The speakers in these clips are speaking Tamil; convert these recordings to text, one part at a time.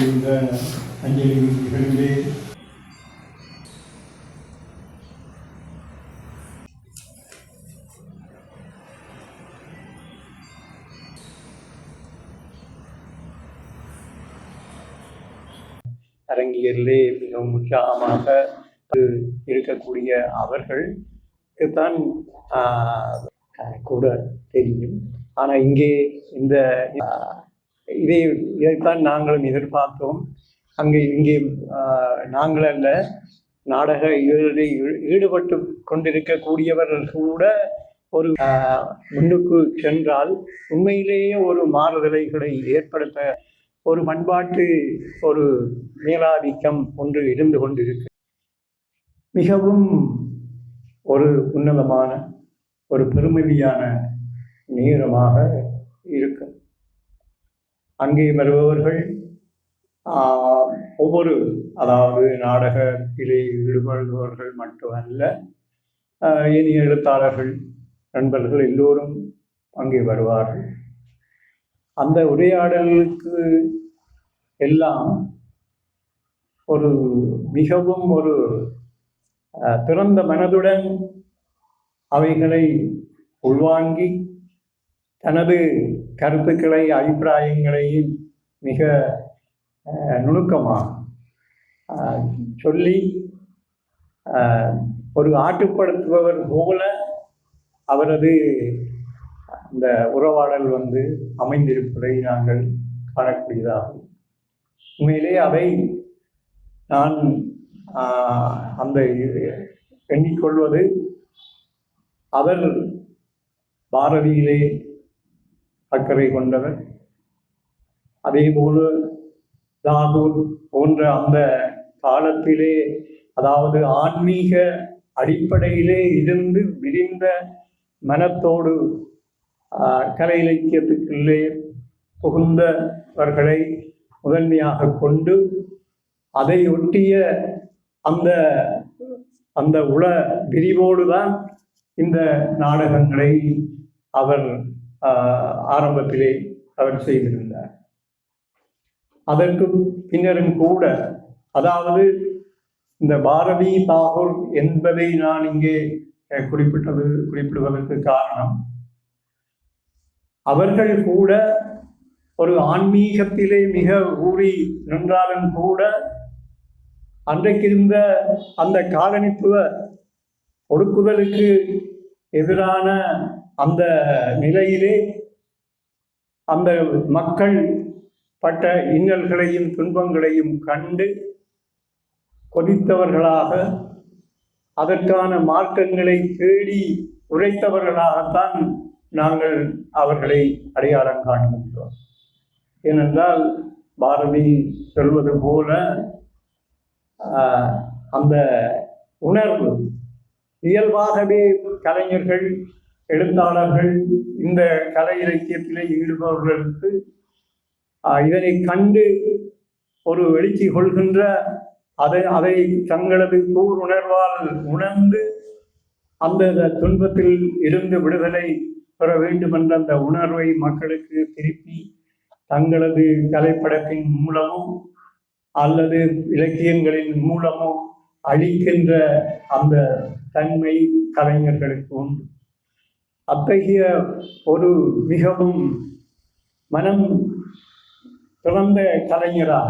இந்த அஞ்சலி நிகழ்விலே அரங்கியரிலே மிகவும் உற்சாகமாக இருக்கக்கூடிய அவர்களுக்குத்தான் கூட தெரியும். ஆனால் இங்கே இந்த இதைத்தான் நாங்களும் எதிர்பார்த்தோம். இங்கே நாங்கள் அல்ல, நாடக ஈடுபட்டு கொண்டிருக்கக்கூடியவர்கள் கூட ஒரு முன்னுக்கு சென்றால் உண்மையிலேயே ஒரு மாறுதலைகளை ஏற்படுத்த ஒரு பண்பாட்டு ஒரு மேலாதிக்கம் ஒன்று இருந்து கொண்டிருக்கு. மிகவும் ஒரு உன்னதமான ஒரு பெருமதியான நேரமாக இருக்கும். அங்கே வருபவர்கள் ஒவ்வொரு அதாவது நாடகத்திலே ஈடுபடுபவர்கள் மட்டுமல்ல, இனி எழுத்தாளர்கள் நண்பர்கள் எல்லோரும் அங்கே வருவார்கள். அந்த உரையாடலுக்கு எல்லாம் ஒரு மிகவும் ஒரு திறந்த மனதுடன் அவைகளை உள்வாங்கி தனது கருத்துக்களை அபிப்பிராயங்களையும் மிக நுணுக்கமாக சொல்லி ஒரு ஆட்டுப்படுத்துபவர் போல அவரது அந்த உறவாடல் அமைந்திருப்பதை நாங்கள் காணக்கூடியதாகும். உண்மையிலே அதை நான் அந்த எண்ணிக்கொள்வது, அவர் பாரதியிலே அக்கறை கொண்டவர், அதேபோல தாகூர் போன்ற அந்த காலத்திலே அதாவது ஆன்மீக அடிப்படையிலே இருந்து விரிந்த மனத்தோடு கலை இலக்கியத்துக்குள்ளே புகுந்தவர்களை முதன்மையாக கொண்டு அதை ஒட்டிய அந்த அந்த உள விரிவோடு தான் இந்த நாடகங்களை அவர் ஆரம்பத்திலே அவர் செய்திருந்தார். அதற்கு பின்னரும் கூட அதாவது இந்த பாரதி தாகூர் என்பதை நான் இங்கே குறிப்பிடுவதற்கு காரணம், அவர்கள் கூட ஒரு ஆன்மீகத்திலே மிக ஊறி நின்றாலும் கூட அன்றைக்கு இருந்த அந்த காலனித்துவ ஒடுக்குதலுக்கு எதிரான அந்த நிலையிலே அந்த மக்கள் பட்ட இன்னல்களையும் துன்பங்களையும் கண்டு கொதித்தவர்களாக அதற்கான மார்க்கங்களை தேடி உரைத்தவர்களாகத்தான் நாங்கள் அவர்களை அடையாளம் காண்கின்றோம். ஏனென்றால் பாரதி சொல்வது போல அந்த உணர்வு இயல்பாகவே கலைஞர்கள் எழுத்தாளர்கள் இந்த கலை இலக்கியத்திலே ஈடுபவர்களுக்கு இதனை கண்டு ஒரு எழுச்சி கொள்கின்ற அதை தங்களது கூர் உணர்வால் உணர்ந்து அந்த துன்பத்தில் இருந்து விடுதலை பெற வேண்டும் என்ற அந்த உணர்வை மக்களுக்கு திருப்பி தங்களது கலைப்படத்தின் மூலமோ அல்லது இலக்கியங்களின் மூலமோ அளிக்கின்ற அந்த தன்மை கலைஞர்களுக்கு உண்டு. அத்தகைய ஒரு மிகவும் மனம் திறந்த கலைஞராக,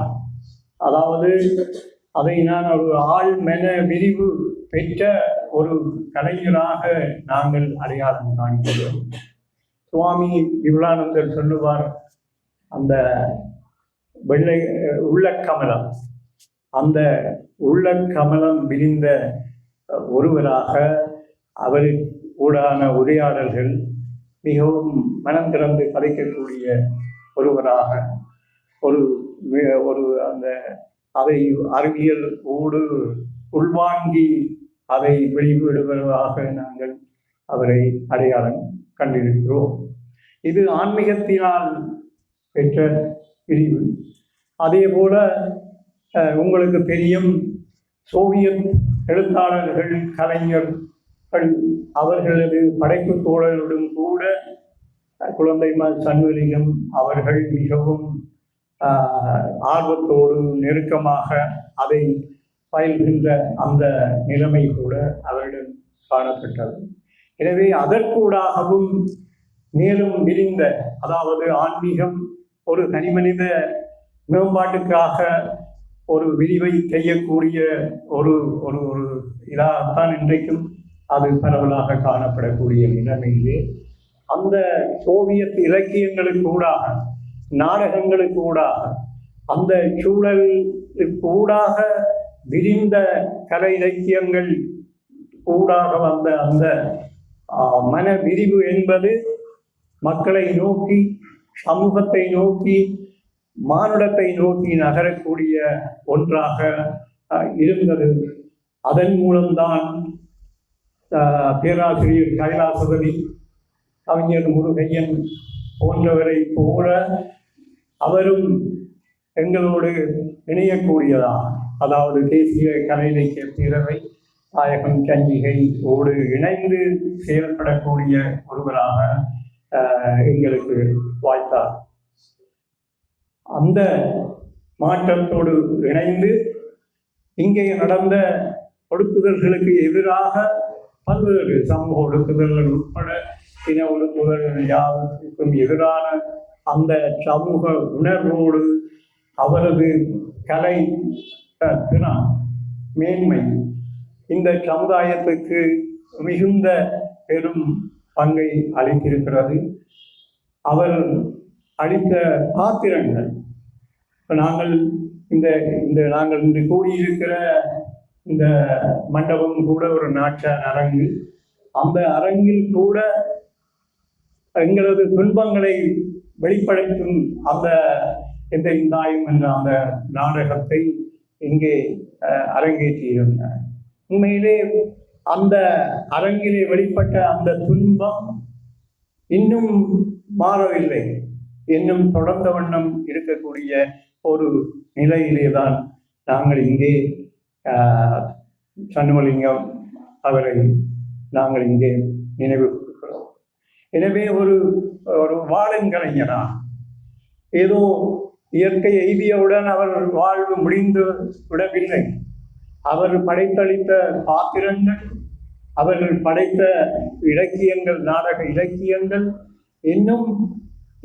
அதாவது அதை நான் ஒரு ஆள் மென விரிவு பெற்ற ஒரு கலைஞராக நாங்கள் அடையாளம் காண்கிறோம். சுவாமி விபுலானந்தர் சொல்லுவார், அந்த வெள்ளை உள்ளக்கமலம், அந்த உள்ளக்கமலம் விரிந்த ஒருவராக அவர் ஊடான உரையாடல்கள் மிகவும் மனம் திறந்து கதைக்கக்கூடிய ஒருவராக ஒரு அந்த அதை அறிவியல் ஓடு உள்வாங்கி அதை வெளிவிடுவதாக நாங்கள் அவரை அடையாளம் கண்டிருக்கிறோம். இது ஆன்மீகத்தினால் பெற்ற பிரிவு. அதே போல உங்களுக்கு தெரியும், சோவியத் எழுத்தாளர்கள் கலைஞர்கள் அவர்களது படைப்பு தோழர்களுடன் கூட குழந்தை சண்முகலிங்கம் அவர்கள் மிகவும் ஆர்வத்தோடு நெருக்கமாக அதை பயில்கின்ற அந்த நிலைமை கூட அவரிடம் காணப்பட்டது. எனவே அதற்கூடாகவும் மேலும் விரிந்த, அதாவது ஆன்மீகம் ஒரு தனிமனித மேம்பாட்டுக்காக ஒரு விரிவை செய்யக்கூடிய ஒரு ஒரு ஒரு இதாகத்தான் இன்றைக்கும் அது பரவலாக காணப்படக்கூடிய நிலைமையிலே அந்த சோவியத் இலக்கியங்களுக்கு ஊடாக, நாடகங்களுக்கு ஊடாக, அந்த சூழலுக்கு ஊடாக விரிந்த கலை இலக்கியங்கள் ஊடாக வந்த அந்த மன விரிவு என்பது மக்களை நோக்கி, சமூகத்தை நோக்கி, மானுடத்தை நோக்கி நகரக்கூடிய ஒன்றாக இருந்தது. அதன் மூலம்தான் பேராசிரியர் கைலாசபதி, கவிஞர் முருகையன் போன்றவரை போல அவரும் எங்களோடு இணையக்கூடியதாக, அதாவது தேசிய கலை இலக்கிய பேரவை தாயகம் கஞ்சிகையோடு இணைந்து செயல்படக்கூடிய ஒருவராக எங்களுக்கு வாய்த்தார். அந்த மாற்றத்தோடு இணைந்து இங்கே நடந்த ஒடுக்குதல்களுக்கு எதிராக பல்வேறு சமூக ஒடுக்குதல்கள் உட்பட இன ஒடுக்குதல்கள் யாருக்கும் எதிரான அந்த சமூக உணர்வோடு அவரது கலை திறன் மேன்மை இந்த சமுதாயத்துக்கு மிகுந்த பெரும் பங்கை அளித்திருக்கிறது. அவர் அளித்த பாத்திரங்கள், நாங்கள் நாங்கள் இன்று கூடியிருக்கிற இந்த மண்டபம் கூட ஒரு நாட்டார் அரங்கு. அந்த அரங்கில் கூட எங்களது துன்பங்களை வெளிப்படுத்தும் அந்த எந்த இந்தாயும் என்ற அந்த நாடகத்தை இங்கே அரங்கேற்றியிருந்தார். உண்மையிலே அந்த அரங்கிலே வெளிப்பட்ட அந்த துன்பம் இன்னும் மாறவில்லை, இன்னும் தொடர்ந்த வண்ணம் இருக்கக்கூடிய ஒரு நிலையிலே தான் நாங்கள் இங்கே சண்முகலிங்கம் அவரை நாங்கள் இங்கே நினைவு கொடுக்கிறோம். எனவே ஒரு ஒரு வாழுங்கலைஞரா ஏதோ இயற்கை எய்தியவுடன் அவர் வாழ்வு முடிந்து விடவில்லை. அவர் படைத்தளித்த பாத்திரங்கள், அவர்கள் படைத்த இலக்கியங்கள், நாடக இலக்கியங்கள் இன்னும்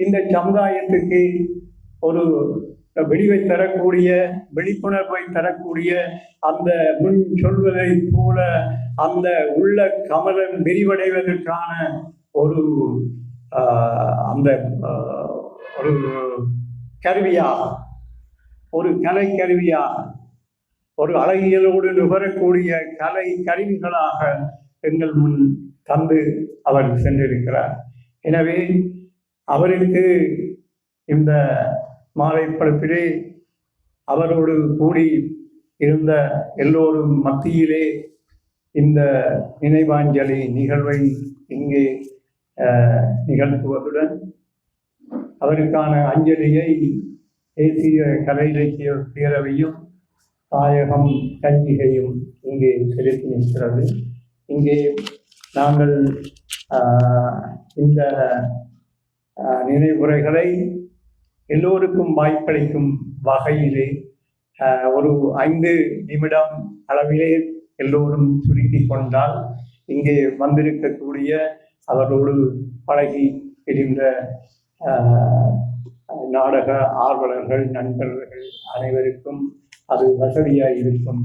இந்த சமுதாயத்துக்கு ஒரு வெளிவை தரக்கூடிய, விழிப்புணர்வை தரக்கூடிய, அந்த முன் சொல்வதை போல அந்த உள்ள கமலம் விரிவடைவதற்கான ஒரு அந்த ஒரு கருவியாக, ஒரு கலை கருவியாக, ஒரு அழகியலோடு நுகரக்கூடிய கலை கருவிகளாக எங்கள் முன் தந்து அவர் சென்றிருக்கிறார். எனவே அவருக்கு இந்த மாலை படைப்பிலே அவரோடு கூடி இருந்த எல்லோரும் மத்தியிலே இந்த நினைவாஞ்சலி நிகழ்வை இங்கே நிகழ்த்துவதுடன் அவருக்கான அஞ்சலியை தேசிய கலை இலக்கிய பேரவையும் தாயகம் கஞ்சிகையும் இங்கே செலுத்தி நிற்கிறது. இங்கே நாங்கள் இந்த நினைவுரைகளை எல்லோருக்கும் வாய்ப்பளிக்கும் வகையிலே ஒரு 5 நிமிடம் அளவிலே எல்லோரும் சுருக்கி கொண்டால் இங்கே வந்திருக்கக்கூடிய அவரோடு பழகி இருந்த நாடக ஆர்வலர்கள், நண்பர்கள் அனைவருக்கும் அது வசதியாக இருக்கும்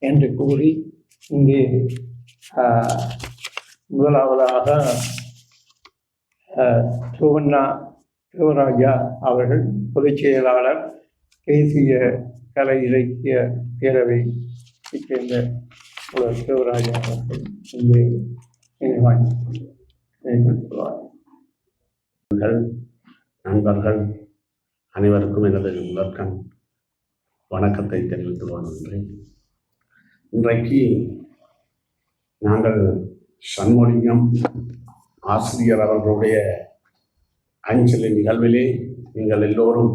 என்று கூறி இங்கே முதலாவதாக சுவண்ணா சிவராஜா அவர்கள் பொதுச் செயலாளர், தேசிய கலை இலக்கிய பேரவை சேர்ந்த சிவராஜா அவர்கள் இங்கே நண்பர்கள் அனைவருக்கும் எனது முதற்கண் வணக்கத்தை தெரிவித்துக் கொள்கின்றேன். இன்றைக்கு நாங்கள் சண்முகலிங்கம் ஆசிரியர் அவர்களுடைய அஞ்சலி நிகழ்விலே நீங்கள் எல்லோரும்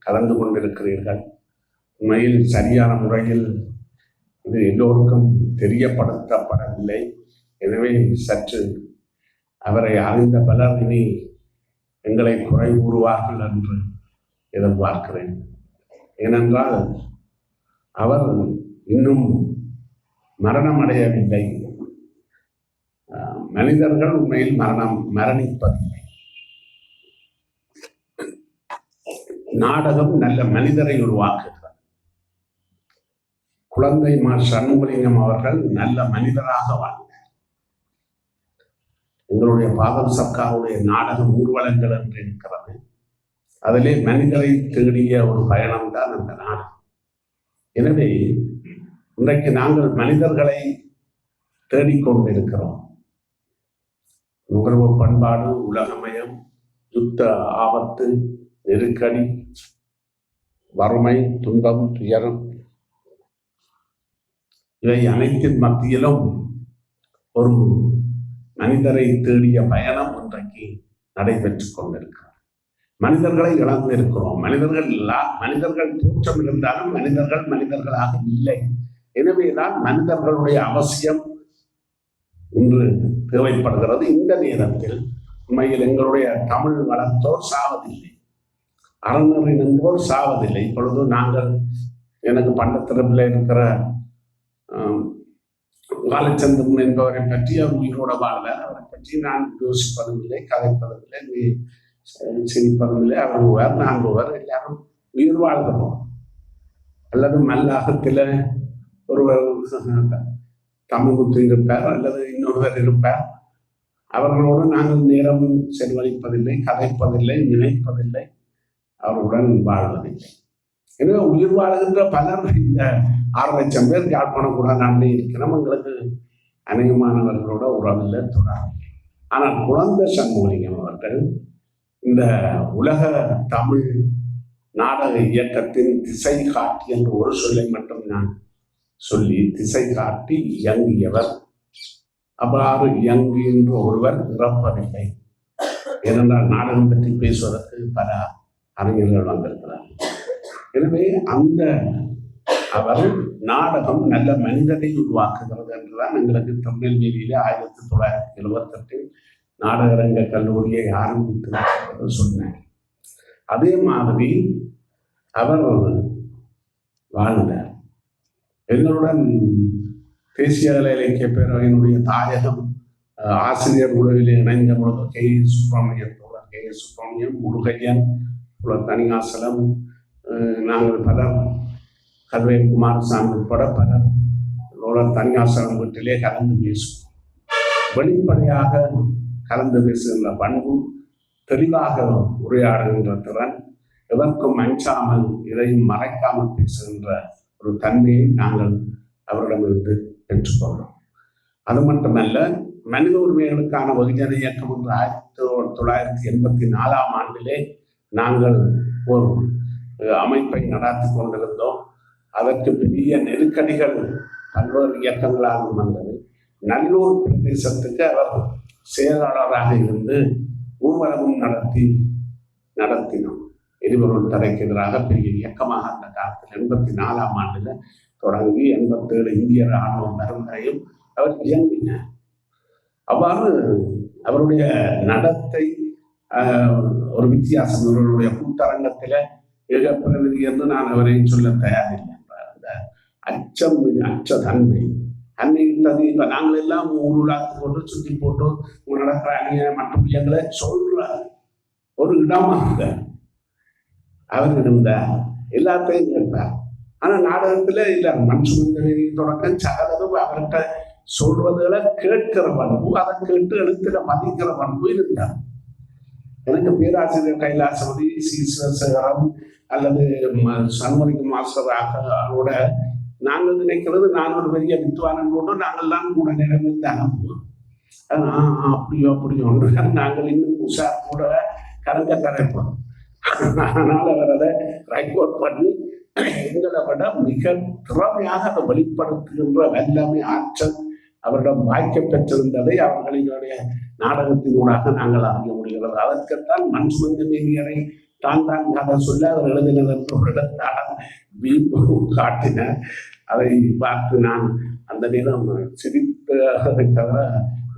கலந்து கொண்டிருக்கிறீர்கள். உண்மையில் சரியான முறையில் இது எல்லோருக்கும் தெரியப்படுத்தப்படவில்லை. எனவே சற்று அவரை அறிந்த பலர் இனி எங்களை குறை கூறுவார்கள் என்று எதிர்பார்க்கிறேன். ஏனென்றால் அவர் இன்னும் மரணம் அடையவில்லை. மனிதர்கள் உண்மையில் மரணிப்பதில்லை. நாடகம் நல்ல மனிதரை உருவாக்குகிறது. குழந்தை மா சண்முகலிங்கம் அவர்கள் நல்ல மனிதராக வாழ்ந்தார். எங்களுடைய பாதம் சர்க்காருடைய நாடகம் ஊர்வலங்கள் என்று இருக்கிறது. அதிலே மனிதரை தேடிய ஒரு பயணம் தான் அந்த நாடகம். எனவே இன்றைக்கு நாங்கள் மனிதர்களை தேடிக்கொண்டிருக்கிறோம். நுகர்வு பண்பாடு, உலகமயம், யுத்த ஆபத்து, நெருக்கடி, வறுமை, துன்பம், துயரம், இவை அனைத்தின் மத்தியிலும் ஒரு மனிதரை தேடிய பயணம் இன்றைக்கு நடைபெற்றுக் கொண்டிருக்கிறார். மனிதர்களை இழந்திருக்கிறோம். மனிதர்கள் தோற்றம் இருந்தாலும் மனிதர்களாக இல்லை. எனவேதான் மனிதர்களுடைய அவசியம் இன்று தேவைப்படுகிறது. இந்த நேரத்தில் உண்மையில் எங்களுடைய தமிழ் வளர்த்தோர் சாவதில்லை, அறநெறி நின்றோர் சாவதில்லை. இப்பொழுது நாங்கள் எனக்கு பண்டத்திறப்பில் இருக்கிற வாலச்சந்திரன் என்பவரை பற்றி அவர் உயிரோட வாழ்வார். அவரை பற்றி நான் யோசிப்பதும் இல்லை, கதைப்பதும் இல்லை, சிரிப்பதும் இல்லை. அவர் நாங்கள் எல்லாரும் உயிர் வாழ்கிறோம். அல்லது மல்லாகத்தில் ஒருவர் தமிழ்முத்து இருப்பார், அல்லது இன்னொருவர் இருப்பார். அவர்களோடு நாங்கள் நேரம் செலவழிப்பதில்லை, கதைப்பதில்லை, நினைப்பதில்லை, அவர்களுடன் வாழ்வதில்லை. எனவே உயிர் வாழ்கின்ற பலர் இந்த 6 லட்சம் பேர் யாழ்ப்பாணம் கூட நாட்டிலே இருக்கிறோம். எங்களுக்கு அநேகமானவர்களோட உறவில்லை, தொடரவில்லை. ஆனால் குழந்தை சண்முகலிங்கம் அவர்கள் இந்த உலக தமிழ் நாடக இயக்கத்தின் திசை காட்டி என்று ஒரு சொல்லை மட்டும் நான் சொல்லி திசை காட்டி இயங்கியவர். அவ்வாறு இயங்குகின்ற ஒருவர் இறப்பதில்லை. ஏனென்றால் நாடகம் பற்றி பேசுவதற்கு பல அறிஞர்கள் வந்திருக்கிறார்கள். எனவே அந்த அவர் நாடகம் நல்ல மனிதனை உருவாக்குகிறது என்றுதான் எங்களுக்கு திருநெல்வேலியிலே 1978 நாடகரங்க கல்லூரியை ஆரம்பித்து சொன்னார். அதே மாதிரி அவர் வாழ்ந்தார். எங்களுடன் தேசிய இலக்கிய பேரவையினுடைய தாயகம் ஆசிரியர் குழுவில் இணைந்த பொழுது சுப்பிரமணியம், முருகையன், தனிகாசலம், நாங்கள் பலர், கல்வை குமாரசாமி உட்பட பலர் தனிகாசலம் வீட்டிலே கலந்து பேசுவோம். வெளிப்படையாக கலந்து பேசுகின்ற பண்பு, தெளிவாக உரையாடுகின்ற திறன், எதற்கும் அஞ்சாமல் எதையும் மறைக்காமல் பேசுகின்ற ஒரு தன்மையை நாங்கள் அவரிடமிருந்து பெற்றுக்கொண்டோம். அது மட்டுமல்ல, மனித உரிமைகளுக்கான வெகுஜன இயக்கம் என்று 1984 ஆண்டிலே நாங்கள் ஒரு அமைப்பை நடாத்தி கொண்டிருந்தோம். அதற்கு பெரிய நெருக்கடிகள் பல்வேறு இயக்கங்களாலும் வந்தது. நல்லூர் பிரதேசத்துக்கு அவர் செயலாளராக இருந்து ஊர்வலமும் நடத்தினோம். எரிபொருள் தடைக்கு எதிராக பெரிய இயக்கமாக அந்த காலத்தில் 84 ஆண்டில் தொடங்கி 87 இந்திய ராணுவம் வரும் வரையும் அவர் இயங்கினார். அவ்வாறு அவருடைய நடத்தை ஒரு வித்தியாசம். இவர்களுடைய கூட்டரங்கத்தில் பிரதிநிதி என்று நான் அவரையும் சொல்ல தயாரில்லை. அந்த அச்சதன்மை அன்னைகிட்டது. இப்ப நாங்கள் எல்லாம் ஊருலாத்து போட்டு சுற்றி போட்டு நடக்கிற அணிய மற்ற பிள்ளைங்களை சொல்ற ஒரு இடமாக அவர் இருந்தார். எல்லாத்தையும் கேட்பார். ஆனா நாடகத்துல இல்ல, மண் சுமந்த தொடக்கம் சகலதும் அவர்கிட்ட சொல்வதுகளை கேட்கிற பண்பு, அதை கேட்டு எழுத்துல மதிக்கிற பண்பு இருந்தார். எனக்கு பேராசிரியர் கைலாசபதி, சி சிவசேகரம் அல்லது சண்முகலிங்கம் மாஸ்டராக நாங்கள் நினைக்கிறது நான் ஒரு பெரிய வித்வானன் போட்டு நாங்கள்லாம் கூட நிலைமைத்து அனுப்புவோம். அப்படியோ நாங்கள் இன்னும் உஷார் கூட கரைப்போம். ஆனால் அவர் அதை ரெக்கார்ட் பண்ணி எங்களை விட மிக திறமையாக அதை வெளிப்படுத்துகின்ற வல்லமை, ஆற்றல் அவரிடம் வாய்க்க பெற்றிருந்ததை அவர்களினுடைய நாடகத்தினூடாக நாங்கள் அறிய முடிகிறது. அதற்குத்தான் மண் சுமந்த மேனியரை தான் கதை சொல்ல அவர் எழுதினது என்று ஒரு இடத்தால் வீம்பு காட்டினார். அதை பார்த்து நான் அந்த நேரம் சிரித்ததை தவிர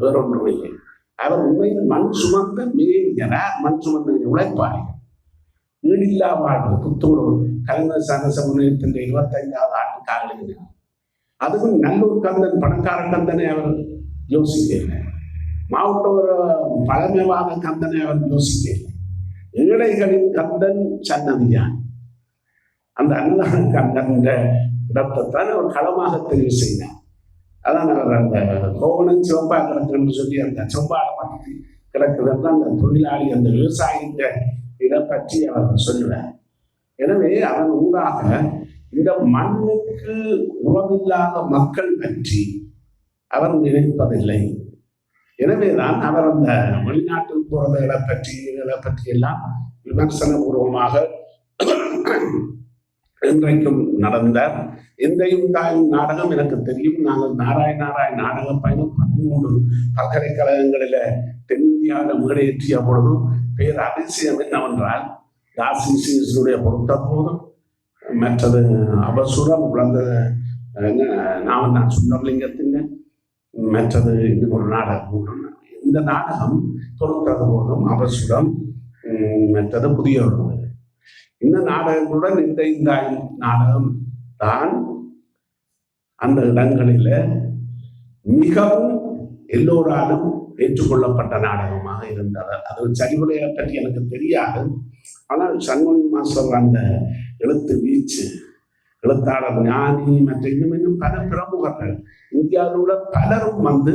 வேறொன்றும் இல்லை. அவர் உண்மையில் மண் சுமந்த மேனியரார், மண் சுமந்த உழைப்பாளிகள். ஈடில்லா வாழ்வு புத்தூர் கலைஞர் சரண சமுதாயத்தின் 25வது ஆண்டுக்காக எழுதினார். அதுவும் நல்லூர் கந்தன் பணக்கார கந்தனை அவர் யோசிக்கல, மாவட்ட பழமைவாத கந்தனை அவர் யோசிக்கல. ஏழைகளின் கந்தன் சன்னதியான், அந்த அன்னதான கந்தன் இடத்தைத்தான் அவர் களமாக தெரிவு செய்தார். அதான் அவர் அந்த கோவணம் சிவப்பா கிடக்குன்னு சொல்லி அந்த செவ்வாழ பற்றி கிடக்குதுன்னு அந்த தொழிலாளி அந்த விவசாயின்ற இதை பற்றி அவர் சொல்லுவார். எனவே அதன் ஊடாக இந்த மண்ணுக்கு உறவில்லாத மக்கள் பற்றி அவர் நினைப்பதில்லை. எனவேதான் அவர் அந்த வெளிநாட்டில் போறதை பற்றி எல்லாம் விமர்சனபூர்வமாக இன்றைக்கும் நடந்தார். எந்தையும் தாயும் நாடகம் எனக்கு தெரியும். நாங்கள் நாராய் நாடக பயணம் 13 பல்கலைக்கழகங்களில தென்னிந்தியாவில் மேடையேற்றிய பொழுதும் பேர் அதிசயம் என்னவென்றால் தாசிசுடைய பொறுத்த போதும், மற்றது அபசுரம் குழந்தை நான் சுந்தரலிங்கத்தின், மற்றது இன்னும் ஒரு நாடகம். இந்த நாடகம் பொறுத்தது போதும் அபசுரம், மற்றது புதிய இந்த நாடகங்களுடன் இந்த நாடகம் தான் அந்த இடங்களில் மிகவும் எல்லோராலும் ஏற்றுக்கொள்ளப்பட்ட நாடகமாக இருந்தது. அது சரிவுரையை பற்றி எனக்கு தெரியாது. ஆனால் சண்முகி மாஸ்டர் அந்த எழுத்து வீச்சு, எழுத்தாளர் ஞானி மற்ற இன்னும் பல பிரமுகர்கள் இந்தியாவில் உள்ள பலரும் வந்து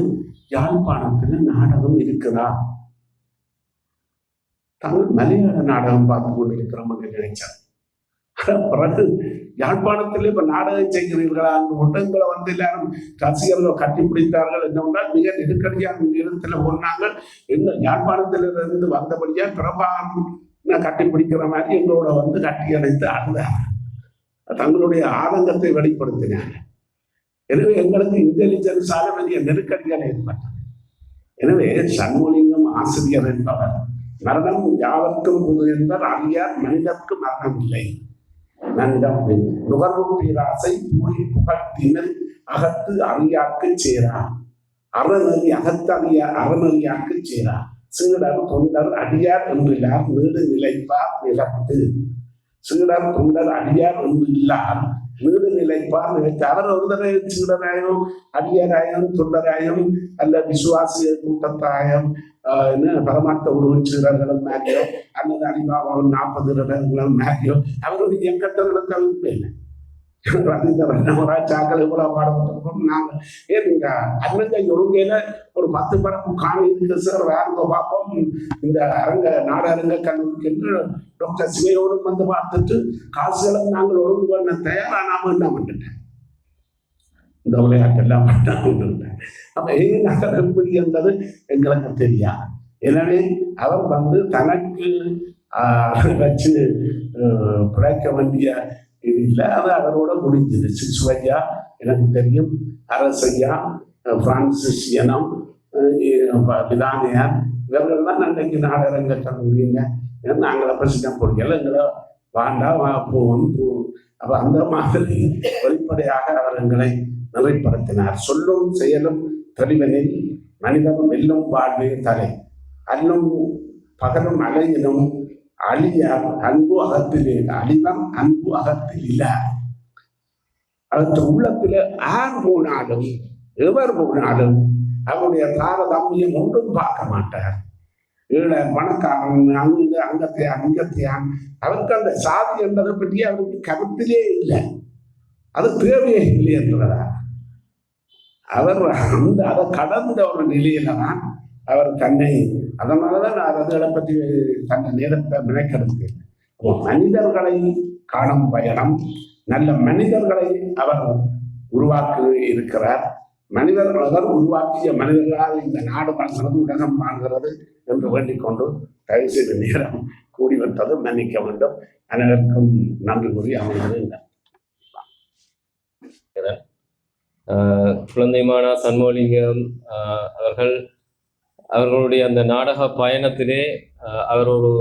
யாழ்ப்பாணத்தில் நாடகம் இருக்குதா, தமிழ் மலையாள நாடகம் பார்த்து கொண்டு இருக்கிறோம் என்று நினைச்சார். பிறகு யாழ்ப்பாணத்தில் இப்ப நாடகம் செய்கிறீர்களா என்று எங்களை வந்து எல்லாரும் ரசிகர்கள் கட்டிப்பிடித்தார்கள். என்னவென்றால் மிக நெருக்கடியான நேரத்தில் போனாங்க. எங்க யாழ்ப்பாணத்திலிருந்து வந்தபடியா பிரபாகரன் கட்டிப்பிடிக்கிற மாதிரி எங்களோட வந்து கட்டி அணைத்து அழுதார். தங்களுடைய ஆதங்கத்தை வெளிப்படுத்தினாங்க. எனவே எங்களுக்கு இன்டெலிஜென்ஸால വലിய நெருக்கடிகள் ஏற்பட்டது. எனவே சண்முகலிங்கம் ஆசிரியர் என்பவர் மரணம் யாவர்க்கும் பொது என்பர் அறியார் மனிதர்க்கு மரணம் இல்லை. மனிதம் நுகர்வு பேராசை மொழி புகழ்த்தினர் அகத்து அறியாக்கு சேரா, அறநெறி அகத்தறிய அறநெறியாக்கு சேரா, சீடர் தொண்டர் அடியார் என்றில்லார் வீடு நிலைப்பார் நிலத்து. சீடர் தொண்டர் அடியார் என்று இல்லார் வீடு நிலைப்பார் நிலைத்து. அவர் ஒருதரை சீடராயும் அடியாராயும் தொண்டராயும் அல்ல விசுவாசிய கூட்டத்தாயம் பரமார்த்த உருவ சீடர்களும் மேரியோ அல்லது அலிபாபாவும் 40 இடங்களும் மேரியோ அவருடைய எங்கட்டங்களும் இல்லை. சாக்களை கூட பாடப்பட்டிருக்கோம் நாங்கள். ஏன் நீங்க அண்ணங்கை ஒழுங்கையில ஒரு 10 படம் காணி இருக்கு சார், வேறுங்க பார்ப்போம். இந்த நாடரங்க கல்லூரிக்கு என்று டாக்டர் சிவையோடும் வந்து பார்த்துட்டு காசுகளும் நாங்கள் ஒழுங்கு பண்ண தயாரா நாம என்ன பண்ணிட்டேன், இந்த விளையாட்டெல்லாம் பண்ணாமட்டேன். அப்ப ஏன் நகர் எப்படி என்பது எங்களுக்கு தெரியாது. எனவே அவர் வந்து தனக்கு வச்சு பிழைக்க வேண்டிய இது இல்லை, அது அவரோட முடிஞ்சது. சிசுவையா எனக்கு தெரியும், அரசையா, பிரான்சிஸ் இனம், விதானியார், இவர்கள்லாம் அன்றைக்கு நாடரங்க கல்லூரிங்க. நாங்களை பிரசிடம் போடுங்கள், எங்களை வாண்டா போவோம். அப்ப அந்த மாதிரி வெளிப்படையாக அவர் எங்களை நிறைப்படுத்தினார். சொல்லும் செயலும் தெளிவனில் மனிதனும் வெல்லும் வாழ்வே தலை, அல்லும் பகலும் அலையிலும் அழியார் அன்பு அகத்திலே அழிவம் அன்பு அகத்தில் இல்ல. அவற்ற உள்ளத்துல யார் போனாலும் எவர் போனாலும் அவருடைய தாரதமியம் ஒன்றும் பார்க்க மாட்டார். ஏழை பணக்காரன் அங்கு அங்கத்தையான் அவருக்கு அந்த சாதி என்பதை பற்றி அவருக்கு கருத்திலே இல்லை, அது தேவையே இல்லை என்றதா. அவர் அந்த அதை கடந்த ஒரு நிலையில தான் அவர் தன்னை, அதனாலதான் நான் அதுகளை பற்றி தன்னை நேரத்தை நினைக்கிறது. மனிதர்களை காணும் பயணம், நல்ல மனிதர்களை அவர் உருவாக்கி இருக்கிறார். மனிதர்கள் உருவாக்கிய மனிதர்களால் இந்த நாடு வாழ்கிறது, உலகம் வாழ்கிறது என்று வேண்டிக் கொண்டு தயவு செய்து நேரம் கூடிவிட்டது மன்னிக்க வேண்டும். அனைவருக்கும் நன்றி கூறி அமைகிறது. குழந்தைமானா சண்முகலிங்கம் அவர்களுடைய அந்த நாடக பயணத்திலே அவர் ஒரு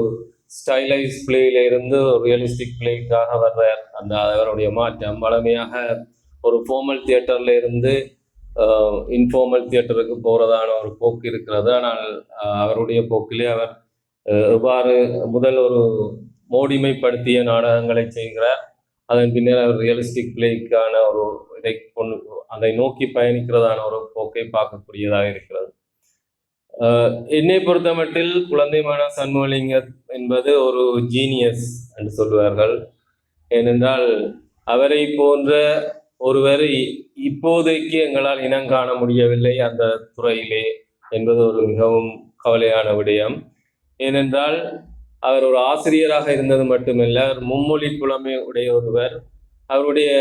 ஸ்டைலைஸ் பிளேயில இருந்து ஒரு ரியலிஸ்டிக் பிளேக்காக வர்றார். அந்த அவருடைய மாற்றம் வளமையாக ஒரு ஃபார்மல் தியேட்டர்ல இருந்து இன்ஃபார்மல் தியேட்டருக்கு போறதான ஒரு போக்கு இருக்கிறது. ஆனால் அவருடைய போக்கிலே அவர் எவ்வாறு முதல் ஒரு மோடிமைப்படுத்திய நாடகங்களை செய்கிறார். அதன் பின்னர் அவர் ரியலிஸ்டிக் பிளேக்கான ஒரு இதை அதை நோக்கி பயணிக்கிறதான ஒரு போக்கை பார்க்கக்கூடியதாக இருக்கிறது. என்னை பொறுத்த மட்டில் குழந்தை மானா சண்முகலிங்கம் என்பது ஒரு ஜீனியஸ் என்று சொல்வார்கள். ஏனென்றால் அவரை போன்ற ஒருவர் இப்போதைக்கு எங்களால் இனம் காண முடியவில்லை அந்த துறையிலே என்பது ஒரு மிகவும் கவலையான விடயம். ஏனென்றால் அவர் ஒரு ஆசிரியராக இருந்தது மட்டுமல்ல, அவர் மும்மொழி புலமை உடைய ஒருவர். அவருடைய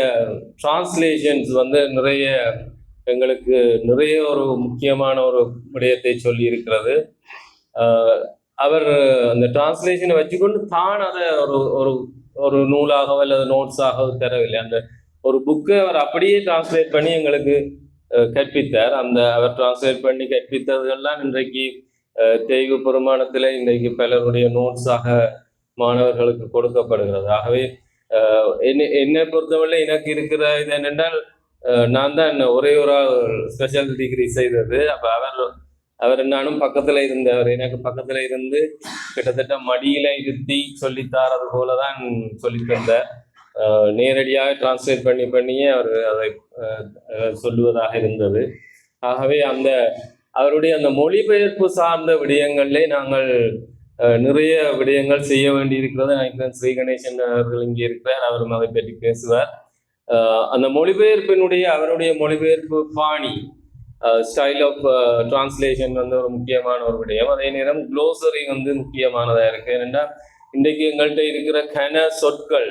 டிரான்ஸ்லேஷன்ஸ் நிறைய எங்களுக்கு நிறைய ஒரு முக்கியமான ஒரு விடயத்தை சொல்லி இருக்கிறது. அவர் அந்த டிரான்ஸ்லேஷனை வச்சுக்கொண்டு தான் அதை ஒரு ஒரு ஒரு நூலாகவோ அல்லது நோட்ஸாகவோ தரவில்லை. அந்த ஒரு புக்கை அவர் அப்படியே டிரான்ஸ்லேட் பண்ணி எங்களுக்கு கற்பித்தார். அந்த அவர் டிரான்ஸ்லேட் பண்ணி கற்பித்ததுகள்லாம் இன்றைக்கு தெய்வ பெருமானத்தில் இன்றைக்கு பலருடைய நோட்ஸாக மாணவர்களுக்கு கொடுக்கப்படுகிறது. ஆகவே என்னை பொறுத்தவரை எனக்கு இருக்கிற இது என்னென்றால், நான் தான் ஒரே ஒரு ஸ்பெஷல் டிகிரி செய்தது. அப்போ அவர் நானும் பக்கத்தில் இருந்தவர், எனக்கு பக்கத்தில் இருந்து கிட்டத்தட்ட மடியில இருத்தி சொல்லித்தாரது போல தான் சொல்லி தந்தார். நேரடியாக டிரான்ஸ்லேட் பண்ணியே அவர் அதை சொல்லுவதாக இருந்தது. ஆகவே அவருடைய அந்த மொழிபெயர்ப்பு சார்ந்த விடயங்களிலே நாங்கள் நிறைய விடயங்கள் செய்ய வேண்டி இருக்கிறது. நினைக்கிறேன் ஸ்ரீ கணேசன் அவர்கள் இங்கே இருக்கிறார், அவரும் அதை பற்றி பேசுவார். அந்த மொழிபெயர்ப்பினுடைய அவருடைய மொழிபெயர்ப்பு பாணி, ஸ்டைல் ஆஃப் டிரான்ஸ்லேஷன் ஒரு முக்கியமான ஒரு விடயம். அதே நேரம் க்ளோசரி முக்கியமானதாக இருக்கு. ஏனென்றால் இன்றைக்கு எங்கள்கிட்ட இருக்கிற கன சொற்கள்,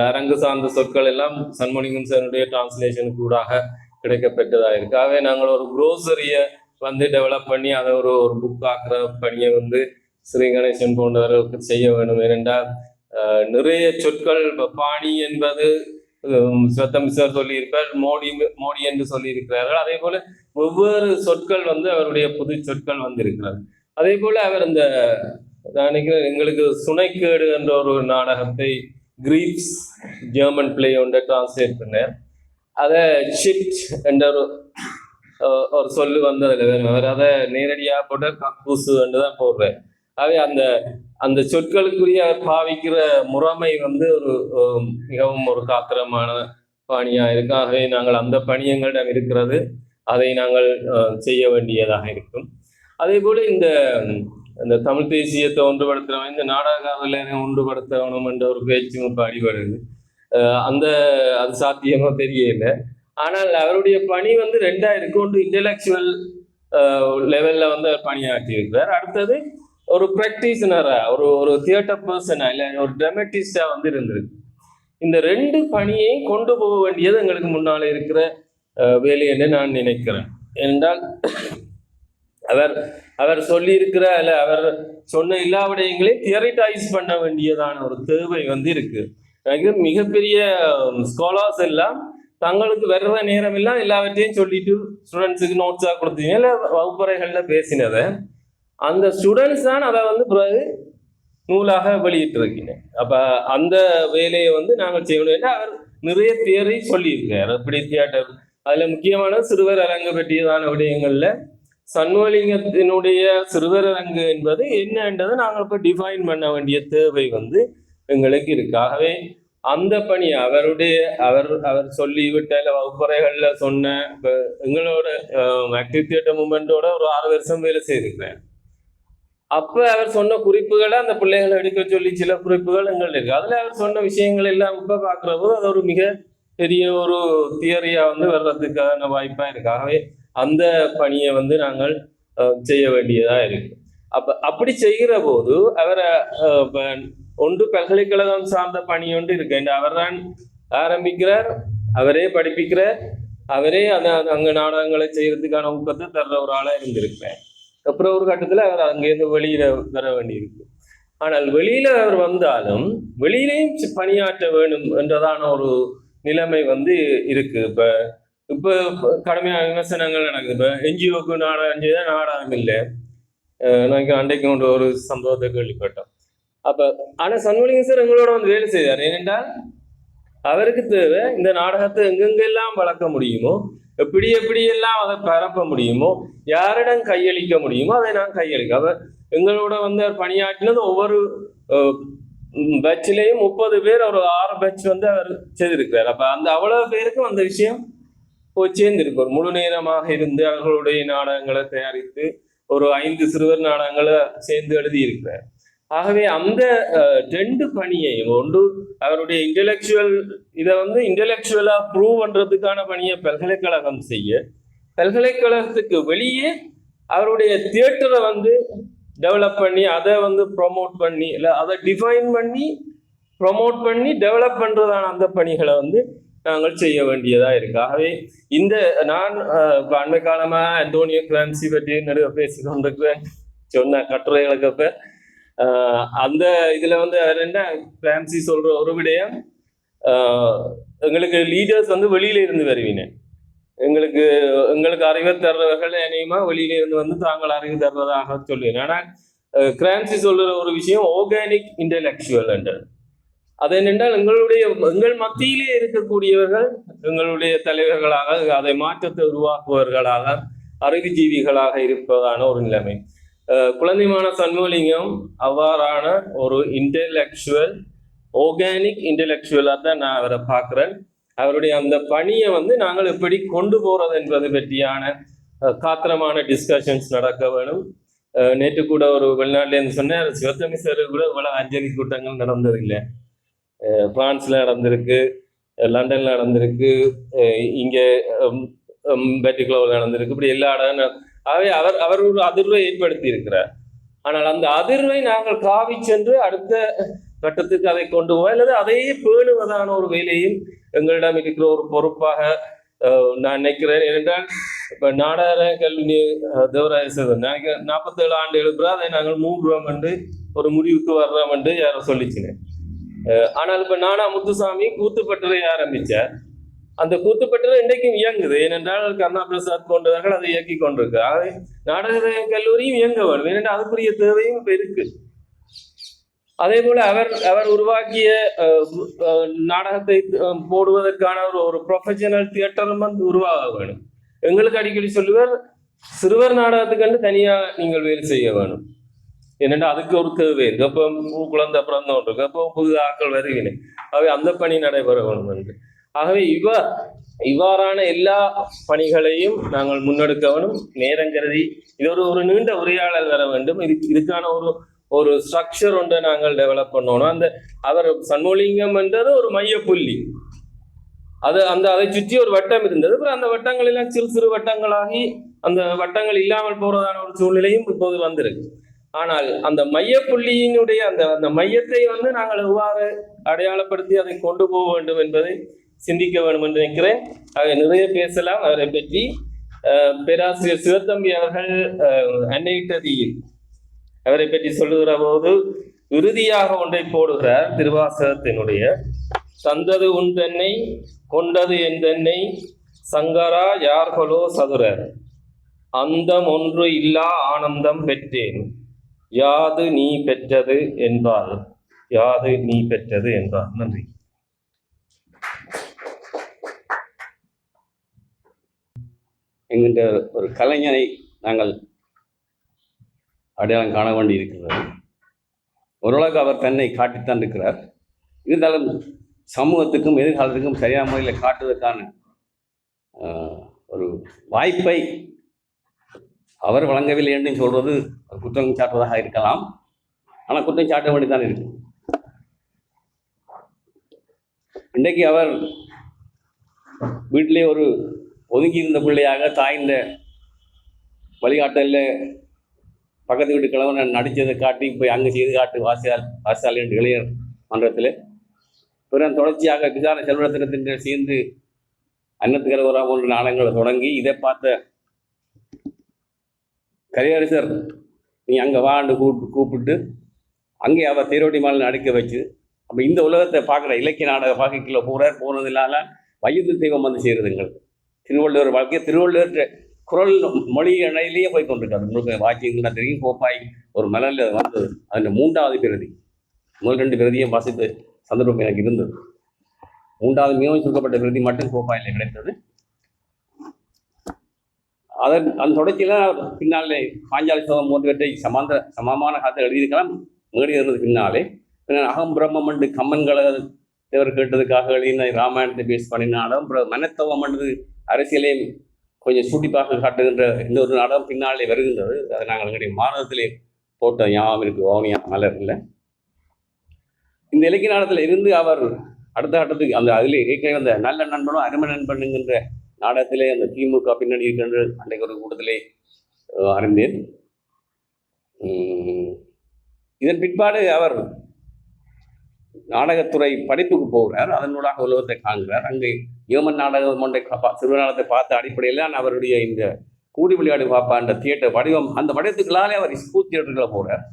அரங்கு சார்ந்த சொற்கள் எல்லாம் சண்முகலிங்கம் சாருடைய டிரான்ஸ்லேஷனுக்கு கூடாக கிடைக்கப்பட்டதாக இருக்கு. ஆகவே நாங்கள் ஒரு க்ளோசரியை டெவலப் பண்ணி அதை ஒரு புக் ஆக்குற பணியை ஸ்ரீ கணேசன் போன்றவர்களுக்கு செய்ய வேண்டும். ஏனென்றால் நிறைய சொற்கள் பாணி என்பது ஸ்வத்தம் சார் சொல்லியிருப்பார், மோடி என்று சொல்லியிருக்கிறார்கள். அதே போல ஒவ்வொரு சொற்கள் அவருடைய புது சொற்கள் இருக்கிறது. அதே போல அவர் நான் நினைக்கிறேன் எங்களுக்கு சுனைக்கேடு என்ற ஒரு நாடகத்தை கிரீப்ஸ் ஜெர்மன் பிளே ஒன்றை டிரான்ஸ்லேட் பண்ணார். அதை ஷிட் என்ற ஒரு சொல்லு அதில் வேணும். அவர் அதை நேரடியாக போட்ட கக்கூசு என்று தான் போடுறார். ஆகவே அந்த சொற்களுக்குரிய பாவிக்கிற முறைமை ஒரு மிகவும் ஒரு காத்திரமான பணியாக இருக்கு. ஆகவே நாங்கள் அந்த பணி எங்களிடம் இருக்கிறது, அதை நாங்கள் செய்ய வேண்டியதாக இருக்கும். அதே போல இந்த தமிழ் தேசியத்தை ஒன்றுபடுத்துகிறவன் இந்த நாடகாவில் ஒன்றுபடுத்தணும் என்ற ஒரு பேச்சு இப்போ அடிபடுது. அது சாத்தியமோ தெரியல. ஆனால் அவருடைய பணி 2 இருக்கு. ஒன்று இன்டெலெக்சுவல் லெவலில் அவர் பணியாற்றி இருக்கிறார். அடுத்தது ஒரு ப்ராக்டிஷனரா, ஒரு தியேட்டர் பர்சனா, இல்லை ஒரு ட்ராமட்டிஸ்டா இருந்திருக்கு. இந்த 2 பணியை கொண்டு போக வேண்டியது எங்களுக்கு முன்னால இருக்கிற வேலை என்று நான் நினைக்கிறேன். ஏனென்றால் அவர் சொல்லியிருக்கிற அல்ல அவர் சொன்ன எல்லா விடயங்களையும் தியரிட்டைஸ் பண்ண வேண்டியதான ஒரு தேவை இருக்கு. மிகப்பெரிய ஸ்காலர்ஸ் எல்லாம் தங்களுக்கு வர்ற நேரம் எல்லாம் எல்லாவற்றையும் சொல்லிட்டு ஸ்டூடெண்ட்ஸுக்கு நோட்ஸாக கொடுத்தீங்க, இல்லை வகுப்பறைகள்ல பேசினதை அந்த ஸ்டூடெண்ட்ஸ் தான் அதை பிறகு நூலாக வெளியிட்டு இருக்கீங்க. அப்போ அந்த வேலையை நாங்கள் செய்யணும். அவர் நிறைய தியரி சொல்லியிருக்கார். அப்படி தியேட்டர் அதில் முக்கியமான சிறுவர் அரங்கு பற்றியதான விடயங்களில் சண்முகலிங்கத்தினுடைய சிறுவர் அரங்கு என்பது என்னன்றதை நாங்கள் இப்போ டிஃபைன் பண்ண வேண்டிய தேவை எங்களுக்கு இருக்கு. ஆகவே அந்த பணி அவர் சொல்லிவிட்ட வகுப்பறைகளில் சொன்ன இப்போ எங்களோட ஆக்டிவ் தியேட்டர் மூமெண்டோட ஒரு 6 வருஷம் வேலை செய்திருக்கிறேன். அப்போ அவர் சொன்ன குறிப்புகளை அந்த பிள்ளைகளை எடுக்க சொல்லி சில குறிப்புகள் எங்கள்ட்ட இருக்கு. அதில் அவர் சொன்ன விஷயங்கள் எல்லாம் இப்போ பார்க்குற போது அது ஒரு மிக பெரிய ஒரு தியரியாக வர்றதுக்கான வாய்ப்பாக இருக்கு. ஆகவே அந்த பணியை நாங்கள் செய்ய வேண்டியதாக இருக்கு. அப்படி செய்கிற போது அவரை ஒன்று பல்கலைக்கழகம் சார்ந்த பணி ஒன்று இருக்கு. அவர் தான் ஆரம்பிக்கிறார், அவரே படிப்பிக்கிறார், அவரே அங்கே நாடகங்களை செய்யறதுக்கான ஊக்கத்தை தர்ற ஒரு ஆளாக இருந்திருக்கிறேன். அப்புறம் ஒரு கட்டத்தில் அவர் அங்கேருந்து வெளியில வர வேண்டியிருக்கு. ஆனால் வெளியில அவர் வந்தாலும் வெளியிலையும் பணியாற்ற வேணும் என்றதான ஒரு நிலைமை இருக்கு. இப்போ கடுமையான விமர்சனங்கள் நடக்குது. இப்போ என்ஜிஓக்கு நாடகம் செய்த நாடகம் இல்லை. நாங்கள் அன்றைக்கு கொண்டு ஒரு சம்பவத்தை கேள்விப்பட்டோம். ஆனால் சண்முகலிங்கம் சார் எங்களோட வேலை செய்தார். ஏனென்றால் அவருக்கு தேவை இந்த நாடகத்தை எங்கெங்கெல்லாம் வளர்க்க முடியுமோ, எப்படியெல்லாம் அதை பரப்ப முடியுமோ, யாரிடம் கையளிக்க முடியுமோ அதை நான் கையளிக்க. அவர் எங்களோட அவர் பணியாற்றினது ஒவ்வொரு பேட்ச்லேயும் 30 பேர், ஒரு 6 பேட்ச் வந்து அவர் செய்திருக்கிறார். அப்போ அந்த அவ்வளோ பேருக்கும் அந்த விஷயம் போய் சேர்ந்திருக்கு. ஒரு முழு நேரமாக இருந்து அவர்களுடைய நாடகங்களை தயாரித்து ஒரு 5 சிறுவர் நாடகங்களை சேர்ந்து எழுதியிருக்கிறார். ஆகவே அந்த 2 பணியையும் ஒன்று அவருடைய இன்டெலெக்சுவல் இதை வந்து இன்டெலெக்சுவலா ப்ரூவ் பண்றதுக்கான பணியை பல்கலைக்கழகம் செய்ய, பல்கலைக்கழகத்துக்கு வெளியே அவருடைய தியேட்டரை வந்து டெவலப் பண்ணி அதை வந்து ப்ரொமோட் பண்ணி இல்லை அதை டிஃபைன் பண்ணி ப்ரொமோட் பண்ணி டெவலப் பண்ணுறதான அந்த பணிகளை வந்து நாங்கள் செய்ய வேண்டியதாக இருக்கு. ஆகவே இந்த நான் அண்மை காலமாக அண்டோனியோ கிராம்சி பற்றி நடுவே பேசி கொண்டிருக்கிறேன். சொன்ன கட்டுரைகளுக்கு அப்போ அந்த இதில் வந்து என்ன கிராம்சி சொல்கிற ஒரு விடயம், எங்களுக்கு லீடர்ஸ் வந்து வெளியில இருந்து வருவீங்க, எங்களுக்கு அறிவு தர்றவர்கள் அநேகமா வெளியில இருந்து வந்து தாங்கள் அறிவு தர்றதாக சொல்லுவேன். ஆனா கிராம்சி சொல்ற ஒரு விஷயம் ஆர்கானிக் இன்டெலெக்சுவல் என்றது. அது என்னென்றால் எங்கள் மத்தியிலே இருக்கக்கூடியவர்கள் எங்களுடைய தலைவர்களாக, அதை மாற்றத்தை உருவாக்குவர்களாக, அறிவுஜீவிகளாக இருப்பதான ஒரு நிலைமை. குழந்தைமான சண்முகலிங்கம் அவ்வாறான ஒரு இன்டெலெக்சுவல், ஆர்கானிக் இன்டெலெக்சுவலாக தான் நான் அவரை பார்க்குறேன். அவருடைய அந்த பணியை வந்து நாங்கள் எப்படி கொண்டு போறது என்பது பற்றியான காத்திரமான டிஸ்கஷன்ஸ் நடக்க வேணும். நேற்று கூட ஒரு வெளிநாட்டிலேருந்து சொன்னேன், சிவத்தமி சார் கூட இவ்வளவு அஞ்சலி கூட்டங்கள் நடந்ததில்லை. பிரான்ஸ்ல நடந்திருக்கு, லண்டன்ல நடந்திருக்கு, இங்கே பெட்டிக்ளோவில் நடந்திருக்கு, இப்படி எல்லா இடம். ஆகவே அவர் ஒரு அதிர்வை ஏற்படுத்தி இருக்கிறார். ஆனால் அந்த அதிர்வை நாங்கள் காவி சென்று அடுத்த கட்டத்துக்கு அதை கொண்டு போய் அல்லது அதையே பேணுவதான ஒரு வேலையும் எங்களிடம் இருக்கிற ஒரு பொறுப்பாக நான் நினைக்கிறேன். ஏனென்றால் இப்ப நாடக கல்வி தேவராஜன் 47 ஆண்டு எழுப்புறா, அதை நாங்கள் 3 ரூபம் என்று ஒரு முடிவுக்கு வர்றோம் என்று யாரோ சொல்லிச்சினேன். ஆனால் இப்ப நானா முத்துசாமி கூத்துப்பட்டறை ஆரம்பிச்சார். அந்த கூத்துப்பட்டறை இன்றைக்கும் இயங்குது. ஏனென்றால் கருணா பிரசாத் போன்றவர்கள் அதை இயக்கி கொண்டிருக்கு. ஆகவே நாடக கல்லூரியும் இயங்க வேண்டும். ஏனென்றால் அதுக்குரிய தேவையும் இப்ப இருக்கு. அதே போல அவர் உருவாக்கிய நாடகத்தை போடுவதற்கான ஒரு ப்ரொஃபஷனல் தியேட்டரும் வந்து உருவாக வேணும். எங்களுக்கு அடிக்கடி சொல்லுவார், சிறுவர் நாடகத்துக்கு தனியா நீங்கள் வேலை செய்ய வேணும். ஏனென்றால் அதுக்கு ஒரு தேவை இருக்கு. அப்போ குழந்தை பிறந்தோம் இருக்கு, அப்போ புது ஆக்கள் வருகினை, ஆகவே அந்த பணி நடைபெற வேணும் என்று. ஆகவே இவ்வாறான எல்லா பணிகளையும் நாங்கள் முன்னெடுக்க வேணும். நேரம் கருதி இது ஒரு நீண்ட உரையாடல் வர வேண்டும். இதுக்கான ஒரு ஸ்ட்ரக்சர் ஒன்றை நாங்கள் டெவலப் பண்ணணும். அவர் சண்முகலிங்கம் என்றது ஒரு மைய புள்ளி, அதை சுற்றி ஒரு வட்டம் இருந்தது. அப்புறம் அந்த வட்டங்கள் எல்லாம் சிறு சிறு வட்டங்களாகி அந்த வட்டங்கள் இல்லாமல் போறதான ஒரு சூழ்நிலையும் இப்போது வந்திருக்கு. ஆனால் அந்த மையப்புள்ளியினுடைய அந்த மையத்தை வந்து நாங்கள் எவ்வாறு அடையாளப்படுத்தி அதை கொண்டு போக வேண்டும் என்பதை சிந்திக்க வேண்டும் என்று நினைக்கிறேன். நிறைய பேசலாம் அவரை பற்றி. பேராசிரியர் சிவத்தம்பி அவர்கள் அன்னையிட்டதியில் அவரை பற்றி சொல்லுகிற போது இறுதியாக ஒன்றை போடுகிறார். திருவாசகத்தினுடைய தந்தது உன் தன்னை கொண்டது என் தன்னை சங்கரா யார்களோ சதுரர் அந்தம் ஒன்று இல்லா ஆனந்தம் பெற்றேன் யாது நீ பெற்றது என்றால் யாது நீ பெற்றது என்றால். நன்றி. என்கின்ற ஒரு கலைஞனை நாங்கள் அடையாளம் காண வேண்டி இருக்கிறது. ஓரளவுக்கு அவர் தன்னை காட்டித்தான் இருக்கிறார். இருந்தாலும் சமூகத்துக்கும் எதிர்காலத்துக்கும் சரியான முறையில் காட்டுவதற்கான ஒரு வாய்ப்பை அவர் வழங்கவில்லை என்று சொல்வது குற்றம் சாட்டுவதாக இருக்கலாம். ஆனால் குற்றம் சாட்ட வேண்டிதான் இருக்கு. இன்றைக்கு அவர் வீட்டிலே ஒரு ஒதுங்கி இருந்த பிள்ளையாக தாய்ந்த வழிகாட்டலில் பக்கத்து வீட்டு கிழவனை நடித்ததை காட்டி போய் அங்கே செய்து காட்டு வாசியால் என்று இளைஞர் மன்றத்தில் பிறகு தொடர்ச்சியாக விசாரணை செல்வத்தினத்தின் சேர்ந்து அன்னத்துக்கரவரா போன்ற நாடகங்களை தொடங்கி இதை பார்த்த கரியரசர் நீ அங்கே வாண்டு கூப்பிட்டு அங்கே அவர் தேரோட்டி மாலை நடிக்க வச்சு அப்போ இந்த உலகத்தை பார்க்குற இலக்கிய நாடக பாக்கிக்குள்ள போனதில்லால வயது தெய்வம் வந்து செய்கிறதுங்களுக்கு திருவள்ளுவர் வாழ்க்கை திருவள்ளுவர் குரல் மொழி இணையிலேயே போய் கொண்டிருக்காரு. முழுக்க வாக்கியங்கன்னா தெரியும். கோப்பாய் ஒரு மலரில் வந்தது. அதில் 3வது பிரதி, முதல் 2 பிரதியும் வாசித்த சந்தர்ப்பம் எனக்கு இருந்தது. 3வது மிகவும் சுருக்கப்பட்ட பிரதி மட்டும் கோப்பாயில் கிடைத்தது. அந்த தொடர்ச்சியில் பின்னாலே பாஞ்சாலி சோகம் போன்றவற்றை சமமான காலத்தில் எழுதியிருக்கலாம். மேடி இருந்தது பின்னாலே அகம் பிரம்மம் என்று கம்மன்களை தேவர் கேட்டதுக்காக எழுதின ராமாயணத்தை பேஸ் பண்ணின நாடகம். அப்புறம் மனத்தவம் என்று அரசியலையும் கொஞ்சம் சூட்டிப்பாக காட்டுகின்ற இன்னொரு நாடகம் பின்னாலே வருகின்றது. அதை நாங்கள் எங்களுடைய மாநிலத்திலே போட்ட ஞாபகம் இருக்குது, வவுனியா மலரில். இந்த இலக்கிய நாடகத்தில் இருந்து அவர் அடுத்த கட்டத்துக்கு அந்த அதில் ஏற்கனவே அந்த நல்ல நண்பனும் அருமை நண்பனுங்கின்ற நாடகத்திலே அந்த திமுக பின்னணி இருக்கின்ற அன்றைக்கு ஒரு கூட்டத்திலே அறிந்தேன். இதன் பிற்பாடு அவர் நாடகத்துறை படிப்புக்கு போகிறார். அதனூடாக உலகத்தை காண்கிறார். அங்கே யோமன் நாடகம் ஒன்றை சிறுவ நாடகத்தை பார்த்த அடிப்படையில் தான் அவருடைய இந்த கூடி விளையாடு பாப்பா என்ற தியேட்டர் வடிவம், அந்த வடிவத்துக்குள்ளாலே அவர் ஸ்கூல் தியேட்டர்களை போகிறார்.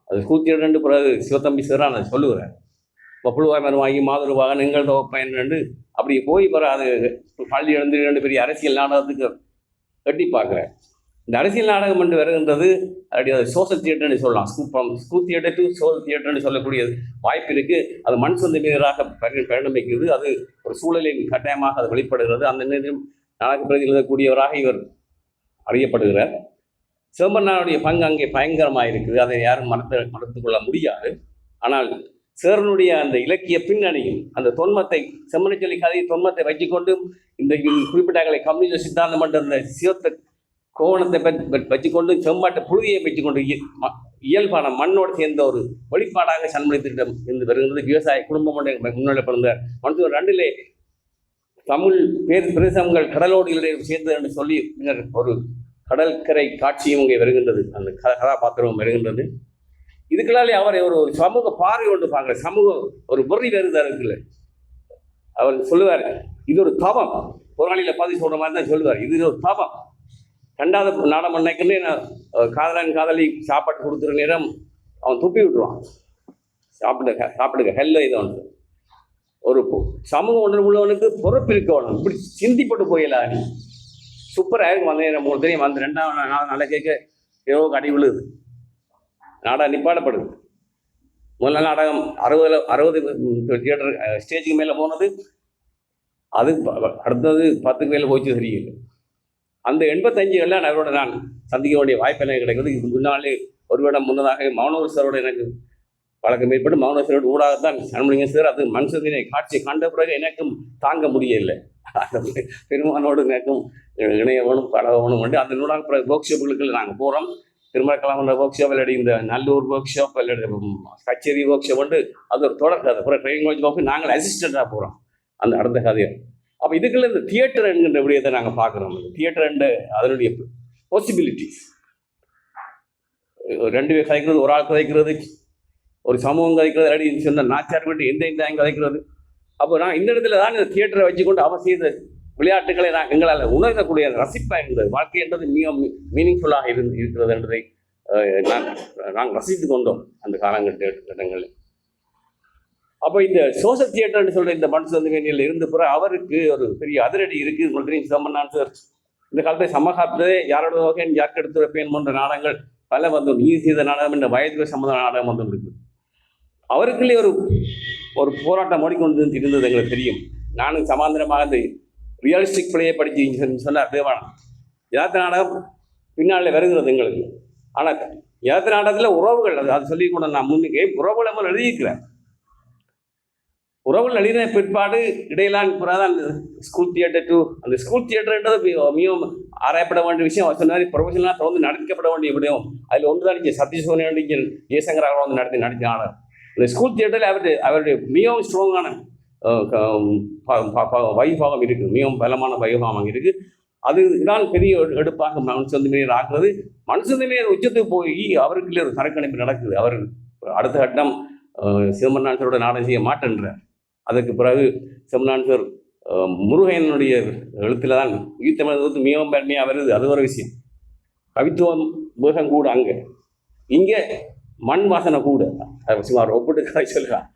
அது ஸ்கூல் தியேட்டர் பிறகு சிவத்தம்பி சிறான் அதை சொல்லுகிறார். இப்போ புழுவாய் மருவாகி மாதுருவாக நீங்கள் தோப்பயன் என்று அப்படி போய் பிற அது பள்ளி எழுந்து 2 பெரிய அரசியல் நாடகத்துக்கு கட்டி பார்க்குறேன். இந்த அரசியல் நாடகம் என்று வருகின்றது அப்படி அது சோஷியல் தியேட்டர்னு சொல்லலாம். ஸ்கூல் தியேட்டர் டு சோஷியல் தியேட்டர்னு சொல்லக்கூடிய வாய்ப்பு இருக்குது. அது மண் சொந்த மீனராக பரிணமிக்கிறது. அது ஒரு சூழலின் கட்டாயமாக அது வெளிப்படுகிறது. அந்த நேரம் நாடக பிரதி எழுதக்கூடியவராக இவர் அறியப்படுகிறார். சிவம்பரனாருடைய பங்கு அங்கே பயங்கரமாக இருக்குது. அதை யாரும் மறுத்து கொள்ள முடியாது. ஆனால் சேரனுடைய அந்த இலக்கிய பின்னணியும் அந்த தொன்மத்தை செம்மனை சொல்லி கதையை தொன்மத்தை வச்சுக்கொண்டு இந்த குறிப்பிட்டாக்களை கம்யூனிஸ்ட் சித்தாந்தம் என்ற அந்த சிவத்தை கோவணத்தை வச்சுக்கொண்டு செம்பாட்டை புழுதியை வச்சுக்கொண்டு இயல்பான மண்ணோடு சேர்ந்த ஒரு வெளிப்பாடாக சண்முனை திட்டம் இருந்து வருகின்றது. விவசாய குடும்பம் முன்னிலை பிறந்த 1902 தமிழ் பிரதேசங்கள் கடலோடு சேர்ந்தது என்று சொல்லி ஒரு கடற்கரை காட்சியும் இங்கே வருகின்றது. அந்த கதாபாத்திரமும் வருகின்றது. இதுக்குள்ளாலே அவரை ஒரு சமூக பார்வை ஒன்று பார்க்குற சமூகம் ஒரு வெறி வருதல் இருக்குல்ல. அவர் சொல்லுவார், இது ஒரு தவம். போராளியில் பதிவு சொல்கிற மாதிரி தான் சொல்லுவார், இது ஒரு தவம். 2வது நாடகம் நினைக்கிறேன், காதலன் காதலி சாப்பாட்டு கொடுத்துற நேரம் அவன் துப்பி விட்டுருவான். சாப்பிடுங்க ஹெல்ல இதை ஒன்று ஒரு சமூக ஒன்று உள்ளவனுக்கு பொறுப்பு இருக்கணும். இப்படி சிந்திப்பட்டு போயிடல. நீ சூப்பராக இருக்கும். அந்த நேரம் உங்களுக்கு தெரியும், அந்த 2வது நாள் நல்ல கேட்க ஏதோ அடி விழுது, நாடகம் நிப்பாடப்படுது. முதல்ல நாடகம் 60 தியேட்டர் ஸ்டேஜுக்கு மேலே போனது. அது அடுத்தது 10க்கு மேலே போச்சு, சரியில்லை. அந்த 85களில் அவரோட நான் சந்திக்க வேண்டிய வாய்ப்பு எனக்கு கிடைக்கிறது. இதுக்கு முன்னாலே ஒரு வருடம் முன்னதாக மௌனவர் சாரோட எனக்கு பழக்கம் ஏற்பட்டு மௌனவர் சாரோட ஊடாகத்தான் சண்முலிங்க சார் அது மனுஷத்தினை காட்சி கண்ட பிறகு எனக்கும் தாங்க முடியலை. பெருமானோடு எனக்கும் இணைய வேணும் பழகணும் வந்து அந்த நூடாக பிறகு ஒர்க் ஷாப்புகளுக்கு நாங்கள் போகிறோம். திருமணக்கலாமன்ற ஒர்க் ஷாப் இல்லாடி இந்த நல்லூர் ஒர்க் ஷாப் இல்லாடி கச்சேரி ஒர்க் ஷாப் வந்து அது ஒரு தொடர் கதை. அப்புறம் ட்ரைனிங் கோச் போக நாங்கள் அசிஸ்டண்ட்டாக போகிறோம் அந்த அடுத்த கதையை. அப்போ இதுக்குள்ள இந்த தியேட்டர் என்கின்ற விடயத்தை நாங்கள் பார்க்குறோம். தியேட்டர் என்ற அதனுடைய பாசிபிலிட்டிஸ் 2 பேர் கதைக்கிறது, ஒரு ஆள் கதைக்கிறது, ஒரு சமூகம் கதைக்கிறது, அடி சொன்ன நாச்சார் வீட்டு எந்த கதைக்கிறது. அப்போ நான் இந்த இடத்துல தான் இந்த தியேட்டரை வச்சுக்கொண்டு அவசிய விளையாட்டுகளை நான் எங்களால் உணரக்கூடிய ரசிப்பாக இருந்தது. வாழ்க்கை என்றது மிக மீனிங்ஃபுல்லாக இருக்கிறது என்பதை நாங்கள் ரசித்து கொண்டோம் அந்த காலகட்டங்களில். அப்போ இந்த சோஷியல் தியேட்டர்னு சொல்கிற இந்த மண் சொந்த வேணியில் இருந்த பிறகு அவருக்கு ஒரு பெரிய அதிரடி இருக்குது. உங்களுக்கு சம்மன்னான் சார் இந்த காலத்தை சமகாலத்திலே யாரோட வகை யாருக்கு எடுத்து வைப்பேன் போன்ற நாடகங்கள் பல வந்து நீதி செய்த நாடகம் என்ற வயதுக்கு சம்மந்த நாடகம் வந்து இருக்குது. அவருக்குள்ளே ஒரு போராட்டம் ஓடிக்கொண்டு இருந்தது எங்களுக்கு தெரியும். நானும் சமாந்தரமாக அந்த ரியலிஸ்டிக் பிள்ளையை படித்து சொன்னார் தேவானம். யதார்த்த நாடகம் பின்னாலே வருகிறது எங்களுக்கு. ஆனால் யதார்த்த நாடகத்தில் உறவுகள் அது சொல்லி கூட நான் முன்னுக்கே உறவுகளை நம்ம எழுதியிருக்கிறேன். உறவுகள் எழுதின பிற்பாடு இடையிலான பிறகுதான் அந்த ஸ்கூல் தியேட்டர் டு அந்த ஸ்கூல் தியேட்டர்ன்றது மிகவும் ஆராயப்பட வேண்டிய விஷயம். அவர் சொன்னார் ப்ரொஃபஷனலாக தொடர்ந்து நடக்கப்பட வேண்டிய விடயம். அதில் ஒன்று தான் நீங்கள் சத்யசோனியா ஜெயசங்கர் அவர் வந்து நடத்தின நாடகம். இந்த ஸ்கூல் தியேட்டரில் அவருடைய மிகவும் ஸ்ட்ராங்கான வைபாகம் இருக்குது, மிகவும் பலமான வைபாகம் இருக்குது. அதுதான் பெரிய எடுப்பாக மனுஷந்த மேயர் ஆக்குறது. மனுஷந்த மேயர் உச்சத்துக்கு போய் அவருக்குள்ளே ஒரு கணக்கணிப்பு நடக்குது. அவர் அடுத்த கட்டம் சிவமன்னான் சாரோட நாடகம் செய்ய மாட்டேன்றார். அதுக்கு பிறகு சிவமன்னான் சார் முருகனுடைய எழுத்தில் தான் உயிர் தமிழ் மிகவும் பெருமையாக வருது. அது ஒரு விஷயம். கவித்துவம் வேகம் கூட அங்கே, இங்கே மண் வாசனை கூட சுமார் ஒப்பிட்டு கதை சொல்கிறார்.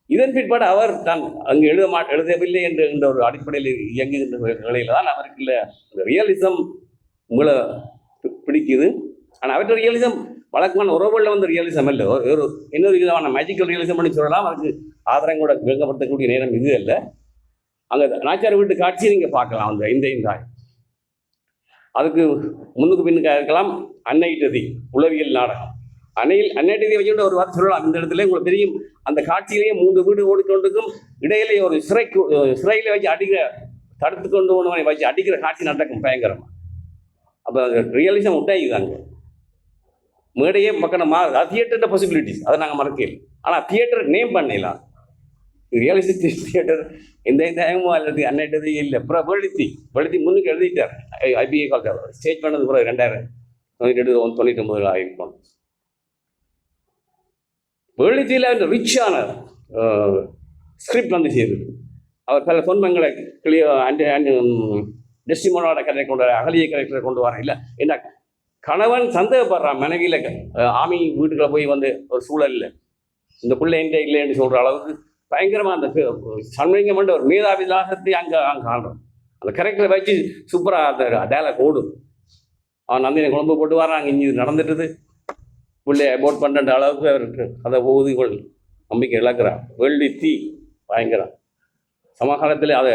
இதன் பிற்பாடு அவர் தான் அங்கு எழுதவில்லை என்ற ஒரு அடிப்படையில் இயங்குகின்ற நிலையில் தான் அவருக்குள்ள இந்த ரியலிசம் உங்களை பிடிக்குது. ஆனால் அவற்றை ரியலிசம் வழக்கமான உறவுகளில் வந்து ரியலிசம் இல்லை, ஒரு இன்னொரு விதமான மேஜிக்கல் ரியலிசம் பண்ணி சொல்லலாம். அதுக்கு ஆதரவு கூட விளங்கப்படுத்தக்கூடிய நேரம் இது இல்லை. அங்கே நாச்சார் வீட்டு காட்சியை நீங்கள் பார்க்கலாம். அந்த இந்த அதுக்கு முன்னுக்கு பின்னுக்காக இருக்கலாம். அன்னை டதி உளவியல் நாடகம் அன்னையை வச்சுட்டு ஒரு வார்த்தை சொல்லலாம். இந்த இடத்துல உங்களுக்கு தெரியும், அந்த காட்சியிலேயே 3 வீடு ஓடிக்கொண்டிருக்கும், இடையிலே ஒரு சிறையில வச்சு தடுத்து கொண்டு வச்சு அடிக்கிற காட்சி நடக்கும் பயங்கரமா. அப்போ ரியலிசம் உண்டாயிதாங்க. மேடையே பக்கம் தியேட்டர் பாசிபிலிட்டிஸ் அதை நாங்கள் மறக்கல. ஆனால் தியேட்டர் நேம் பண்ணலாம், ரியலிஸ்டிக் தியேட்டர் எந்த அல்லது அன்னைட்டது இல்லை. அப்புறம் வெளுத்தி முன்னுக்கு எழுதிட்டார். ஐபிஏ கால் ஸ்டேஜ் பண்ணது பிறகு 2098 ஆகிருக்கும். வெளுத்தியில் அந்த ரிச்சான ஸ்கிரிப்ட் வந்து செய்யுது. அவர் பல தொன்மங்களை டெஸ்டிமோனோட கதை கொண்டு வர, அகலிய கரெக்டரை கொண்டு வர. இல்லை என்ன கணவன் சந்தேகப்படுறான் மனைவியில் ஆமி வீட்டுக்குள்ள போய் வந்து ஒரு சூழலில் இந்த பிள்ளை என்ற இல்லைன்னு சொல்கிற அளவுக்கு பயங்கரமாக அந்த சண்முகம் ஒரு மேதாவிலாசத்தை அங்கே காண்றோம். அந்த கரெக்டரை வச்சு சூப்பராக அந்த டேலாக் ஓடும். அவன் நந்தினை குழம்பு போட்டு வரான், இங்கே நடந்துட்டுது, பிள்ளைய அபோட் பண்ணுற அளவுக்கு அவருக்கு அதை ஊதிகள் நம்பிக்கை இழக்கிறான். வெள்ளி தீ பயங்கரம். சமகாலத்தில் அதை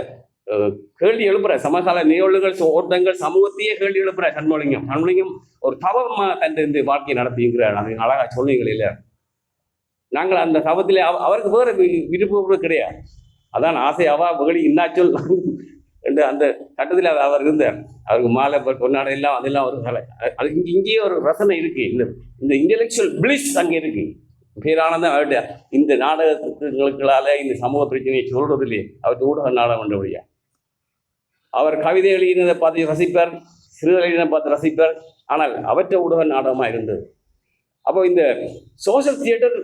கேள்வி எழுப்புற, சமகால நிகழ்வுகள் ஓட்டங்கள் சமூகத்தையே கேள்வி எழுப்புற சண்முகம் ஒரு தவமாக தன் இந்த வாழ்க்கையை நடத்திங்கிறார். அது அழகா சொன்னீங்கள. நாங்கள் அந்த தவத்திலே அவருக்கு வேறு விருப்பம் கிடையாது. அதான் ஆசை அவா வெகுளி இன்னாச்சொல் என்று அந்த கட்டத்தில் அவர் இருந்தார். அவருக்கு மாலை பொன்னாடை எல்லாம் அதெல்லாம் ஒரு கலை. அது இங்கேயே ஒரு ரசனை இருக்கு. இந்த இன்டெலெக்சுவல் பிளிஸ் அங்கே இருக்கு. பேரானதான் அவருடைய இந்த நாடகங்களுக்களால இந்த சமூக பிரச்சனையை சொல்றதில்லையே. அவருக்கு ஊடக நாடகம் என்றபடியா அவர் கவிதை எழுதினதை பார்த்து ரசிப்பார், சிறுதல் எழுதினதை பார்த்து ரசிப்பார். ஆனால் அவற்றை ஊடக நாடகமாக இருந்தது. அப்போ இந்த சோஷியல் தியேட்டர்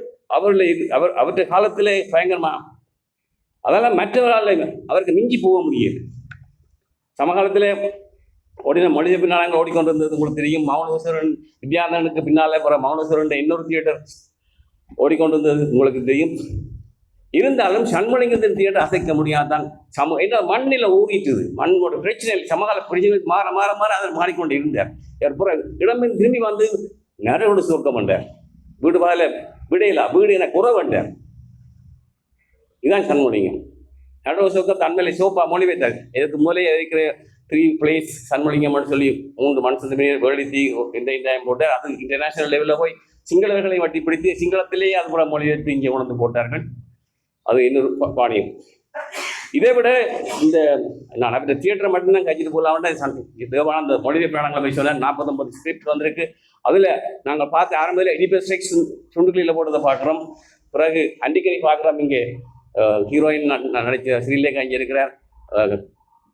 அவற்றை காலத்திலே பயங்கரமா, அதெல்லாம் மற்றவர்களால் அவருக்கு மிஞ்சி போக முடியாது. சமகாலத்தில் ஓடின மொழிபெயர்ப்பு நாடகங்கள் ஓடிக்கொண்டிருந்தது உங்களுக்கு தெரியும். மௌனேஸ்வரன் வித்யானந்தனுக்கு பின்னாலே போகிற மௌனேஸ்வரன் இன்னொரு தியேட்டர் ஓடிக்கொண்டிருந்தது உங்களுக்கு தெரியும். இருந்தாலும் சண்முகத்தின் தியேட்டர் அசைக்க முடியாதான். என்ன மண்ணில் ஊறிட்டுது, மண்ணோட பிரச்சனை சமகால பிரச்சனை மாற மாற மாற அதில் மாறிக்கொண்டு இருந்தார். இடமின் திரும்பி வந்து நிறையோடு சுருக்க மாட்டார். வீடு வாயில வீடு என குறவண்டார். இதுதான் சண்முகம். நடுவு சுருக்கம் தன்மையில சோப்பா மொழிபெயர்த்தார். இதுக்கு மூலையை இருக்கிற 3 பிளேஸ் சண்முகம்னு சொல்லி 3 மனுஷத்துமே வெளுத்தி இந்த போட்டார். அது இன்டர்நேஷனல் லெவலில் போய் சிங்களவர்களை வட்டி பிடித்து சிங்களத்திலேயே அது கூட மொழிபெயர்த்து இங்கே உணர்ந்து போட்டார்கள். அது இன்னொரு பாணியம். இதை விட நான் இந்த தியேட்டரை மட்டும்தான் கட்சிட்டு போகலாம்னா தேவானந்த மொழிபெயர்ப்பு நாடகங்களை போய் சொன்னால் 49 ஸ்கிரிப்ட் வந்திருக்கு. அதில் நாங்கள் பார்த்து ஆரம்பத்தில் எடிபெஸ்டெக்ஸ் சுண்டுகளில் போட்டதை பார்க்குறோம். பிறகு அண்டிக்கணி பார்க்குறோம். இங்கே ஹீரோயின் நடித்த ஸ்ரீலேகா இங்கே இருக்கிறார்.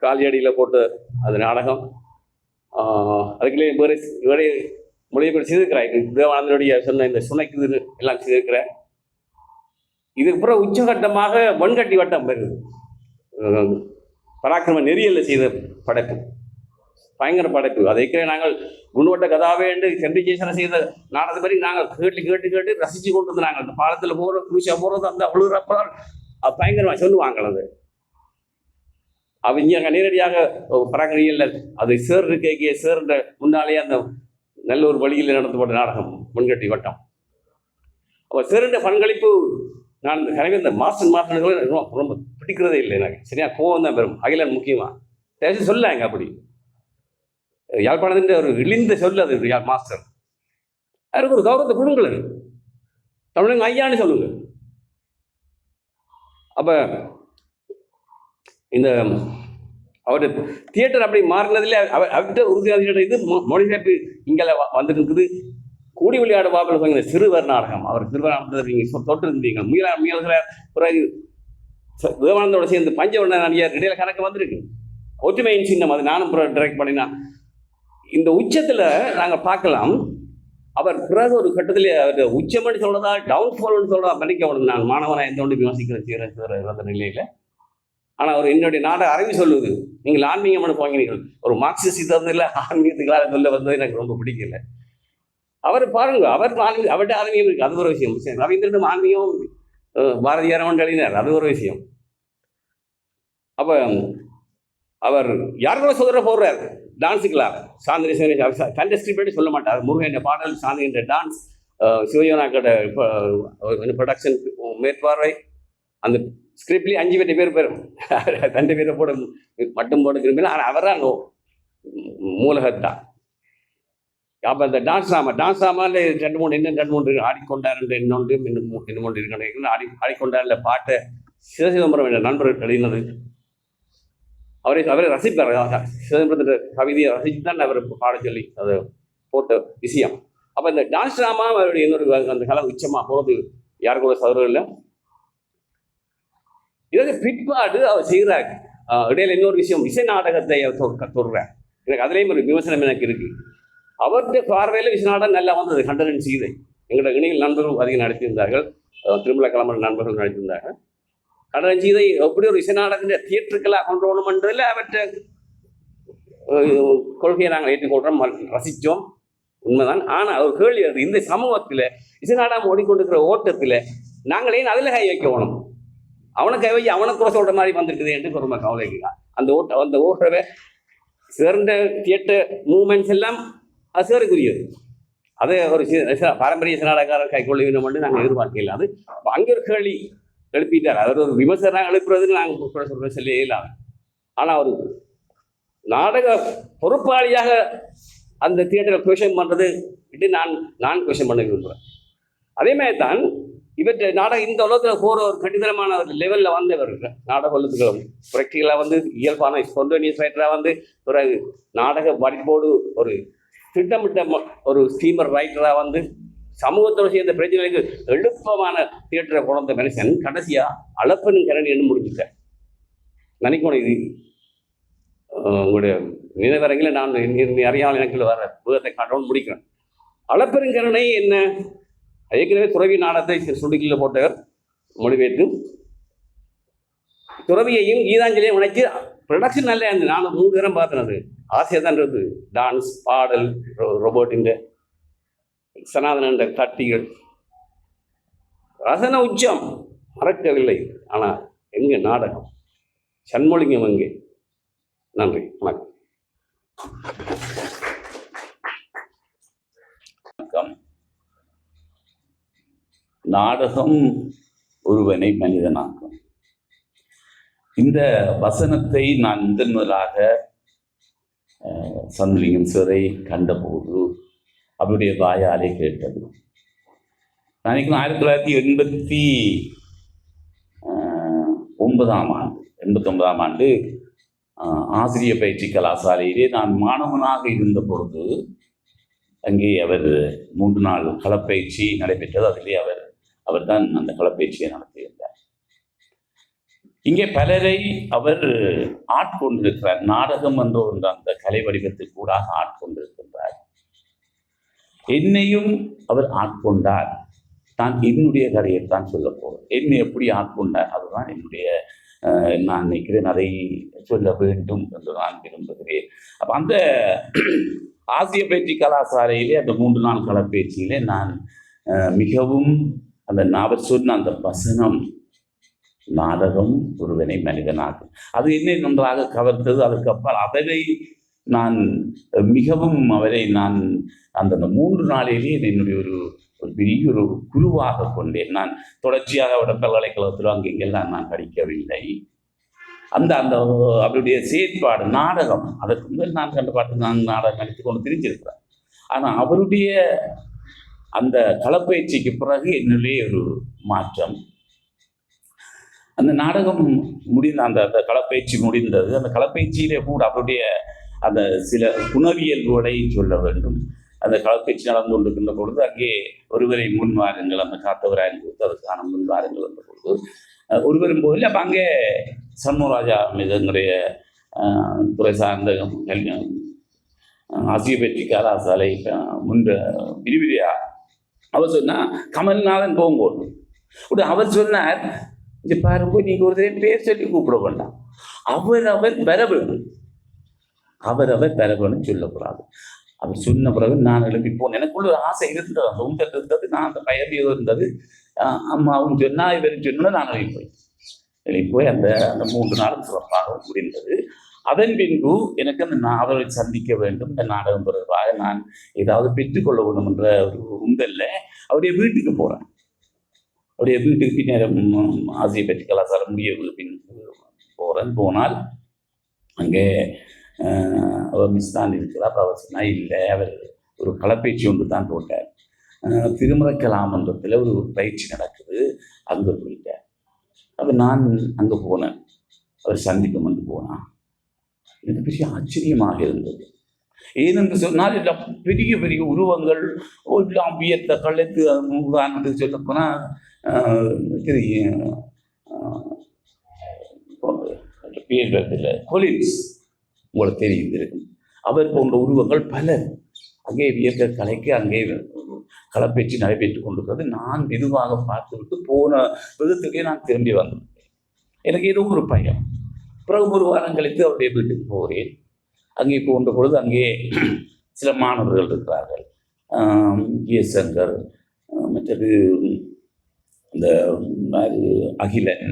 காலியடியில் போட்டு அது நாடகம். அதுக்குள்ளே வேறு மொழிபெயர்ப்பு செய்திருக்கிறார். தேவானந்தனுடைய சொன்ன இந்த சுனைக்குது எல்லாம் செய்திருக்கிறார். இதுக்கு பிறகு உச்சகட்டமாக வன்கட்டி வட்டம் பெறுது. பராக்கிரம நெறியல்ல செய்த படைப்பு, பயங்கர படைப்பு. அதை நாங்கள் குண்டுவட்ட கதாவே என்று சென்ட்ரிகேஷனை செய்த நாடகத்தை பற்றி நாங்கள் கேட்டு ரசித்து கொண்டு வந்து நாங்கள் அந்த பாலத்தில் போகிற குளிச்சா போகிறது அந்த அவ்வளோ அது பயங்கரமாக சொல்லுவாங்க. அது இங்கே நேரடியாக பராக்கிரமியல்ல அது சேர் இருக்கே சேர்ன்ற முன்னாலேயே அந்த நல்ல ஒரு வழியில் நடத்தப்பட்ட நாடகம் முன்கட்டி வட்டம். அப்போ சேருன்ற பங்களிப்பு நான் இந்த மாஸ்டர்கள் ரொம்ப பிடிக்கிறதே இல்லை. எனக்கு சரியா கோவம் தான் பெறும். அகிலன் முக்கியமாக தேசி சொல்லாங்க. அப்படி யாழ்ப்பாணத்தின் ஒரு இழிந்த சொல் அது மாஸ்டர். அதுக்கு ஒரு கௌரவத்தை கொடுங்கள். தமிழங்க ஐயான்னு சொல்லுங்க. அப்போ இந்த அவர் தியேட்டர் அப்படி மாறினதில் அவர்கிட்ட உறுதியாக இது மொழிபெயர்ப்பு இங்கே வந்துருக்குது. கூடி விளையாடு பாப்பில் சிறுவர் நாடகம். அவர் சிறுவர் நாடகத்தை நீங்கள் தொட்டு இருந்தீங்க. முயல்கிறார். பிறகு தேவானந்தோட சேர்ந்து பஞ்சவர்ண நடிகர் இடையில கணக்கு வந்திருக்கு. ஒற்றுமையின் சின்னம் அது நானும் டைரக்ட் பண்ணினா. இந்த உச்சத்தில் நாங்கள் பார்க்கலாம். அவர் பிறகு ஒரு கட்டத்தில் அவர் உச்சம்னு சொல்றதா டவுன்ஃபால்னு சொல்றதா மன்னிக்க நான் மாணவனாக எந்த ஒன்று விமர்சிக்கிற இருந்த நிலையில். ஆனால் அவர் என்னுடைய நாடக அறிவு சொல்லுவது, நீங்கள் ஆன்மீகம்னு போங்கிறீர்கள். ஒரு மார்க்சிஸ்ட் சித்தாந்தத்தில் ஆன்மீகத்துக்காக சொல்ல வந்தது எனக்கு ரொம்ப பிடிக்கல. அவர் பாருங்க, அவர்கிட்ட ஆன்மீகம் இருக்கு, அது ஒரு விஷயம். ரவீந்திரனும் ஆன்மீகம், பாரதியாரவன் எழுதினார், அது ஒரு விஷயம். அப்போ அவர் யாருக்குள்ள சொல்கிற போடுறார் டான்ஸுக்கெல்லாம். சாந்தினி கண்ட ஸ்கிரிப்ட் சொல்ல மாட்டார். முருகன் பாடல், சாந்தின்ற டான்ஸ், சிவயோனாக்கோட ப்ரொடக்ஷன் மேற்பார்வை. அந்த ஸ்கிரிப்ட்லேயே 5 பேர் பெறும். 2 பேரை போட மட்டும் போட விரும்பினா. ஆனால் அவர் தான் மூலகத்தான். அப்போ இந்த டான்ஸ் ட்ராமாவில் ரெண்டு மூணு ஆடிக்கொண்டார் இன்னொன்று இன்னொன்று இருக்கிற ஆடிக்கொண்டார்ல பாட்டை சிவசிதம்பரம் என்ற நண்பர் எழுதினது. அவரை ரசிப்பார். சிதம்பரத்தின் கவிதையை ரசித்து தான் அவர் பாட சொல்லி அதை போட்ட விஷயம். அப்போ இந்த டான்ஸ் ட்ராமா அவருடைய இன்னொரு அந்த கலை உச்சமாக போகிறது யாரு கூட சதுரம் இல்லை. இதற்கு பிற்பாடு அவர் செய்கிறார். இடையில இன்னொரு விஷயம், இசை நாடகத்தை தொடுறார். எனக்கு அதுலேயும் ஒரு விமர்சனம் எனக்கு இருக்கு. அவருடைய பார்வையில் இசை நாடகம் நல்லா வந்தது. கண்டனன் சீதை எங்களோட இணையில் நண்பர்கள் அதிகம் நடத்தியிருந்தார்கள். திருமலை கிளம்புற நண்பர்கள் நடத்தியிருந்தார்கள். கண்டனன் சீதை எப்படி ஒரு இசை நாடக தியேட்டருக்கெல்லாம் கொண்டு வரணும்ன்றதில் அவற்றை கொள்கையை நாங்கள் ஏற்றுக்கொள்கிறோம், ரசித்தோம், உண்மைதான். ஆனால் ஒரு கேள்வி வருது, இந்த சமூகத்தில் இசை நாடகம் ஓடிக்கொண்டிருக்கிற ஓட்டத்தில் நாங்கள் ஏன் அதில் கை வைக்கணும்? அவனை கை வைக்க அவனை குறை சொல்கிற மாதிரி வந்திருக்குது என்று பெருமை கவலைக்குதான். அந்த ஓட்டுறவை சிறந்த தியேட்டர் மூமெண்ட்ஸ் எல்லாம் அது சிறக்குரியது. அதை ஒரு பாரம்பரிய இசை நாடகக்காரர் கைக்கொள்ள வேண்டும் என்று நாங்கள் எதிர்பார்க்கல. அது அங்கே ஒரு கேள்வி எழுப்பிட்டார். அவர் ஒரு விமர்சனம் எழுப்புறதுன்னு நாங்கள் சொல்கிற சொல்லி இல்லாம. ஆனால் ஒரு நாடக பொறுப்பாளியாக அந்த தியேட்டரை கொஷன் பண்ணுறது இது நான் கொஷன் பண்ண விரும்புகிறேன். அதே மாதிரி தான் இவற்றை நாடகம் இந்த உலகத்தில் போகிற ஒரு கடிதமான ஒரு லெவலில் வந்தவர் நாடக உலகத்துக்கு ப்ராக்டிக்கலாக வந்து இயல்பான ஸ்பான்டேனியஸ் ரைட்டராக வந்து பிறகு நாடக படிப்போடு ஒரு திட்டமிட்ட ஒரு ஸ்டீமர் ரைட்டராக வந்து சமூகத்தோடு சேர்ந்த பிரச்சனைகளுக்கு எழுப்பமான தியேட்டரை கொண்ட மனுஷன் கடைசியாக அளப்பெரும் கரணி என்று முடிஞ்சுட்டேன். நினைக்கணும் இது உங்களுடைய நினைவரங்கில் நான் அறியாமல் எனக்கு வர புகத்தை காட்டவும் முடிக்கிறேன். அளப்பெருங்கரணை என்ன? ஏற்கனவே துறவி நாடகத்தை சுடுகில் போட்டவர் மொழிபெயர்த்து துறவியையும் கீதாஞ்சலியும் உழைச்சி ப்ரொடக்ஷன் நல்ல அந்த நான் 3 தரம் பார்த்தேன். ஆசையாக தான் இருந்தது. டான்ஸ், பாடல், ரோபோட்டிங்க, சனாதன கட்டிகள், ரசன உச்சம் மறக்கவில்லை. ஆனால் எங்கே நாடகம், சண்முலிங்கம் எங்கே? நன்றி, வணக்கம். நாடகம் ஒருவனை மனிதனாக்கும். இந்த வசனத்தை நான் முதலாக சண்முலிங்கம் சிறை கண்டபோது அவருடைய வாயாலே கேட்டது. நான் 1989ஆம் ஆண்டு ஆசிரியர் பயிற்சி கலாசாலையிலே நான் மாணவனாக இருந்த பொழுது அங்கே அவர் 3 நாள் களப்பயிற்சி நடைபெற்றது. அதிலே அவர் தான் அந்த களப்பயிற்சியை நடத்தியிருந்தார். இங்கே பலரை அவர் ஆட்கொண்டிருக்கிறார். நாடகம் என்ற அந்த கலை வடிவத்தில் கூட ஆட்கொண்டிருக்கின்றார். என்னையும் அவர் ஆட்கொண்டார். நான் என்னுடைய கதையைத்தான் சொல்ல போகிறேன். என்னை எப்படி ஆட்கொண்டார் அதுதான் என்னுடைய நான் நினைக்கிறேன், அதை சொல்ல வேண்டும் என்று நான் விரும்புகிறேன். அப்போ அந்த ஆசிய பயிற்சி கலாசாலையிலே அந்த 3 நாள் களப்பயிற்சியிலே நான் மிகவும் அவர் சொன்ன அந்த வசனம், நாடகம் ஒருவனை மனிதனாகும், அது என்னை நன்றாக கவர்ந்தது. அதற்கப்பால் அதனை நான் மிகவும் நான் அந்த 3 நாளிலே என்னுடைய ஒரு பெரிய ஒரு குழுவாக கொண்டேன். நான் தொடர்ச்சியாக பல்கலைக்கழகத்தில் அங்கெங்கெல்லாம் நான் படிக்கவில்லை. அந்த அவருடைய செயற்பாடு நாடகம், அதற்கு முதல் நான் கண்ட பாட்டு நான் நாடகம் நடித்து கொண்டு தெரிஞ்சிருக்கிறேன். ஆனால் அவருடைய அந்த களப்பயிற்சிக்கு பிறகு என்னுடைய ஒரு மாற்றம். அந்த நாடகம் முடிந்த அந்த களப்பயிற்சி முடிந்தது. அந்த களப்பயிற்சியிலே கூட அவருடைய அந்த சில குணவியல்புகளை சொல்ல வேண்டும். அந்த களப்பயிற்சி நடந்து கொண்டிருக்கின்ற பொழுது அங்கே ஒருவரை முன்வாருங்கள், அந்த காத்தவராயன் கொடுத்து அதற்கான முன்வாருங்கள் என்ற பொழுது ஒருவரும் போதில் அப்போ அங்கே சண்முகராஜா மீது எங்களுடைய துறை சார்ந்த ஆசிய பயிற்சி கலாசாலை முன்பு விரிவிரியா அவர் சொன்னால் கமல்நாதன் போகும்போது உடனே அவர் சொன்னார், இங்கே பாருங்க, நீங்கள் ஒரு பேர் சொல்லி கூப்பிட வேண்டாம், அவர் வர வேண்டும், அவர் வர வேணும் சொல்லக்கூடாது. அவர் சொன்ன பிறகு நான் எழுப்பி போனேன். எனக்குள்ள ஒரு ஆசை இருந்தது, அந்த உண்டல் இருந்தது, நான் அந்த பயமையோ இருந்தது. அம்மாவும் சொன்னா இவரும் சொன்னா நான் எழுப்பி போய் அந்த 3 நாளும் சிறப்பாக முடிந்தது. அதன் பின்பு எனக்கு அந்த அவரை சந்திக்க வேண்டும், இந்த நாடகம் தொடர்பாக நான் ஏதாவது பெற்றுக்கொள்ள வேண்டும் என்ற ஒரு உண்டல்ல அவருடைய வீட்டுக்கு போகிறேன். அவருடைய வீட்டுக்கு பின்னேரம் ஆசிய பயிற்சி கலாசாரம் முடிய போனால் அங்கே அவர் மிஸ் தான் இருக்கிறார். அவர் சொன்னால் இல்லை, அவர் ஒரு களப்பேச்சு ஒன்று தான் போட்டார். திருமறைக்கலாமன்றத்தில் ஒரு பயிற்சி நடக்குது, அங்கே போயிட்டார். அப்போ நான் அங்கே போனேன், அவர் சந்திக்கும் வந்து போனான். எனக்கு பெரிய ஆச்சரியமாக இருந்தது. ஏனென்று சொன்னால் எல்லாம் பெரிய பெரிய உருவங்கள் எல்லாம் வியத்த கழுத்து. உதாரணத்துக்கு சொல்ல போனால் பேர் இல்லை, கொலின்ஸ் உங்களுக்கு தெரியும், அவர் போன்ற உருவங்கள் பலர் அங்கே வியத்த கலைக்கு அங்கே களப்பேச்சு நடைபெற்று கொண்டிருக்கிறது. நான் மெதுவாக பார்த்துவிட்டு போன விதத்துக்கே நான் திரும்பி வந்தேன். எனக்கு ஏதோ ஒரு பயம். பிறகு ஒரு வாரம் கழித்து அவருடைய வீட்டுக்கு போகிறேன். அங்கே போன்ற பொழுது அங்கே சில மாணவர்கள் இருக்கிறார்கள். எஸ் சங்கர், மற்றது இந்த அகிலன்,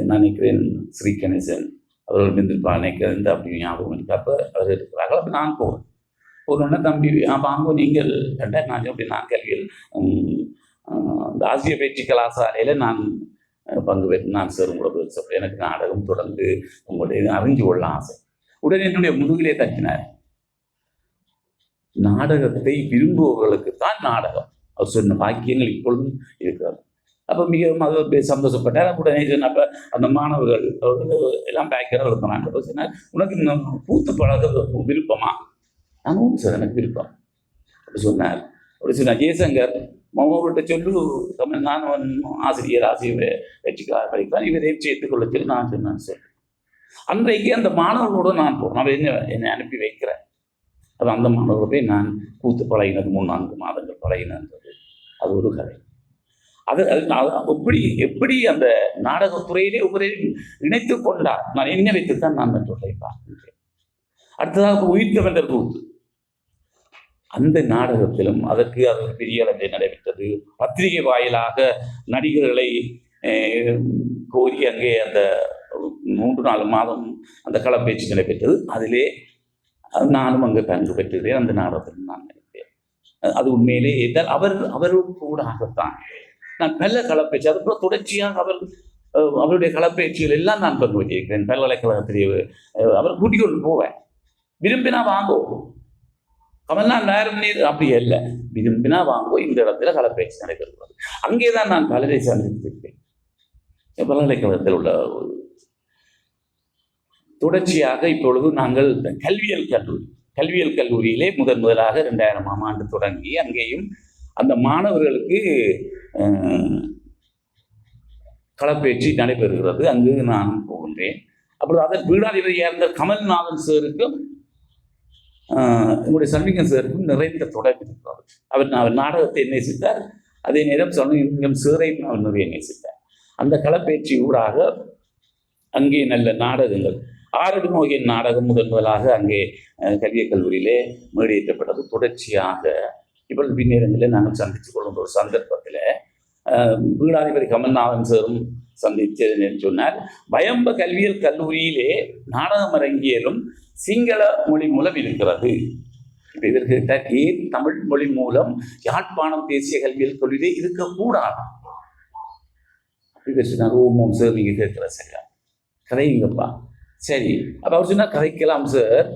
நான் நினைக்கிறேன் ஸ்ரீ கணேசன், அவர்கள் மிந்திருப்பா நினைக்கிறேன் அப்படி ஞாபகம் இருக்கு. அப்போ அவர் இருக்கிறார்கள். அப்போ நான் போகிறேன். போனோடனே தம்பி வாங்க நீங்கள் கண்டால் நான் அப்படி நான் கல்வியில் இந்த ஆசிய பயிற்சி கலாசாலையில் நான் பங்கு பெற்று நான் சேரும் கூட சொல்கிறேன். எனக்கு நாடகம் தொடர்ந்து உங்களுடைய அறிஞ்சு கொள்ள ஆசை. உடனே என்னுடைய முதுகிலே தட்டினார். நாடகத்தை விரும்புபவர்களுக்கு தான் நாடகம். அவர் சொன்ன வாக்கியங்கள் இப்பொழுதும் இருக்கிறது. அப்போ மிகவும் அது சந்தோஷப்பட்டார். உடனே சொன்னப்போ அந்த மாணவர்கள் எல்லாம் பேக்கராக எழுப்பினாங்க. சொன்னார், உனக்கு இந்த பூத்து பழக விருப்பமா? நானும் சார் எனக்கு விருப்பம் அப்படி சொன்னார். அப்படி சொன்னார், ஜெயசங்கர் மாமாவிட்ட சொல்லு, நான் ஆசிரியர் வச்சுக்கலாம் படிக்கலாம், இவரை சேர்த்துக்கொள்ள சொல்லி நான் சொன்னேன் சார். அன்றைக்கு அந்த மாணவர்களோடு நான் போகிறேன். அவன் என்னை அனுப்பி வைக்கிறேன். அப்போ அந்த மாணவர்கள் போய் நான் கூத்து பழகினது 3-4 மாதங்கள் பழகினது. அது ஒரு கதை. அது எப்படி அந்த நாடகத்துறையிலே ஒவ்வொரு இணைத்து கொண்டார். நான் என்ன வைத்துத்தான் நான் சொல்லை பார்க்கின்றேன். அடுத்ததாக உயிர்த்தவென்ற கூத்து, அந்த நாடகத்திலும் அதற்கு அது பெரிய அளவில் நடைபெற்றது. பத்திரிகை வாயிலாக நடிகர்களை கோரி அங்கே அந்த 3-4 மாதம் அந்த களப்பேச்சு நடைபெற்றது. அதிலே நானும் அங்கே பங்கு பெற்றுகிறேன். அந்த நாடகத்தில் நான் நினைத்தேன். அது உண்மையிலே ஏற்றால் அவர் கூடாகத்தான் நான் நல்ல களப்பேச்சு, அதுபோல் தொடர்ச்சியாக அவருடைய களப்பேச்சுகள் எல்லாம் நான் பங்கு பெற்றிருக்கிறேன். பல்கலைக்கழகத்திலே அவர் கூட்டிக் கொண்டு போவேன். விரும்பினா வாங்கோ, கமல்நாத் நேரம் நீர் அப்படி இல்லை, விரும்பினா வாங்கோ, இந்த இடத்துல களப்பேச்சு நடைபெறுகிறது. அங்கே தான் நான் பலரை சந்தித்திருக்கிறேன். பல்கலைக்கழகத்தில் உள்ள தொடர்ச்சியாக இப்பொழுது நாங்கள் கல்வியல் கல்லூரியிலே முதலாக 2000ஆம் ஆண்டு தொடங்கி அங்கேயும் அந்த மாணவர்களுக்கு களப்பேச்சு நடைபெறுகிறது. அங்கு நான் போகின்றேன். அப்பொழுது அதன் பீடாதிபதியாக இருந்த கமல்நாதன் சாருக்கும் என்னுடைய சண்முகம் சாருக்கும் நிறைந்த தொடர்பு இருக்கிறது. அவர் நாடகத்தை நேசித்தார். அதே நேரம் சண்முகம் சாரையும் அவர் நிறைய நேசித்தார். அந்த களப்பேச்சு ஊடாக அங்கே நல்ல நாடகங்கள், ஆரடி மோகியின் நாடகம் முதலாக அங்கே கல்வியக் கல்லூரியிலே மேடையேற்றப்பட்டது. தொடர்ச்சியாக இப்பொழுது பின்னேரங்களில் நாங்கள் சந்தித்துக் கொள்ளும் ஒரு சந்தர்ப்பத்தில் பீடாதிபதி கமல்நாதன் சாரும் சந்தித்தது சொன்னார், பயம்ப கல்வியல் கல்லூரியிலே நாடகம் அரங்கியலும் சிங்கள மொழி மூலம் இருக்கிறது. இப்போ இதற்கு ஏன் தமிழ் மொழி மூலம் யாழ்ப்பாணம் தேசிய கல்வியல் கல்லூரியிலே இருக்கக்கூடாது? அப்படி சொன்னார். ஓமோம் சார், நீங்கள் கேட்குற சரியா கதைங்கப்பா. சரி, அப்போ அவர் சொன்னால் கதைக்கலாம் சார்,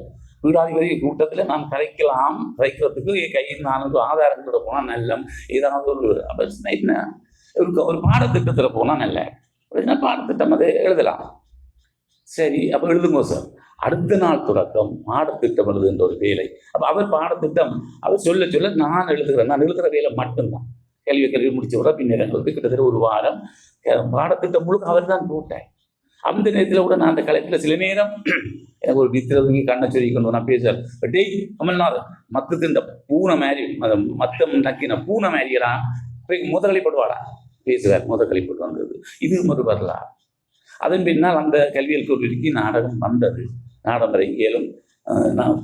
பீடாதிபதி கூட்டத்தில் நான் கதைக்கிறதுக்கு என் கையில் நான் ஒரு ஆதாரங்களோட போனால் நல்ல ஏதாவது என்ன ஒரு பாடத்திட்டத்தில் போனால் நல்ல பாடத்திட்டம் அதை எழுதலாம். சரி, அப்போ எழுதுங்க சார். அடுத்த நாள் தொடக்கம் பாடத்திட்டம் எழுதுகின்ற ஒரு வேலை. அப்போ அவர் பாடத்திட்டம் அவர் சொல்ல நான் எழுதுகிற வேலை மட்டும்தான். கல்வி முடிச்ச விட பின்னரங்களுக்கு கிட்டத்தட்ட ஒரு வாரம் பாடத்திட்டம் முழுக்க அவர் தான் போட்டேன். அந்த நேரத்தில் கூட நான் அந்த கலைப்பில் சில நேரம் எனக்கு ஒரு நித்திரதுங்கி கண்ணை சொல்லி கொண்டு நான் பேசுகிறேன். டேய் கமல்நாதன், மத்தத்து இந்த பூனை மாதிரி மத்தம் நக்கின பூனை மாதிரியெல்லாம் முதலிப்படுவாடா பேசுவார். முதலிப்பட்டு வந்தது இது ஒரு வரலாறு. அதன் பின்னால் அந்த கல்வியல் கல்லூரிக்கு நாடகம் வந்தது. நாடகம் அரங்கியலும் நான்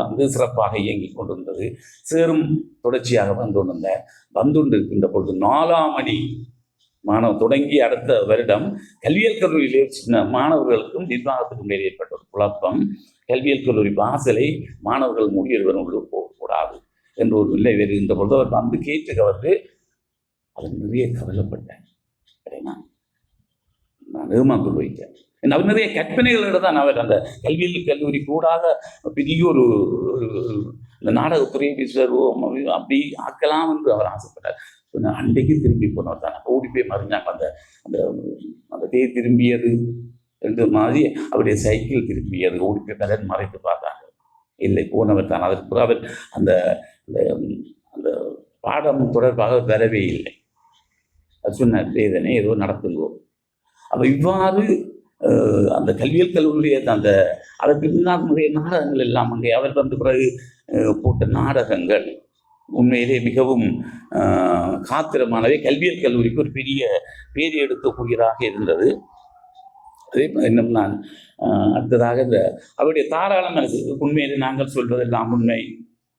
வந்து சிறப்பாக இயங்கி கொண்டிருந்தது. சேரும் தொடர்ச்சியாக வந்துண்டு இருக்கின்ற பொழுது 4ஆம் அடி மாணவர் தொடங்கி அடுத்த வருடம் கல்வியல் கல்லூரியிலே சின்ன மாணவர்களுக்கும் நிர்வாகத்துக்கும் ஏற்பட்ட ஒரு குழப்பம். கல்வியல் கல்லூரி வாசலை மாணவர்கள் முடியவரும் உள்ளே போகக்கூடாது என்ற ஒரு நிலை வருகின்ற பொழுது அவர் வந்து கேட்டுக்க வந்து அது நிறைய கவலைப்பட்டேன். நான் ஏமாந்து போயிட்டேன். அவர் நிறைய கற்பனைகளோடு தான் அவர் அந்த கல்வியல் கல்லூரி கூடாக பெரிய ஒரு இந்த நாடகத்துறையை விஸ்வரூபம் அப்படி ஆக்கலாம் என்று அவர் ஆசைப்பட்டார். சொன்ன அன்றைக்கு திரும்பி போனவர் தான். ஓடி போய் மறைஞ்சாங்க. அந்த அந்த அந்த தேர் திரும்பியது என்று மாதிரி அவருடைய சைக்கிள் திரும்பியது. ஓடி போய் கடன் மறைத்து பார்த்தாங்க. இல்லை, போனவர் தான். அதற்கு பிறகு அவர் அந்த அந்த பாடம் தொடர்பாக வரவே இல்லை. அது சொன்னார், வேதனை ஏதோ நடத்துங்கோ. அப்போ இவ்வாறு அந்த கல்வியல் கல்லூரியுடைய அந்த அதற்கு நிறைய நாடகங்கள் எல்லாம் அங்கே அவர் வந்த பிறகு போட்ட நாடகங்கள் உண்மையிலே மிகவும் காத்திரமானவை. கல்வியல் கல்லூரிக்கு ஒரு பெரிய பேர் எடுக்கக்கூடியதாக இருந்தது. அதே இன்னும் நான் அடுத்ததாக இந்த அவருடைய தாராள மனசு, உண்மையிலே நாங்கள் சொல்வதெல்லாம்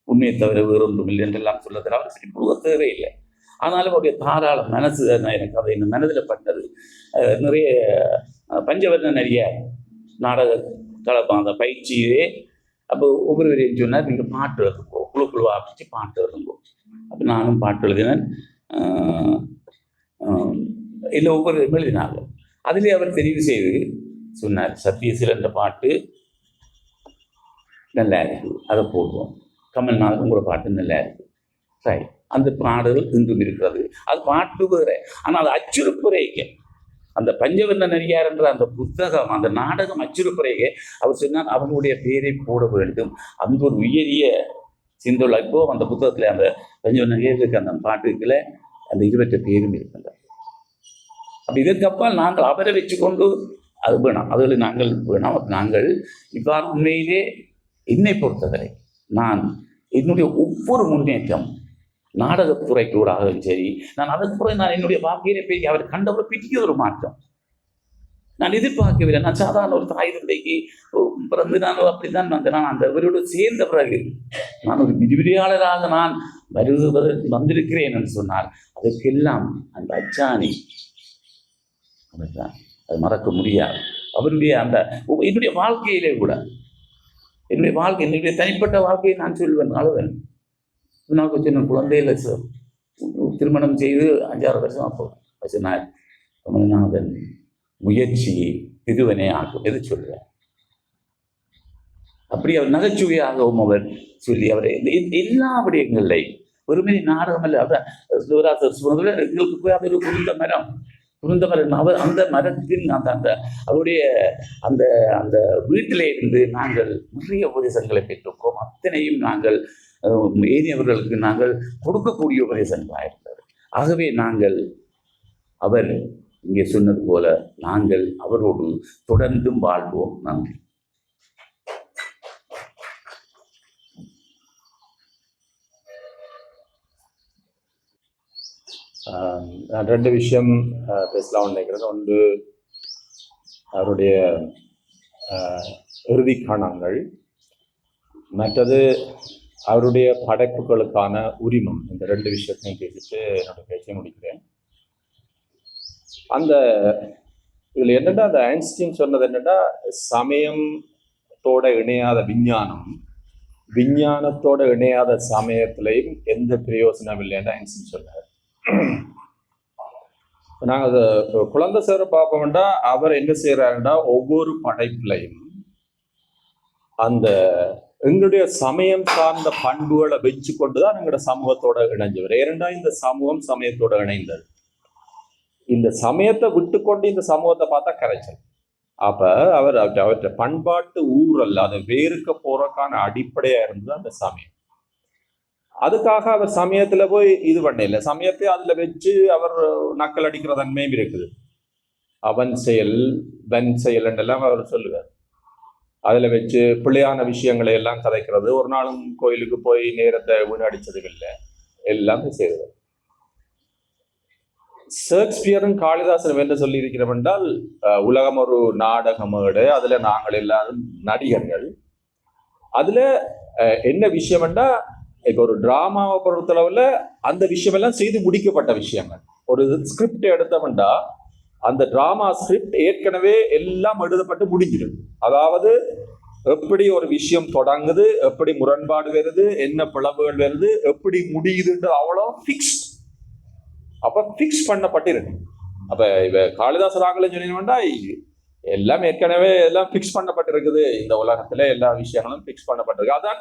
உண்மையை தவிர வேறொன்றும் இல்லை என்றெல்லாம் சொல்வதில் அவர் சிரிப்பு தேவை இல்லை. ஆனாலும் அவருடைய தாராள மனசு எனக்கு அதை என் மனதில் பட்டது. நிறைய பஞ்சவர்ண நிறைய நாடக கலப்பம் அந்த பயிற்சியே. அப்போ ஒவ்வொருவரையும் சொன்னார், நீங்கள் பாட்டு எழுதுங்கோ, குழுவாக பிடிச்சி பாட்டு எழுதுங்கோ. அப்போ நானும் பாட்டு எழுதினேன். இல்லை, ஒவ்வொரு எழுதினாங்க. அதிலே அவர் தெரிவு செய்து சொன்னார், சத்தியசீலன் என்ற பாட்டு நல்லா இருக்கு, அதை போடுவோம். கமல்நாதன் உங்களோட பாட்டு நல்லா இருக்கு, சரி. அந்த பாடல்கள் இன்றும் இருக்கிறது. அது பாட்டு வேற, ஆனால் அது அச்சுறுப்புரைக்க அந்த பஞ்சவர்ண நடிகார் என்ற அந்த புத்தகம், அந்த நாடகம் அச்சுறுப்புரைக்க அவர் சொன்னார் அவனுடைய பெயரை போட வேண்டும். அந்த ஒரு உயரிய சிந்தோல். இப்போ அந்த புத்தகத்தில் அந்த பஞ்சவர்ண நடிகருக்கு அந்த பாட்டுக்களை அந்த 20 பேரும் இருக்கின்றார். அப்படி இதற்கப்பால் நாங்கள் அவரை வச்சு கொண்டு அது வேணாம், அதில் நாங்கள் வேணாம். நாங்கள் இவ்வாறு உண்மையிலே என்னை பொறுத்தவரை நான் என்னுடைய ஒவ்வொரு முன்னேற்றம் நாடகத்துறைக்கூடாகவும் சரி, நான் அதற்கு பிறகு நான் என்னுடைய வாழ்க்கையிலே போய் அவர் கண்டவரை பெரிய ஒரு மாற்றம் நான் எதிர்பார்க்கவில்லை. நான் சாதாரண ஒரு தாய் தந்தைக்கு பிறந்து நான் அப்படித்தான் வந்தேன். நான் அந்த அவரோடு சேர்ந்த பிறகு நான் ஒரு விரிவிரியாளராக நான் வந்திருக்கிறேன் என்று சொன்னால் அதற்கெல்லாம் அந்த அச்சாணி அது மறக்க முடியாது. அவருடைய அந்த என்னுடைய வாழ்க்கையிலே கூட என்னுடைய தனிப்பட்ட வாழ்க்கையை நான் சொல்வேன். அழுவேன். நான் கொஞ்சம் குழந்தையில் திருமணம் செய்து 5-6 வருஷம் அப்போ சொன்னார், கமல்நாதன் முயற்சி திருவனே ஆகும் எது சொல்லுவேன். அப்படி அவர் நகைச்சுவையாகவும் அவர் சொல்லி அவர் எல்லா விடயங்களையும் ஒருமே நாடகம் அல்ல. அவர் சிவராசர் சொன்னதில் எங்களுக்கு போய் அது ஒரு குருந்த மரம் அவர் அந்த மரத்தின் அந்த அவருடைய அந்த அந்த வீட்டிலே இருந்து நாங்கள் நிறைய உபதேசங்களை பெற்றிருக்கோம். அத்தனையும் நாங்கள் ஏனியவர்களுக்கு நாங்கள் கொடுக்கக்கூடிய உபதேசங்களாக இருந்தது. ஆகவே நாங்கள் அவர் இங்கே சொன்னது போல நாங்கள் அவரோடு தொடர்ந்தும் வாழ்வோம். நன்றி. நான் 2 விஷயம் பேசலாம்னு நினைக்கிறேன். ஒன்று அவருடைய இறுதி காணங்கள், மற்றது அவருடைய படைப்புகளுக்கான உரிமம். இந்த 2 விஷயத்தையும் பேசிட்டு என்னோட பேச்சை முடிக்கிறேன். அந்த இதில் என்னென்னா அந்த ஐன்ஸ்டீன் சொன்னது என்னென்னா, சமயத்தோட இணையாத விஞ்ஞானத்தோட இணையாத சமயத்திலையும் எந்த பிரயோசனம் இல்லைன்னு ஐன்ஸ்டீன் சொன்னார். நாங்கள் அதை குழந்தை சேர பார்ப்போம்டா அவர் என்ன செய்யறாருன்னா, ஒவ்வொரு படைப்புலையும் அந்த எங்களுடைய சமயம் சார்ந்த பண்புகளை வச்சு கொண்டுதான் எங்களோட சமூகத்தோட இணைஞ்சவர். ஏனென்றா இந்த சமூகம் சமயத்தோட இணைந்தது. இந்த சமயத்தை விட்டு கொண்டு இந்த சமூகத்தை பார்த்தா கரைச்சல். அப்ப அவர் அவற்றை பண்பாட்டு ஊரல் அதை வேறுக்க போறதுக்கான அடிப்படையா இருந்தது அந்த சமயம். அதுக்காக அவர் சமயத்துல போய் இது பண்ணல. சமயத்தை அதுல வச்சு அவர் நக்கல் அடிக்கிற தன்மையும் இருக்குது. அவன் செயல் தன் செயல் என்றெல்லாம் அவர் சொல்லுவார். அதுல வச்சு பிள்ளையான விஷயங்களை எல்லாம் கதைக்கிறது. ஒரு நாளும் கோயிலுக்கு போய் நேரத்தை வீணடிச்சதும் இல்லை, எல்லாமே செய்வது. ஷேக்ஸ்பியரும் காளிதாசனும் என்ன சொல்லி இருக்கிறோம் என்றால், உலகம் ஒரு நாடக மேடை, அதுல நாங்கள் எல்லாரும் நடிகர்கள். அதுல என்ன விஷயம் என்றா, இப்போ ஒரு டிராமாவை பொறுத்தளவுல அந்த விஷயம் எல்லாம் செய்து முடிக்கப்பட்ட விஷயங்கள். ஒரு ஸ்கிரிப்ட் எடுத்தோம்னா அந்த டிராமா ஸ்கிரிப்ட் ஏற்கனவே எல்லாம் எழுதப்பட்டு முடிஞ்சிடும். அதாவது எப்படி ஒரு விஷயம் தொடங்குது, எப்படி முரண்பாடு வருது, என்ன பிளவுகள் வருது, எப்படி முடியுதுன்ற அவ்வளோ ஃபிக்ஸ்ட். அப்ப ஃபிக்ஸ் பண்ணப்பட்டிருக்கு. அப்ப இவ காளிதாச ராகலன்னு சொன்னீங்கன்னா எல்லாம் ஏற்கனவே எல்லாம் ஃபிக்ஸ் பண்ணப்பட்டிருக்குது. இந்த உலகத்துல எல்லா விஷயங்களும் ஃபிக்ஸ் பண்ணப்பட்டிருக்கு. அதான்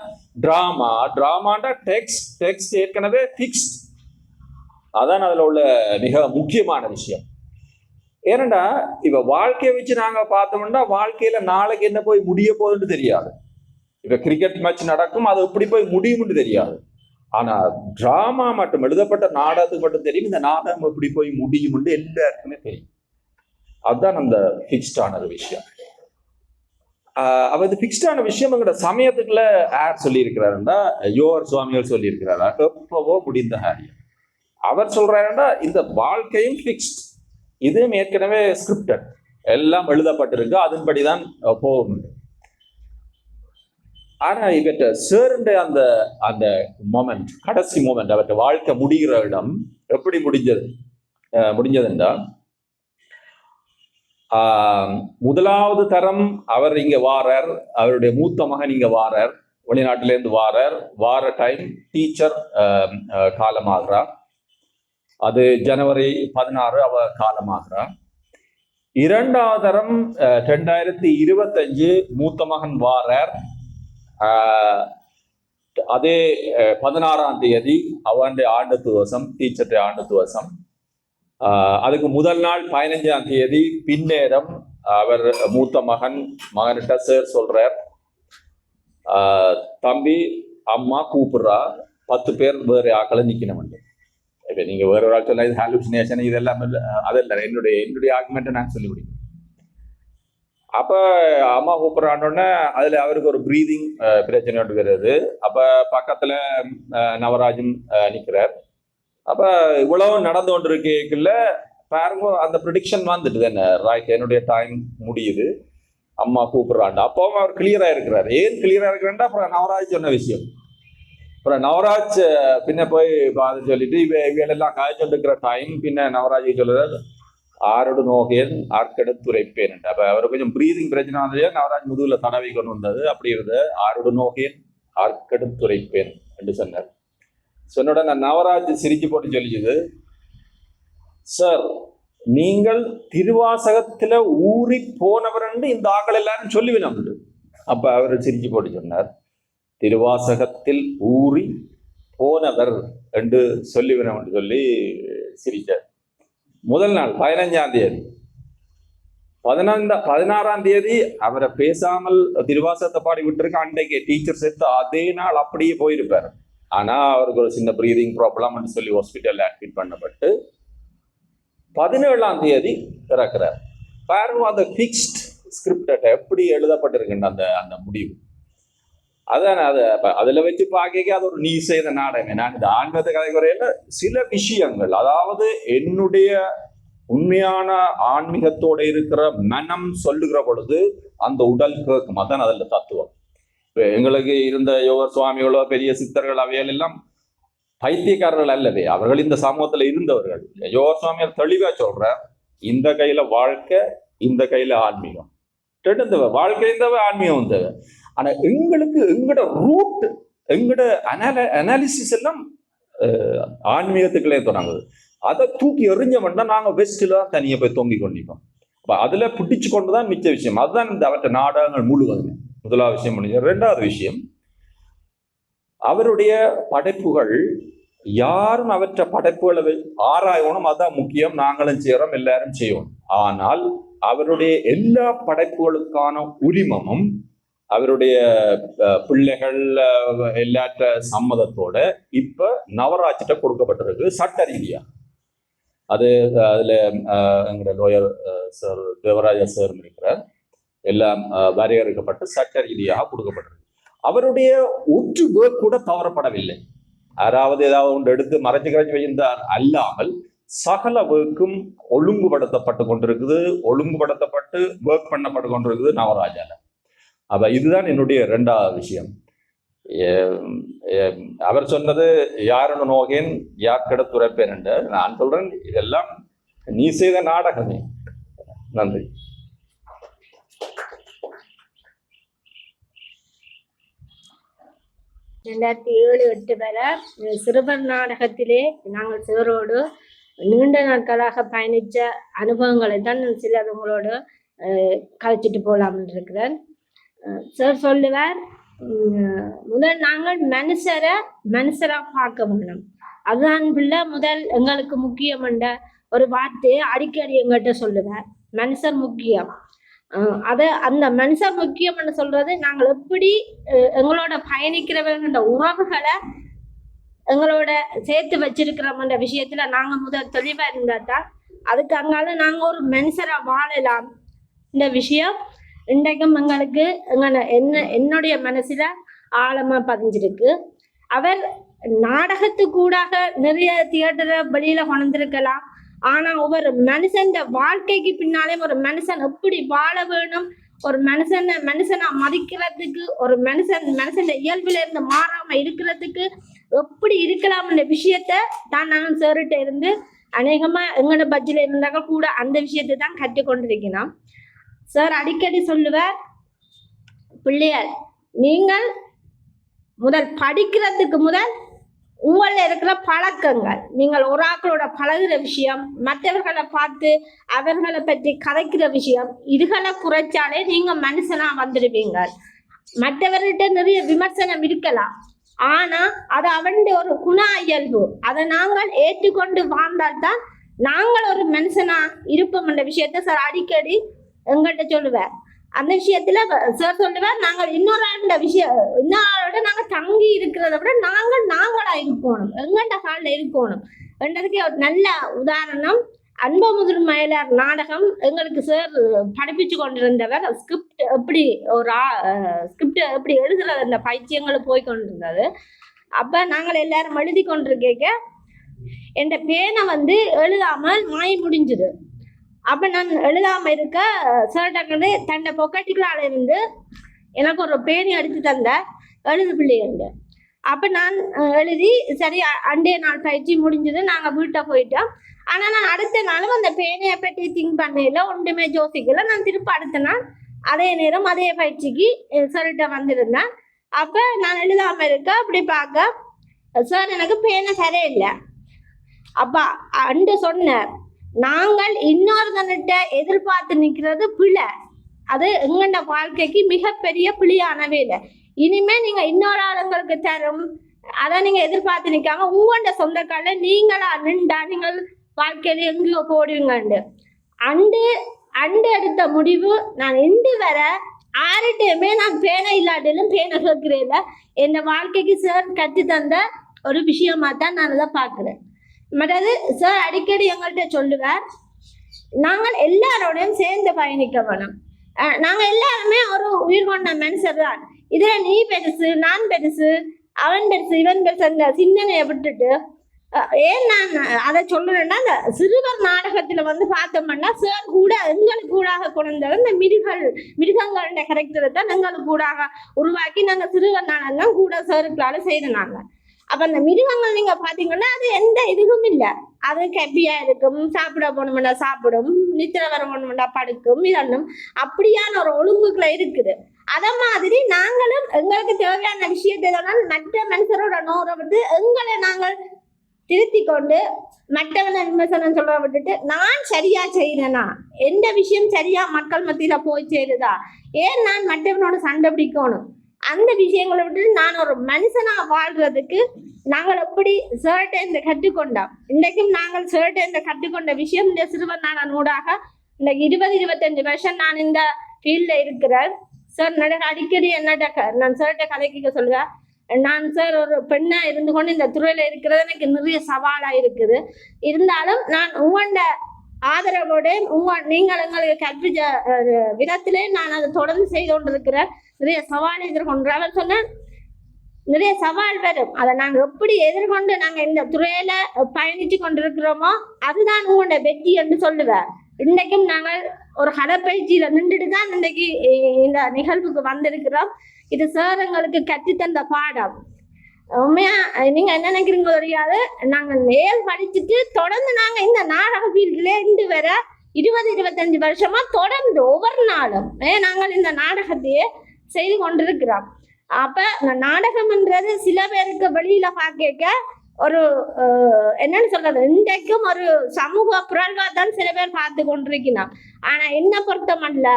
டிராமாண்டா டெக்ஸ்ட் ஏற்கனவே ஃபிக்ஸ்ட். அதான் அதுல உள்ள மிக முக்கியமான விஷயம். ஏனண்டா இப்ப வாழ்க்கையை வச்சு நாங்க பார்த்தோம்னா வாழ்க்கையில நாளைக்கு என்ன போய் முடிய போகுதுன்னு தெரியாது. இப்ப கிரிக்கெட் மேட்ச் நடக்கும், அது எப்படி போய் முடியும்னு தெரியாது. ஆனா டிராமா மட்டும், எழுதப்பட்ட நாடகத்துக்கு மட்டும் தெரியும் இந்த நாடகம் எப்படி போய் முடியும்னு எல்லாருக்குமே தெரியும். அதுதான் அந்த ஃபிக்ஸ்டான விஷயம். அப்ப இது ஃபிக்ஸ்டான விஷயம் எங்கட சமயத்துக்குள்ள யார் சொல்லியிருக்கிறாருன்னா யோகர் சுவாமிகள் சொல்லியிருக்கிறாரா, எப்பவோ முடிந்த காரியம். அவர் சொல்றாருன்னா இந்த வாழ்க்கையும் ஃபிக்ஸ்ட், இதுவும் ஏற்கனவே ஸ்கிரிப்டட், எல்லாம் எழுதப்பட்டிருக்கு, அதன்படிதான் போகும். ஆனா இவற்ற சேருண்ட அந்த அந்த மொமெண்ட், கடைசி மொமெண்ட், அவற்ற வாழ்க்கை முடிகிற இடம் எப்படி முடிஞ்சதுண்டா முதலாவது தரம் அவர் இங்க வாரார், அவருடைய மூத்த மகன் இங்க வாரார், வெளிநாட்டிலேருந்து வார டைம் டீச்சர் காலமாகிறார். அது ஜனவரி 16 அவ காலமாகிறார். இரண்டாவது தரம் 2025 மூத்த மகன் வாரார். அதே 16ஆம் தேதி அவன் ஆண்டு துவசம், டீச்சர் ஆண்டு துவசம். அதுக்கு முதல் நாள் 15ஆம் தேதி பின்னேரம் அவர் மூத்த மகன்கிட்ட சார் சொல்றார், தம்பி அம்மா கூப்பிடுறா, 10 பேர் வேற ஆக்களை நிக்கணும். இப்ப நீங்க வேற ஒரு ஆள் சொல்ல இது ஹாலுசினேஷன் இதெல்லாம் இல்லை, அதெல்லாம் என்னுடைய ஆர்குமெண்ட்டை நான் சொல்லி முடியும். அப்ப அம்மா கூப்பிட்றான்னொடனே அதுல அவருக்கு ஒரு ப்ரீதிங் பிரச்சனை வருது. அப்ப பக்கத்துல நவராஜன் நிக்கிறார். அப்ப இவ்வளவு நடந்து கொண்டிருக்கல பாருங்க, அந்த ப்ரிடிக்ஷன் வந்துட்டு தானே ரைட், என்னுடைய டைம் முடியுது, அம்மா கூப்பிடுறாண்டா. அப்பவும் அவர் கிளியரா இருக்கிறார். ஏன் கிளியரா இருக்கிறாண்டா அப்புறம் நவராஜ் சொன்ன விஷயம். அப்புறம் நவராஜ் பின்ன போய் பார்த்து சொல்லிட்டு இவையெல்லாம் காய்ச்சல் இருக்கிற டைம் பின்ன நவராஜ் சொல்லுறாரு, ஆரோடு நோகேன் ஆர்க்கெடுத்துரைப்பேன். அப்ப அவர் கொஞ்சம் ப்ரீதிங் பிரச்சனை வந்தது, நவராஜ் முதுகுல தடவி கொண்டு வந்தது. அப்படி இருந்தது, ஆரோடு நோகேன் ஆர்க்கெடுத்துரைப்பேன் என்று சொன்னார். சொன்ன நான் நவராஜ் சிரிச்சு போட்டு சொல்லிச்சுது, சார் நீங்கள் திருவாசகத்துல ஊறி போனவர் இந்த ஆக்கள் எல்லாரும் சொல்லுவினோம். அப்ப அவர் சிரிச்சு போட்டு சொன்னார், திருவாசகத்தில் ஊறி போனவர் என்று சொல்லுவினோம் என்று சொல்லி சிரிச்சார். முதல் நாள் 15ஆம் தேதி 16ஆம் தேதி அவரை பேசாமல் திருவாசகத்தை பாடி விட்டுருக்க, அன்றைக்கு டீச்சர் சேர்த்து அதே நாள் அப்படியே போயிருப்பார். ஆனா அவருக்கு ஒரு சின்ன பிரீதிங் ப்ராப்ளம் சொல்லி ஹாஸ்பிட்டல் அட்மிட் பண்ணப்பட்டு 17ஆம் தேதி இறக்குறார். பாருங்க அந்த ஃபிக்ஸ்ட் ஸ்கிரிப்ட் எப்படி எழுதப்பட்டிருக்குன்ற அந்த அந்த முடிவு. அதான் அதுல வச்சு பார்க்க அது ஒரு நீ செய்த நாடகம். நான் இந்த ஆன்மீக கதை குறையில சில விஷயங்கள், அதாவது என்னுடைய உண்மையான ஆன்மீகத்தோட இருக்கிற மனம் சொல்லுகிற பொழுது அந்த உடல் கேட்கும். அதான் அதுல தத்துவம். இப்ப எங்களுக்கு இருந்த யோகர் சுவாமிகளோ பெரிய சித்தர்கள் அவைகள் எல்லாம் பைத்தியக்காரர்கள் அல்லவே, அவர்கள் இந்த சமூகத்துல இருந்தவர்கள். யோகர் சுவாமியார் தெளிவா சொல்ற, இந்த கையில வாழ்க்கை, இந்த கையில ஆன்மீகம், ரெண்டு வாழ்க்கை இருந்தவ ஆன்மீகம் தேவை. ஆனா எங்களுக்கு எங்கட ரூட், எங்கட அனாலிசிஸ் எல்லாம் ஆன்மீகத்துக்குள்ளே தொடங்குது. அதை தூக்கி எறிஞ்சவன்டா நாங்க வெஸ்ட்ல தான் தனியா போய் தொங்கி கொண்டிப்போம். அப்ப அதுல பிடிச்சு கொண்டுதான் மிச்ச விஷயம். அதுதான் இந்த அவற்ற நாடகங்கள் முழுவதுமே. முதலாவது விஷயம் முடிஞ்ச. ரெண்டாவது விஷயம், அவருடைய படைப்புகள் யாரும் அவற்ற படைப்புகளை ஆராயணும், அதான் முக்கியம். நாங்களும் செய்யறோம், எல்லாரும் செய்யணும். ஆனால் அவருடைய எல்லா படைப்புகளுக்கான உரிமமும் அவருடைய பிள்ளைகள் எல்லாற்ற சம்மதத்தோட இப்ப நவராஜ்கிட்ட கொடுக்கப்பட்டிருக்கு சட்ட ரீதியா. அது அதுல எங்களோட லோயர் சார் தேவராஜா சார் இருக்கிறார், எல்லாம் வரையறுக்கப்பட்டு சட்ட ரீதியாக கொடுக்கப்பட்டிருக்கு. அவருடைய ஒற்று வேர்க் கூட தவறப்படவில்லை. யாராவது ஏதாவது ஒன்று எடுத்து மறைச்சு கரைச்சி வைந்தார் அல்லாமல் சகல வேர்க்கும் ஒழுங்குபடுத்தப்பட்டு கொண்டிருக்குது, ஒழுங்குபடுத்தப்பட்டு வேர்க் பண்ணப்பட்டு கொண்டிருக்குது நவராஜால. அப்ப இதுதான் என்னுடைய இரண்டாவது விஷயம். அவர் சொன்னது யாருன்னு நோகேன் யார்கிடத்துரைப்பேன் என்று. நான் சொல்றேன், இதெல்லாம் நீ செய்த நாடகமே. நன்றி. ரெண்டாயிரத்தி 7-8 வரை சிறுவர் நாடகத்திலே நாங்கள் சிவரோடு நீண்ட நாட்களாக பயணித்த அனுபவங்களை தான் சிலர் உங்களோடு கழிச்சிட்டு போகலாம்னு இருக்கிறேன். சார் சொல்லுவார், முதல் நாங்கள் மனுஷரா பார்க்க முடியும். அதுதான் பிள்ளை முதல் எங்களுக்கு முக்கியம் என்ற ஒரு வார்த்தையை அடிக்கடி எங்கிட்ட சொல்லுவார். மனுஷர் முக்கியம். அந்த மனுஷர் முக்கியம் என்று சொல்றது நாங்கள் எப்படி எங்களோட பயணிக்கிறவங்கிற உறவுகளை எங்களோட சேர்த்து வச்சிருக்கிறோம்ன்ற விஷயத்துல நாங்க முதல் தெளிவா இருந்தா தான் அதுக்கு அங்கால நாங்க ஒரு மனுஷரா வாழலாம். இந்த விஷயம் இன்றைக்கும் எங்களுக்கு என்னுடைய மனசுல ஆழமா பதிஞ்சிருக்கு. அவர் நாடகத்துக்கூடாக நிறைய தியேட்டரை வெளியில கொண்டிருக்கலாம். ஆனா ஒவ்வொரு மனுஷன் வாழ்க்கைக்கு பின்னாலே ஒரு மனுஷன் எப்படி வாழ வேணும், ஒரு மனுஷனா மதிக்கிறதுக்கு, ஒரு மனுஷன் இயல்புல இருந்து மாறாம இருக்கிறதுக்கு எப்படி இருக்கலாம்ன்ற விஷயத்த தான் நாங்கள் சேருட்ட இருந்து அநேகமா எங்களோட பட்ஜெட்ல இருந்தாக்க கூட அந்த விஷயத்தை தான் கற்றுக்கொண்டிருக்கிறோம். சார் அடிக்கடி சொல்லுவார், பிள்ளையார் நீங்கள் முதல் படிக்கிறதுக்கு முதல் உங்கள இருக்கிற பழக்கங்கள், நீங்கள் ஒரு ஆக்களோட பழகுற விஷயம், மற்றவர்களை பார்த்து அவர்களை பற்றி கதைக்கிற விஷயம், இதுகளை குறைச்சாலே நீங்க மனுஷனா வந்துடுவீங்க. மற்றவர்கிட்ட நிறைய விமர்சனம் இருக்கலாம், ஆனா அது அவனுடைய ஒரு குண இயல்பு. அதை நாங்கள் ஏற்றுக்கொண்டு வாழ்ந்தால்தான் நாங்கள் ஒரு மனுஷனா இருப்போம் என்ற விஷயத்த சார் அடிக்கடி எங்கள்கிட்ட சொல்லுவார். அந்த விஷயத்துல சார் சொல்லுவார், நாங்கள் இன்னொரு நாங்க தங்கி இருக்கிறத விட நாங்களா இருக்கணும், எங்கள்ட காலில் இருக்கணும் என்றதுக்கு ஒரு நல்ல உதாரணம் அன்பமுதிர் மயிலார் நாடகம் எங்களுக்கு சார் படிப்பிச்சு கொண்டிருந்தவர். ஸ்கிரிப்ட் எப்படி எழுதுறது அந்த பயிற்சியங்களும் போய் கொண்டிருந்தது. அப்ப நாங்கள் எல்லாரும் எழுதி கொண்டிருக்க என் பேனை எழுதாமல் மாய் முடிஞ்சுது. அப்ப நான் எழுதாம இருக்க சார்டக்கண்டு தன்னை பொக்கட்டிகளால இருந்து எனக்கு ஒரு பேணி அடித்து தந்த எழுது பிள்ளைங்க. அப்ப நான் எழுதி சரி அண்டே நாள் பயிற்சி முடிஞ்சது, நாங்க வீட்டை போயிட்டோம். ஆனா நான் அடுத்த நாளும் அந்த பேனையை பற்றி திங்க் பண்ணல, ஒன்றுமே யோசிக்கல. நான் திருப்ப அடுத்த நாள் அதே நேரம் அதே பயிற்சிக்கு சார்கிட்ட வந்திருந்தேன். அப்ப நான் எழுதாம இருக்க அப்படி பார்க்க சார் எனக்கு பேனை சரியில்லை. அப்பா அண்டு சொன்னார், நாங்கள் இன்னொருத்தன்கிட்ட எதிர்பார்த்து நிற்கிறது பிழை, அது எங்கண்ட வாழ்க்கைக்கு மிகப்பெரிய பிழையானவே இல்லை. இனிமே நீங்க இன்னொரு ஆளுங்களுக்கு தரும் அதை நீங்க எதிர்பார்த்து நிற்காம உங்களோட சொந்த காலில் நீங்களா நின்றா நீங்கள் வாழ்க்கையில எங்கேயோ போடுவீங்கண்டு அண்டு எடுத்த முடிவு. நான் இன்று வர ஆறுடையுமே நான் பேனை இல்லாட்டிலும் பேனை கேட்கிறேன். என் வாழ்க்கைக்கு சார் கற்று தந்த ஒரு விஷயமா தான் நான் அதை பார்க்கிறேன். மற்றது சார் அடிக்கடி எங்கள்கிட்ட சொல்லுவார், நாங்கள் எல்லாரோடையும் சேர்ந்து பயணிக்க வேணும். நாங்கள் எல்லாருமே ஒரு உயிர் கொண்ட மனுஷர் தான். இதுல நீ பெருசு, நான் பெருசு, அவன் பெருசு, இவன் பெருசு அந்த சிந்தனையை விட்டுட்டு ஏன் நான் அதை சொல்றேன்னா, அந்த சிறுவர் நாடகத்துல பார்த்தோம்னா சார் கூட எங்களுக்கு கூடாக கொண்டாங்க இந்த மிருகங்களோட கேரக்டரை தான் எங்களுக்கு கூடாக உருவாக்கி நாங்கள் சிறுவர் நாடகம் கூட சாருக்களால செய்தாங்க. அப்ப அந்த மிருகங்கள் நீங்க பாத்தீங்கன்னா அது எந்த இதுவும் இல்லை. அது கெப்பியா இருக்கும், சாப்பிட போகணும்னா சாப்பிடும், நித்திர வர போகணும்னா படுக்கும், இதெல்லாம் அப்படியான ஒரு ஒழுங்குகளை இருக்குது. அத மாதிரி நாங்களும் எங்களுக்கு தேவையான விஷயத்தை மற்ற மனுஷரோட நோரை எங்களை நாங்கள் திருத்தி கொண்டு மற்றவனை விமர்சனம் சொல்ற விட்டுட்டு நான் சரியா செய்யறேனா, எந்த விஷயம் சரியா மக்கள் மத்தியில போய் சேருதா, ஏன் நான் மற்றவனோட சண்டை பிடிக்கணும், அந்த விஷயங்களை விட்டு நான் ஒரு மனுஷனா வாழ்றதுக்கு நாங்கள் எப்படி சேர்ட்டை இந்த கற்றுக்கொண்டோம். இன்றைக்கும் நாங்கள் சேர்ட்டை இந்த கற்றுக்கொண்ட விஷயம் இந்த சிறுவர் நாடக ஊடாக இந்த 20-25 வருஷம் நான் இந்த ஃபீல்ட்ல இருக்கிறேன். சார் அடிக்கடி என்னட்ட நான் சேர்ட்டை கதைக்க சொல்லுவேன், நான் சார் ஒரு பெண்ணா இருந்து கொண்டு இந்த துறையில இருக்கிறது எனக்கு நிறைய சவாலா இருக்குது. இருந்தாலும் நான் உங்களோட ஆதரவோட நீங்கள் எங்களுக்கு கற்பிச்ச விதத்திலே நான் அதை தொடர்ந்து செய்து கொண்டிருக்கிறேன். நிறைய சவால் எதிர்கொண்டு அவர் சொன்ன நிறைய சவால் வரும், அதை நாங்க எப்படி எதிர்கொண்டு நாங்க இந்த துறையில பயணிச்சு கொண்டிருக்கிறோமோ அதுதான் உங்களோட வெற்றி என்று சொல்லுவேன். இன்னைக்கும் நாங்கள் ஒரு கடற்பயிற்சியில நின்றுட்டு தான் இன்னைக்கு இந்த நிகழ்வுக்கு வந்திருக்கிறோம். இது சார் எங்களுக்கு கற்றுத்தந்த பாடம். உண்மையா நீங்க என்ன நினைக்கிறீங்க தெரியாது, நாங்க மேல் படிச்சுட்டு தொடர்ந்து நாங்க இந்த நாடக ஃபீல்ட்ல இருந்து வர 20-25 வருஷமா தொடர்ந்து ஒவ்வொரு நாளும் நாங்கள் இந்த நாடகத்தையே செய்து கொண்டிருக்கிறோம். அப்ப நாடகம்ன்றது சில பேருக்கு வெளியில பார்க்க ஒரு என்னன்னு சொல்றது, இன்றைக்கும் ஒரு சமூக புரள்வா தான் சில பேர் பார்த்து கொண்டிருக்கணும். ஆனா என்ன பொறுத்தமல்ல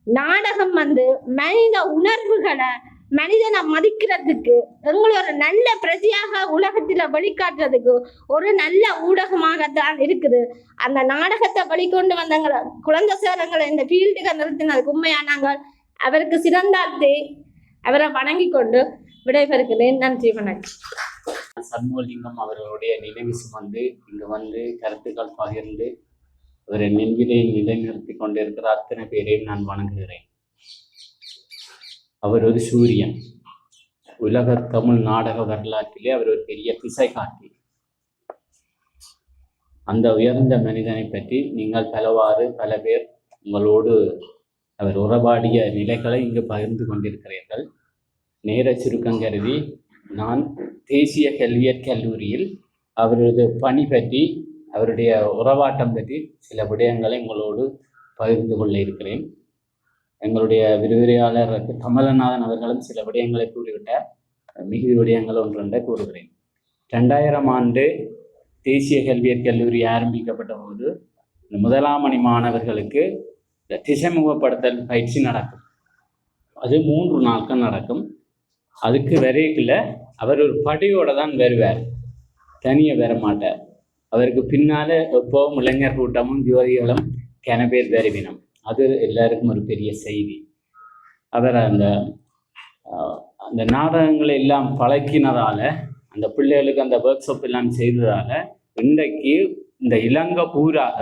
நாடகம் வந்து மனித உணர்வுகளை மனிதனை மதிக்கிறதுக்கு எங்களை ஒரு நல்ல பிரஜையாக உலகத்துல வெளிக்காட்டுறதுக்கு ஒரு நல்ல ஊடகமாகத்தான் இருக்குது. அந்த நாடகத்தை வெளிக்கொண்டு வந்தவங்க குழந்தை சேரங்களை இந்த ஃபீல்டுக்கு நிறுத்தினதுக்கு உண்மையா நாங்கள் அவருக்கு சிறந்தாழ்த்தி அவரை வணங்கி கொண்டு விடைபெறுகிறேன். நன்றி, வணக்கம். சண்முகலிங்கம் அவர்களுடைய நினைவு சுமந்து இங்கு வந்து கருத்துக்கள் பகிர்ந்து அவரை நெஞ்சிலே நிலைநிறுத்தி கொண்டிருக்கிற அத்தனை பேரையும் நான் வணங்குகிறேன். அவர் ஒரு சூரியன். உலக தமிழ் நாடக வரலாற்றிலே அவர் ஒரு பெரிய திசை காட்டி. அந்த உயர்ந்த மனிதனை பற்றி நீங்கள் பல பேர் உங்களோடு அவர் உறவாடிய நிலைகளை இங்கு பகிர்ந்து கொண்டிருக்கிறீர்கள். நேர சுருக்கம் கருதி நான் தேசிய கல்வியற் கல்லூரியில் அவரது பணி பற்றி அவருடைய உறவாட்டம் பற்றி சில விடயங்களை உங்களோடு பகிர்ந்து கொள்ள இருக்கிறேன். எங்களுடைய விரிவுரையாளர் கமலநாதன் அவர்களும் சில விடயங்களை கூறிவிட்டார். மிகுதி விடயங்கள் ஒன்றென்ற கூறுகிறேன். 2000 ஆண்டு தேசிய கல்வியற் கல்லூரி ஆரம்பிக்கப்பட்ட போது இந்த முதலாம் மணி மாணவர்களுக்கு திசைமுகப்படுத்தல் பயிற்சி நடக்கும். அது 3 நாட்கள் நடக்கும். அதுக்கு வரைக்குள்ள அவர் ஒரு படியோடு தான் வருவார், தனியாக வர மாட்டார். அவருக்கு பின்னால் எப்போவும் இளைஞர் கூட்டமும் ஜோதிகளும் பேர் வருவினம். அது எல்லாருக்கும் ஒரு பெரிய செய்தி. அவர் அந்த நாடகங்களை எல்லாம் பழக்கினதால், அந்த பிள்ளைகளுக்கு அந்த ஒர்க் ஷாப் எல்லாம் செய்ததால் இன்றைக்கு இந்த இலங்கை பூராக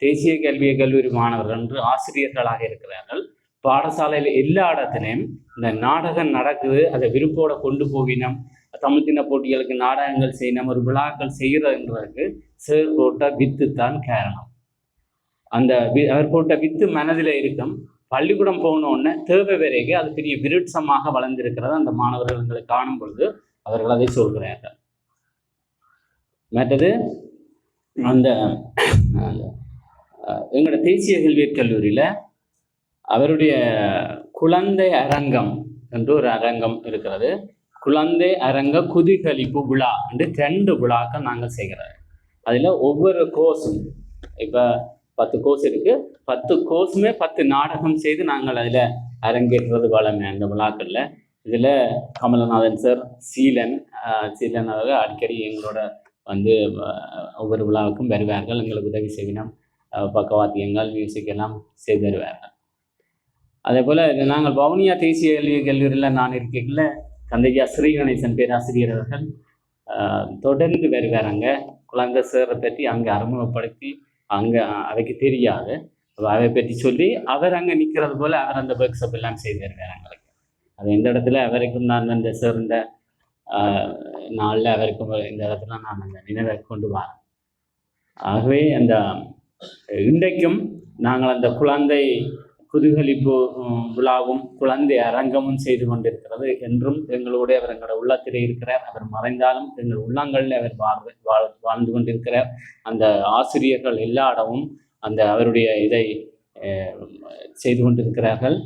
தேசிய கல்லூரி மாணவர்கள் என்று ஆசிரியர்களாக இருக்கிறார்கள். பாடசாலையில் எல்லா இடத்துலையும் இந்த நாடகம் நடக்குது, அதை விருப்போட கொண்டு போகினோம். தமிழ் தின போட்டிகளுக்கு நாடகங்கள் செய்யணும், ஒரு விழாக்கள் செய்கிறதுன்றதுக்கு சார் போட்ட வித்து தான் காரணம். அந்த அவர் போட்ட வித்து மனதில் இருக்கும். பள்ளிக்கூடம் போனோடனே தேவை வரைக்கும் அது பெரிய விருட்சமாக வளர்ந்திருக்கிறது. அந்த மாணவர்களை காணும் பொழுது அவர்கள் அதை சொல்கிறார்கள். மற்றது அந்த எங்களோட தேசிய கல்வியற் கல்லூரியில் அவருடைய குழந்தை அரங்கம் என்று ஒரு அரங்கம் இருக்கிறது. குழந்தை அரங்க குதிகளிப்பு விழா என்று 2 விழாக்கள் நாங்கள் செய்கிறோம். அதில் ஒவ்வொரு கோர்ஸும் இப்போ 10 கோர்ஸ் இருக்குது. 10 கோர்ஸுமே 10 நாடகம் செய்து நாங்கள் அதில் அரங்கேற்றுறது வளமை அந்த விழாக்களில். இதில் கமலநாதன் சார், சீலன் அவர்கள் அடிக்கடி எங்களோட வந்து ஒவ்வொரு விழாவுக்கும் வருவார்கள். எங்களுக்கு உதவி செய்வினோம், பக்கவாத்தியங்கள், மியூசிக் எல்லாம் செய்து வருவார்கள். அதே போல் நாங்கள் வவுனியா தேசிய கல்லூரியில் நான் இருக்கையில் தந்தையா ஸ்ரீ கணேசன் பேராசிரியர் அவர்கள் தொடர்ந்து வருவாங்க. குழந்தை சேரை பற்றி அங்கே அறிமுகப்படுத்தி, அங்கே அவைக்கு தெரியாது அதை பற்றி சொல்லி அவர் அங்கே நிற்கிறது போல் அவர் அந்த ஒர்க் ஷாப் எல்லாம் செய்து வருவார் எங்களுக்கு. அது எந்த இடத்துல அவருக்கும் நான் அந்த சேர்ந்த நாளில் அவருக்கும் இந்த இடத்துல நான் அந்த நினைவை கொண்டு வரேன். ஆகவே அந்த இன்றைக்கும் நாங்கள் அந்த குழந்தை குதூகலிப்பு விழாவும் குழந்தை அரங்கமும் செய்து கொண்டிருக்கிறது. என்றும் எங்களுடைய அவர் எங்களோட உள்ளத்திலே இருக்கிறார். அவர் மறைந்தாலும் எங்கள் உள்ளங்களில் அவர் வாழ்ந்து கொண்டிருக்கிறார். அந்த ஆசிரியர்கள் எல்லா இடமும் அந்த அவருடைய இதை செய்து கொண்டிருக்கிறார்கள்.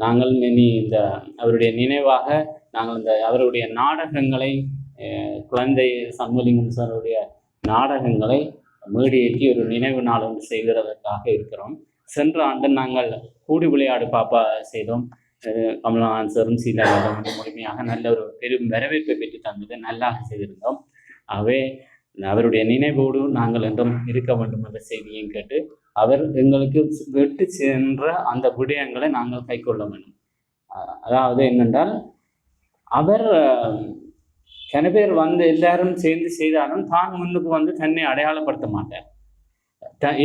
நாங்கள் இனி இந்த அவருடைய நினைவாக நாங்கள் இந்த அவருடைய நாடகங்களை குழந்தை சண்முகலிங்கம் சாருடைய நாடகங்களை மேடையேற்றி ஒரு நினைவு நாள் ஒன்று செய்கிறதற்காக இருக்கிறோம். சென்ற ஆண்டு நாங்கள் கூடி விளையாடு பாப்பா செய்தோம். கமலநாதன் சாரும் சீலாவும் முழுமையாக நல்ல ஒரு பெரும் வரவேற்பை பெற்று தந்தது, நல்லாக செய்திருந்தோம். ஆகவே அவருடைய நினைவோடு நாங்கள் என்றும் இருக்க வேண்டும் என்ற செய்தியையும் கேட்டு அவர் எங்களுக்கு விட்டு சென்ற அந்த விடயங்களை நாங்கள் கைக்கொள்ள வேண்டும். அதாவது என்னென்றால் அவர் பேர் வந்து எல்லாரும் சேர்ந்து செய்தாலும் தான் முன்னுக்கு வந்து தன்னை அடையாளப்படுத்த மாட்டார்.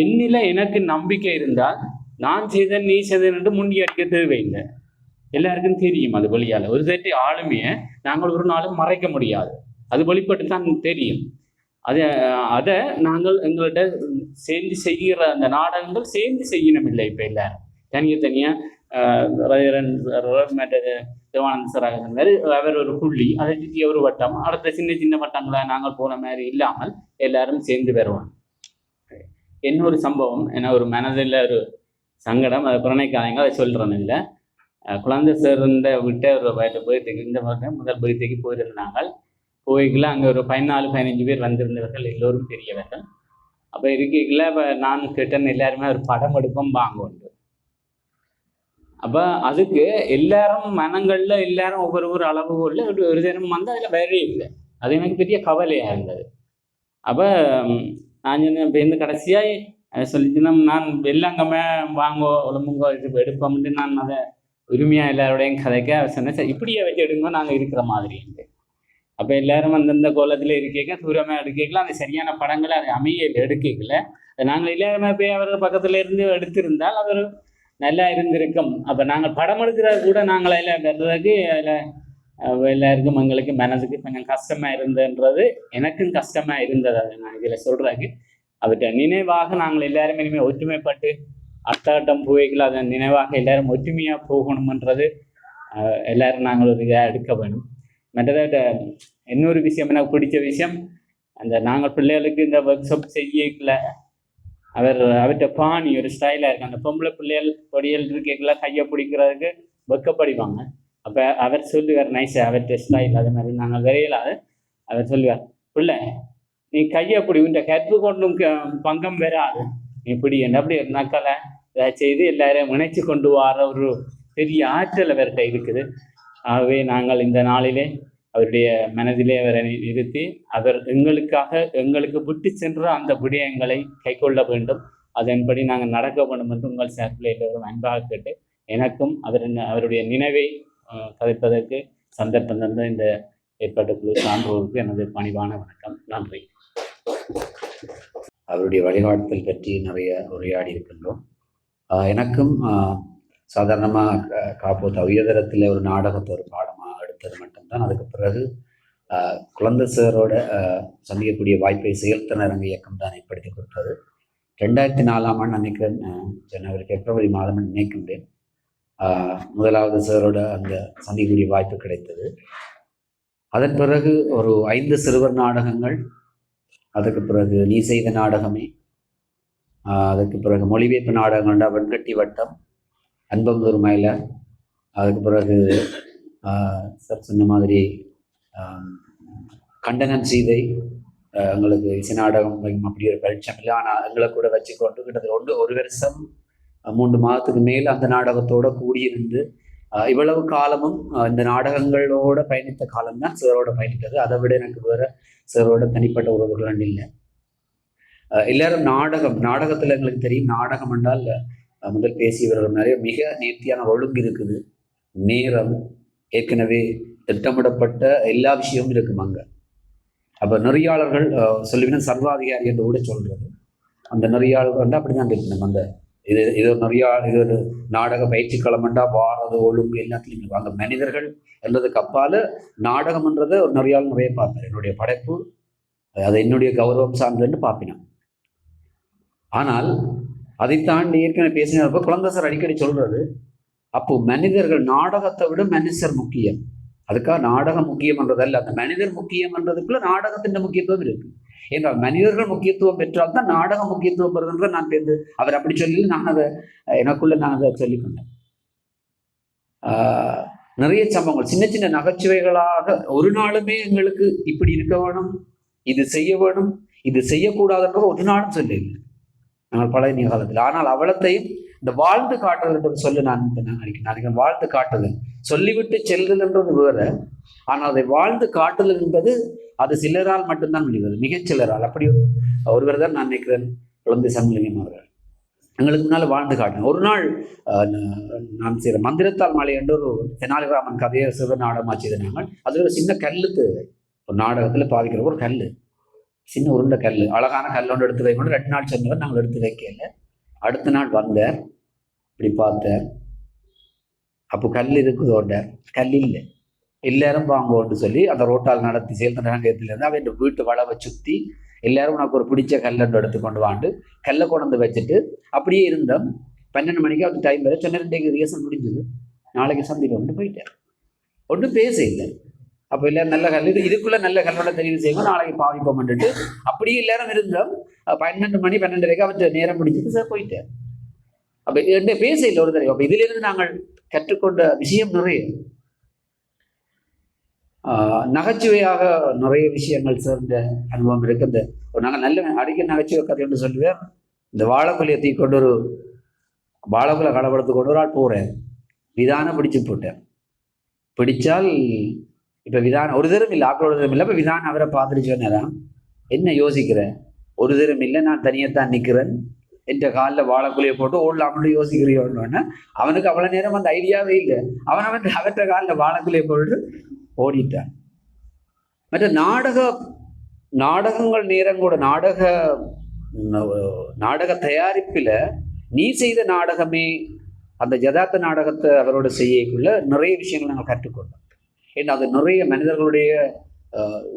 என்னில எனக்கு நம்பிக்கை இருந்தால் நான் செய்தேன் நீ செய்தேன் என்று முண்டி அடிக்க தேவையில்லை. எல்லாருக்கும் தெரியும் அது வழியால். ஒரு தேட்டி ஆளுமையை நாங்கள் ஒரு நாளும் மறைக்க முடியாது, அது வெளிப்பட்டு தான் தெரியும். அதை நாங்கள் எங்கள்கிட்ட சேர்ந்து செய்கிற அந்த நாடகங்கள் சேர்ந்து செய்யணும் இல்லை. இப்போ எல்லாரும் தனியாக தேவானந்த சராக அவர் ஒரு புள்ளி, அதை சுற்றி ஒரு வட்டம், அடுத்த சின்ன வட்டங்களை நாங்கள் போன மாதிரி இல்லாமல் எல்லாரும் சேர்ந்து வருவோம். இன்னொரு சம்பவம், ஏன்னா ஒரு மனதில் ஒரு சங்கடம், அதை பிறனைக்காதங்க, அதை சொல்கிறேன் இல்லை. குழந்தை சேர்ந்த விட்ட ஒரு பேர்த்துக்கு இந்த வருடம் முதல் பேர்த்துக்கு போயிருந்தாங்க. போய்க்குள்ள அங்கே ஒரு 14-15 பேர் வந்திருந்தவர்கள், எல்லோரும் பெரியவர்கள். அப்போ இருக்கீங்கள இப்போ நான் கேட்டேன்னு எல்லாருமே ஒரு படம் எடுப்போம் வாங்குவோண்டு. அப்போ அதுக்கு எல்லாரும் மனங்களில் எல்லாரும் ஒவ்வொரு அளவுகளில் ஒரு தினம் வந்து அதில் வேறே இல்லை. அது எனக்கு பெரிய கவலையாக இருந்தது. அப்போ நான் சொன்னேன் இப்போ இந்த கடைசியாக சொல்லிச்சுன்னா நான் வெள்ளாங்கம்மே வாங்கோ உடம்புங்கோ இது எடுப்போம்ட்டு நான் அதை உரிமையாக எல்லாரோடையும் கதைக்க சொன்னேன். சார் இப்படியே வச்சு எடுங்க நாங்கள் இருக்கிற மாதிரின்ட்டு. அப்போ எல்லாரும் அந்தந்த கோலத்தில் இருக்க தூரமாக எடுக்கலாம். அது சரியான படங்களை அது அமையல் எடுக்கல. நாங்கள் எல்லாருமே போய் அவர் பக்கத்தில் இருந்து எடுத்திருந்தால் அவர் நல்லா இருந்திருக்கும். அப்போ நாங்கள் படம் எடுக்கிறது கூட நாங்கள் எல்லாம் வர்றதுக்கு அதில் எல்லாருக்கும் எங்களுக்கு மனதுக்கு கொஞ்சம் கஷ்டமாக இருந்ததுன்றது எனக்கும் கஷ்டமாக இருந்தது. அதை நான் இதில் சொல்கிறேங்க. அவற்றை நினைவாக நாங்கள் எல்லாருமே இனிமேல் ஒற்றுமைப்பட்டு அத்தாட்டம் புகைகள் அதன் நினைவாக எல்லாரும் ஒற்றுமையாக போகணுமன்றது எல்லாரும் நாங்கள் ஒரு இதாக எடுக்க வேணும். மற்றதை இன்னொரு விஷயம் எனக்கு பிடிச்ச விஷயம், அந்த நாங்கள் பிள்ளைகளுக்கு இந்த ஒர்க் ஷாப் செய்யல அவர்கிட்ட பாணி ஒரு ஸ்டைலாக இருக்குது. அந்த பொம்பளை பிள்ளைகள் பொடியல் இருக்கல கையை பிடிக்கிறதுக்கு வெக்கப்படிவாங்க. அப்போ அவர் சொல்லுவார் நைஸா அவர்கிட்ட ஸ்டைல் அது மாதிரி நாங்கள் விரையலாது. அவர் சொல்லுவார், பிள்ளை நீ கையை பிடி இந்த கற்பு கொண்டும் பங்கம் வராது நீ பிடி என்ன அப்படி நக்கலை செய்து எல்லாரையும் இணைச்சி கொண்டு வர ஒரு பெரிய ஆற்றல் அவர்கிட்ட இருக்குது. ஆகவே நாங்கள் இந்த நாளிலே அவருடைய மனதிலே அவரை நிறுத்தி அவர் எங்களுக்கு விட்டு சென்ற அந்த விடயங்களை கைக்கொள்ள வேண்டும். அதன்படி நாங்கள் நடக்க வேண்டும் என்று உங்கள் சார்பில் எல்லோரும் அன்பாக கேட்டு எனக்கும் அவருடைய நினைவை கதைப்பதற்கு சந்தர்ப்பம் தந்த இந்த ஏற்பாட்டு குழு சான்றோருக்கு எனது பணிவான வணக்கம். நன்றி. அவருடைய வழிகாட்டுதல் பற்றி நிறைய உரையாடி இருக்கின்றோம். எனக்கும் சாதாரணமாக காப்போத்த உயர்தரத்தில் ஒரு நாடகத்தை ஒரு பாடமாக எடுத்தது மட்டும்தான். அதுக்கு பிறகு குழந்தை சாரோட சந்திக்கக்கூடிய வாய்ப்பை செயல்திறனரங்க இயக்கம் தான் ஏற்படுத்தி கொடுத்தது. 2004ஆம் ஆண்டு நினைக்கிறேன், ஜனவரி பிப்ரவரி மாதம் நினைக்கின்றேன், முதலாவது சாரோட அந்த சந்திக்கக்கூடிய வாய்ப்பு கிடைத்தது. அதன் பிறகு ஒரு 5 சிறுவர் நாடகங்கள், அதுக்கு பிறகு நீ செய்த நாடகமே, அதுக்கு பிறகு மொழிபெயர்ப்பு நாடகங்கள்டா வெண்கட்டி வட்டம், அன்பந்தூர் மயில, அதுக்கு பிறகு சார் சொன்ன மாதிரி கண்டனம் சீதை, எங்களுக்கு இசை நாடகம் அப்படி ஒரு பரீட்சம் இல்லை. ஆனால் எங்களை கூட வச்சுக்கொண்டு கிட்டத்தட்ட ஒரு வருஷம் 3 மாதத்துக்கு மேல் அந்த நாடகத்தோடு கூடியிருந்து இவ்வளவு காலமும் இந்த நாடகங்களோட பயணித்த காலம்தான் சாரோட பயணித்தது. அதை விட எனக்கு வேறு சாரோட தனிப்பட்ட உறவுகள் இல்லை. எல்லாரும் நாடகத்தில் எங்களுக்கு தெரியும், நாடகம் என்றால் முதல் பேசியவர்கள் நிறைய மிக நேர்த்தியான ஒழுங்கு இருக்குது, நேரம், ஏற்கனவே திட்டமிடப்பட்ட எல்லா விஷயமும் இருக்கும் அங்கே. அப்போ நெறியாளர்கள் சொல்லுவீங்கன்னா சர்வாதிகாரி என்று கூட சொல்கிறது. அந்த நெறியாளர்கள் அப்படி தான் இருக்கணும். அந்த இது ஒரு நாடக பயிற்சி களமண்டா வாரது ஒழுங்கு எல்லாத்துலையும் அந்த மனிதர்கள் என்றதுக்கு அப்பால் நாடகம்ன்றதை ஒரு நெறியாளர் நிறைய பார்ப்பார். என்னுடைய படைப்பு அது என்னுடைய கௌரவம் சார்ந்ததுன்னு பார்ப்பினான். ஆனால் அதை தாண்டி ஏற்கனவே பேசினப்போ குழந்தை சார் அடிக்கடி சொல்றது, அப்போ மனிதர்கள் நாடகத்தை விட மனுஷர் முக்கியம். அதுக்காக நாடகம் முக்கியம்ன்றதல்ல, அந்த மனிதர் முக்கியம்ன்றதுக்குள்ள நாடகத்தின் முக்கியத்துவம் இருக்கு. ஏன்றால் மனிதர்கள் முக்கியத்துவம் பெற்றால் தான் நாடகம் முக்கியத்துவம் பெறுதுன்ற நான் பேருந்து அவர் அப்படி சொல்லி நான் அதை எனக்குள்ள நான் அதை சொல்லிக்கொண்டேன். நிறைய சம்பவங்கள் சின்ன சின்ன நகைச்சுவைகளாக ஒரு நாளுமே எங்களுக்கு இப்படி இருக்க வேணும், இது செய்ய வேணும், இது செய்யக்கூடாதுன்ற ஒரு நாளும் சொல்லல நாங்கள் பழைய காலத்தில். ஆனால் அவலத்தையும் இந்த வாழ்ந்து காட்டுதல் என்று சொல்லு நான் நினைக்கிறேன். வாழ்ந்து காட்டுதல் சொல்லிவிட்டு செல்தல் என்றது வேற, ஆனால் அதை வாழ்ந்து காட்டுதல் என்பது அது சிலரால் மட்டும்தான் முடிவது, மிகச்சிலரால். அப்படி ஒருவர் தான் நான் நினைக்கிறேன் குழந்தை சண்முகம் அவர்கள் எங்களுக்கு முன்னால் வாழ்ந்து காட்டினேன். ஒரு நாள் நான் செய்கிற மந்திரத்தால் மாலை என்று ஒரு தெனாலிராமன் கதையை சிவ நாடகமாக செய்தாங்க. அதில் ஒரு சின்ன கல்லுக்கு ஒரு நாடகத்தில் பாதிக்கிற ஒரு கல், சின்ன உருண்டை கல், அழகான கல் ஒன்று எடுத்து வைக்கணும். 2 நாள் சொன்னவர் நாங்கள் எடுத்து வைக்கல. அடுத்த நாள் வந்தார், இப்படி பார்த்தார், அப்போ கல் இருக்குதோண்ட கல் இல்லை, எல்லாரும் வாங்குவோன்னு சொல்லி அந்த ரோட்டால் நடத்தி செயல்திறனங்கத்திலேருந்து அவன் வீட்டு வளவை சுற்றி எல்லாரும் உனக்கு ஒரு பிடிச்ச கல்லண்டு எடுத்துக்கொண்டு வாண்டு கல்லை கொண்டு வச்சுட்டு அப்படியே இருந்தோம். 12 மணிக்கு அவருக்கு டைம் வரை சொன்ன 2 ரிஹர்சல் முடிஞ்சது, நாளைக்கு சந்திப்போம்னு போயிட்டார். ஒன்றும் பேச இல்லை. அப்போ எல்லாரும் நல்ல கல் இதுக்குள்ளே நல்ல கல்லோட தெரிவு செய்வோம், நாளைக்கு பாவிப்போம்ன்ட்டு அப்படியே எல்லாரும் இருந்தோம். 12 மணி 12:30 அவற்றை நேரம் பிடிச்சிட்டு சார் போயிட்டார். அப்போ என்ன பேச இல்லை ஒரு தடவை. அப்போ இதிலிருந்து நாங்கள் கற்றுக்கொண்ட விஷயம் நிறைய. நகைச்சுவையாக நிறைய விஷயங்கள் சேர்ந்த அனுபவம் இருக்கு. இந்த ஒரு நல்ல அடிக்க நகைச்சுவை கதை என்று சொல்லுவேன். இந்த வாழைக்குலையை தூக்கி கொண்டு ஒரு வாழைக்குலை கலப்படத்து கொண்டு ஒரு ஆள் போகிறேன், விதான பிடிச்சு போட்டேன். பிடிச்சால் இப்போ விதானம் ஒரு தரம் இல்லை, ஆக்களோட தரம் இல்லை. இப்போ விதானம் அவரை பார்த்துட்டு சொன்னாராம், என்ன யோசிக்கிறேன், ஒரு தரம் இல்லை, நான் தனியத்தான் நிற்கிறேன், என்ற காலில் வாழைக்குலையை போட்டு ஓடலாம்னு யோசிக்கிறியோன்னு. அவனுக்கு அவ்வளோ நேரம் அந்த ஐடியாவே இல்லை. அவற்ற காலில் வாழைக்குலையை போட்டு ஓடிட்டான். மற்ற நாடகங்கள் நேரம் கூட நாடக தயாரிப்பில் நீ செய்த நாடகமே அந்த யதார்த்த நாடகத்தை அவரோட செய்யக்குள்ள நிறைய விஷயங்கள் நாங்கள் கற்றுக்கொண்டோம். ஏன்னா அது நிறைய மனிதர்களுடைய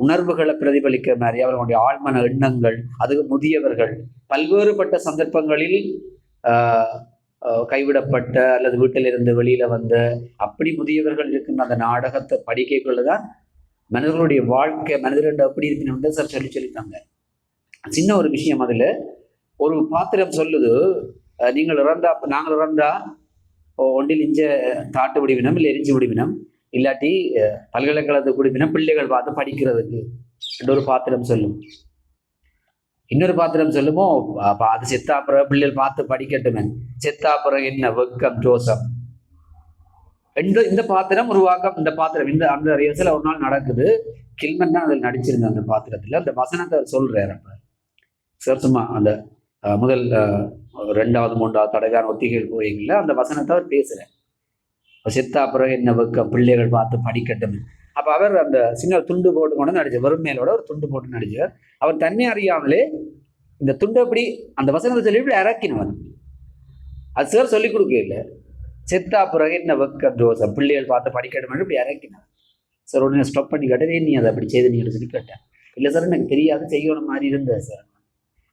உணர்வுகளை பிரதிபலிக்கிற மாதிரி, அவர்களுடைய ஆழ்மன எண்ணங்கள், அதுக்கு முதியவர்கள் பல்வேறுபட்ட சந்தர்ப்பங்களில் கைவிடப்பட்ட அல்லது வீட்டிலிருந்து வெளியில வந்த அப்படி முதியவர்கள் இருக்கின்ற அந்த நாடகத்தை படிக்கக்குள்ளதான் மனிதர்களுடைய வாழ்க்கை, மனிதர்கள் அப்படி இருக்கணும்னு சார் சொல்லித்தாங்க. சின்ன ஒரு விஷயம், அதுல ஒரு பாத்திரம் சொல்லுது, நாங்கள் இறந்தா ஒன்றில் இஞ்ச தாட்டு விடுவினம், இல்லை எரிஞ்சு விடுவினம், இல்லாட்டி பல்கலைக்கழகத்துக்கு குடிப்பினம் பிள்ளைகள் பார்த்து படிக்கிறதுக்கு ஒரு பாத்திரம் சொல்லும். இன்னொரு பாத்திரம் சொல்லுமோ, அது செத்தாப்புற பிள்ளைகள் பார்த்து படிக்கட்டுமே, செத்தாப்புற என்ன வெக்கம் ஜோசம். இந்த பாத்திரம் உருவாக்கம், இந்த பாத்திரம் அந்த ரிஹர்சல் ஒரு நாள் நடக்குது. கில்மன் தான் அதில் நடிச்சிருந்த அந்த பாத்திரத்தில். அந்த வசனத்தை சொல்றாரு. அப்ப சார் சும்மா அந்த முதல் 2வது 3வது தடவையான ஒத்திகைகள் போயிங்கள அந்த வசனத்தை அவர் பேசுறேன். செத்தா பிறகு என்ன வெக்கம் பிள்ளைகள் பார்த்து படிக்கட்டும். அப்போ அவர் அந்த சின்ன துண்டு போட்டு கொண்டு நடிச்சார், வெறும் மேலோட ஒரு துண்டு போட்டு நடிச்சார். அவர் தன்னை அறியாமலே இந்த துண்டை அப்படி அந்த வசனத்தை சொல்லி இப்படி இறக்கினவன். அது சார் சொல்லிக் கொடுக்க இல்லை. செத்தா பிறகு என்ன வெக்கம் ஜோசம் பிள்ளைகள் பார்த்து படிக்கட்டும் இப்படி இறக்கினார். சார் உடனே ஸ்டாப் பண்ணி கேட்டேன், நீ அதை அப்படி செய்து நீங்க சொல்லி கேட்டேன். இல்லை சார் எனக்கு தெரியாது, செய்யணும் மாதிரி இருந்தேன் சார்.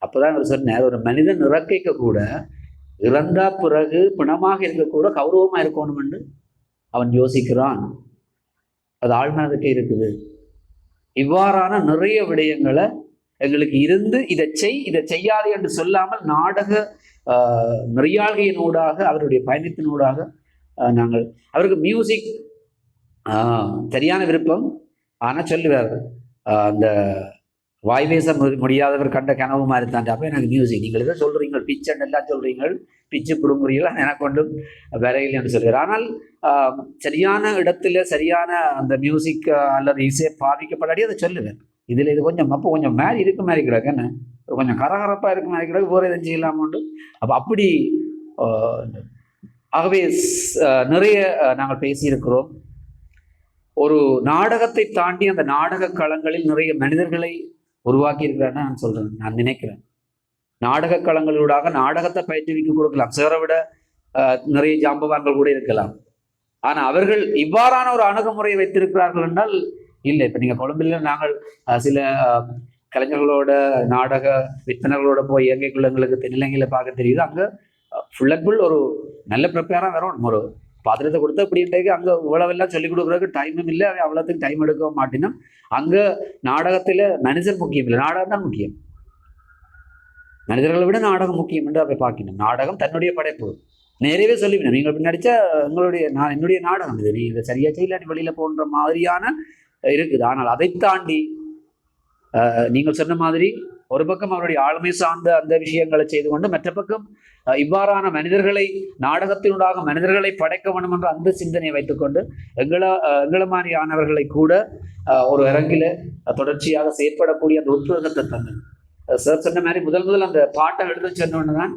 அப்போதான் அவர் சொன்னார், ஒரு மனிதன் இறக்கைக்க கூட இறந்தா பிறகு பிணமாக இருக்கக்கூட கௌரவமாக இருக்கணும்னு அவன் யோசிக்கிறான். அது ஆழ்மனதுக்கே இருக்குது. இவ்வாறான நிறைய விடயங்களை எங்களுக்கு இருந்து இதை செய்யாது என்று சொல்லாமல் நாடக நெறியாள்கையினூடாக அவருடைய பயணத்தினூடாக நாங்கள் அவருக்கு மியூசிக் சரியான விருப்பம். ஆனால் சொல்லுவார், அந்த வாய் பேச முடியாதவர் கண்ட கனவு மாதிரி தான். அப்போ எனக்கு மியூசிக் நீங்கள் எதை சொல்கிறீங்க, பிச்சன் எல்லாம் சொல்கிறீங்க, பிச்சு பிடுங்குறீங்களா, எனக்கு கொண்டும் வரையில் என்று சொல்கிறார். ஆனால் சரியான இடத்துல சரியான அந்த மியூசிக் அல்லது இசை பாதிக்கப்படாடி அதை சொல்லுவேன். இதில் இது கொஞ்சம் அப்போ கொஞ்சம் மாதிரி இருக்க மாதிரி கிடக்கு, என்ன கொஞ்சம் கரகரப்பாக இருக்க மாதிரி கிடக்கு, வேறு எதுவும் செய்யலாமோண்டு. அப்போ அப்படி ஆகவே நிறைய நாங்கள் பேசியிருக்கிறோம். ஒரு நாடகத்தை தாண்டி அந்த நாடக களங்களில் நிறைய மனிதர்களை உருவாக்கி இருக்கிறான்னு நான் சொல்றேன். நான் நினைக்கிறேன் நாடக களங்களூடாக நாடகத்தை பயிற்றுவிக்க கொடுக்கலாம். சேரை விட நிறைய ஜாம்பவான்கள் கூட இருக்கலாம். ஆனா அவர்கள் இவ்வாறான ஒரு அணுகுமுறையை வைத்திருக்கிறார்கள் என்றால் இல்லை. இப்ப நீங்க கொழும்பில் நாங்கள் சில கலைஞர்களோட நாடக விற்பனர்களோட போய் இயற்கைக்குள்ள எங்களுக்கு தென்னிலங்கையில பார்க்க தெரியுது. அங்க ஃபுல் அண்ட் ஃபுல் ஒரு நல்ல ப்ரிப்பேரா வரும். ஒரு பாத்திரத்தை கொடுத்து அப்படின்ட்டு அங்கே இவ்வளவெல்லாம் சொல்லிக் கொடுக்குறதுக்கு டைமும் இல்லை, அவ்வளோத்துக்கு டைம் எடுக்க மாட்டேன்னா. அங்கே நாடகத்தில் மனிதர் முக்கியம் இல்லை, நாடகம் தான் முக்கியம். மனிதர்களை விட நாடகம் முக்கியம் என்று அதை பார்க்கணும். நாடகம் தன்னுடைய படைப்பு. நேரவே சொல்லிவிடும், நீங்கள் இப்படி நடித்தா என்னுடைய நாடகம் இது, நீ இதை சரியா செய்யலாட்டி வெளியில் போன்ற மாதிரியான இருக்குது. ஆனால் அதை தாண்டி நீங்கள் சொன்ன மாதிரி ஒரு பக்கம் அவருடைய ஆளுமை சார்ந்த அந்த விஷயங்களை செய்து கொண்டு, மற்ற பக்கம் இவ்வாறான மனிதர்களை நாடகத்தினூடாக மனிதர்களை படைக்க வேண்டும் என்ற அந்த சிந்தனையை வைத்துக்கொண்டு எங்களை மாதிரியானவர்களை கூட ஒரு அரங்கில தொடர்ச்சியாக செயற்படக்கூடிய அந்த உத்வேகத்தை தந்து சார் சொன்ன மாதிரி முதல் அந்த பாட்டை எழுத சொன்னோன்னு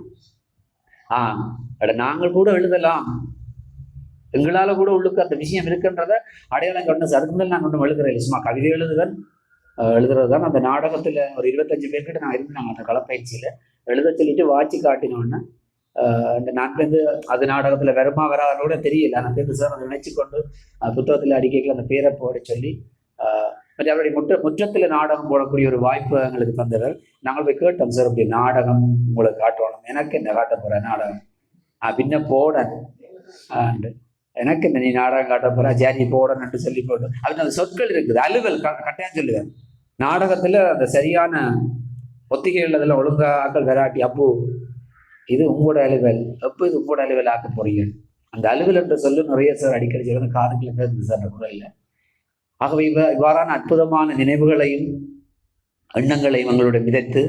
நாங்கள் கூட எழுதலாம், எங்களால கூட உள்ளுக்கு அந்த விஷயம் இருக்குன்றத அடையாளம் கண்டு அதுக்கு முதல் நான் ஒன்றும் எழுதுறேன். சும்மா கவிதை எழுதுறது தான். அந்த நாடகத்துல ஒரு 25 பேர்கிட்ட நான் இருந்தாங்க அந்த களப்பயிற்சியில எழுத சொல்லிட்டு வாட்சி காட்டினோன்னு நான் வந்து அது நாடகத்துல வருமா வராத கூட தெரியல. நான் வந்து சார் அதை நினைச்சு கொண்டு புத்தகத்துல அடிக்கைகள் அந்த பேரை போட சொல்லி மற்ற அவருடைய முற்றத்துல நாடகம் போடக்கூடிய ஒரு வாய்ப்பு எங்களுக்கு தந்தவர். நாங்கள் போய் கேட்டோம், சார் அப்படி நாடகம் உங்களுக்கு காட்டணும், எனக்கு என்ன காட்ட போற நாடகம் பின்ன போட எனக்கு என்ன நீ நாடகம் காட்ட போற ஜாரி போடணும்னு சொல்லி போட்டு அதுக்கு அந்த சொற்கள் இருக்குது. அலுவல் கட்டாயம் சொல்லுவேன். நாடகத்துல அந்த சரியான ஒத்திகைகள் அதில் ஒழுங்காக்கள் வெராட்டி அப்போ இது உங்களோட அலுவல், எப்போ இது உங்களோட அலுவல் ஆக்க போறீங்க. அந்த அலுவல் என்ற சொல்லு நிறைய சார் அடிக்கடி சொல்லுங்க, காதுகளுக்கு இருந்து சார் அந்த குரல்ல ஆகவே இவ்வாறான அற்புதமான நினைவுகளையும் எண்ணங்களையும் எங்களுடைய விதைத்து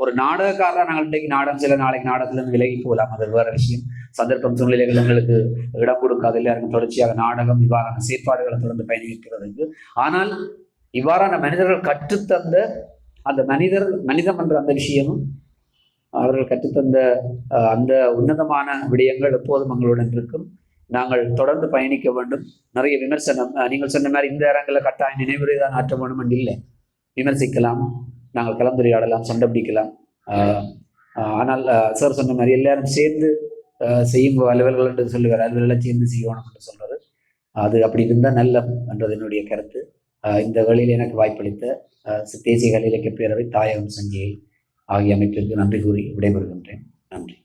ஒரு நாடகக்காரராக நாங்கள் இன்றைக்கு நாடகம் சில நாளைக்கு நாடகத்திலிருந்து விலகி போகலாம், அது வேற விஷயம். சந்தர்ப்பம் சூழ்நிலைகள் எங்களுக்கு இடம் கொடுக்காது, எல்லாருக்கும் தொடர்ச்சியாக நாடகம் இவ்வாறான செயற்பாடுகளை தொடர்ந்து பயணிக்கிறதுக்கு. ஆனால் இவ்வாறான மனிதர்கள் கற்றுத்தந்த அந்த மனிதம் என்ற அந்த விஷயமும் அவர்கள் கற்றுத்தந்த அந்த உன்னதமான விடயங்கள் எப்போதும் எங்களுடன் இருக்கும். நாங்கள் தொடர்ந்து பயணிக்க வேண்டும். நிறைய விமர்சனம், நீங்கள் சொன்ன மாதிரி இந்த இடங்களில் கட்டாயம் நினைவுரை தான் ஆற்ற வேண்டும் என்று இல்லை, விமர்சிக்கலாம், நாங்கள் கலந்துரையாடலாம், சண்டை பிடிக்கலாம். ஆனால் சார் சொன்ன மாதிரி எல்லாரும் சேர்ந்து செய்யும் அலுவல்கள் என்று சொல்லுவார், அலுவல்களை சேர்ந்து செய்யணும் என்று சொல்றது, அது அப்படி இருந்தால் நல்ல என்றது என்னுடைய கருத்து. இந்த வேளையில் எனக்கு வாய்ப்பளித்த தேசிய கலை இலக்கிய பேரவை, தாயகம் சஞ்சிகை ஆகிய அமைப்பிற்கு நன்றி கூறி விடைபெறுகின்றேன். நன்றி.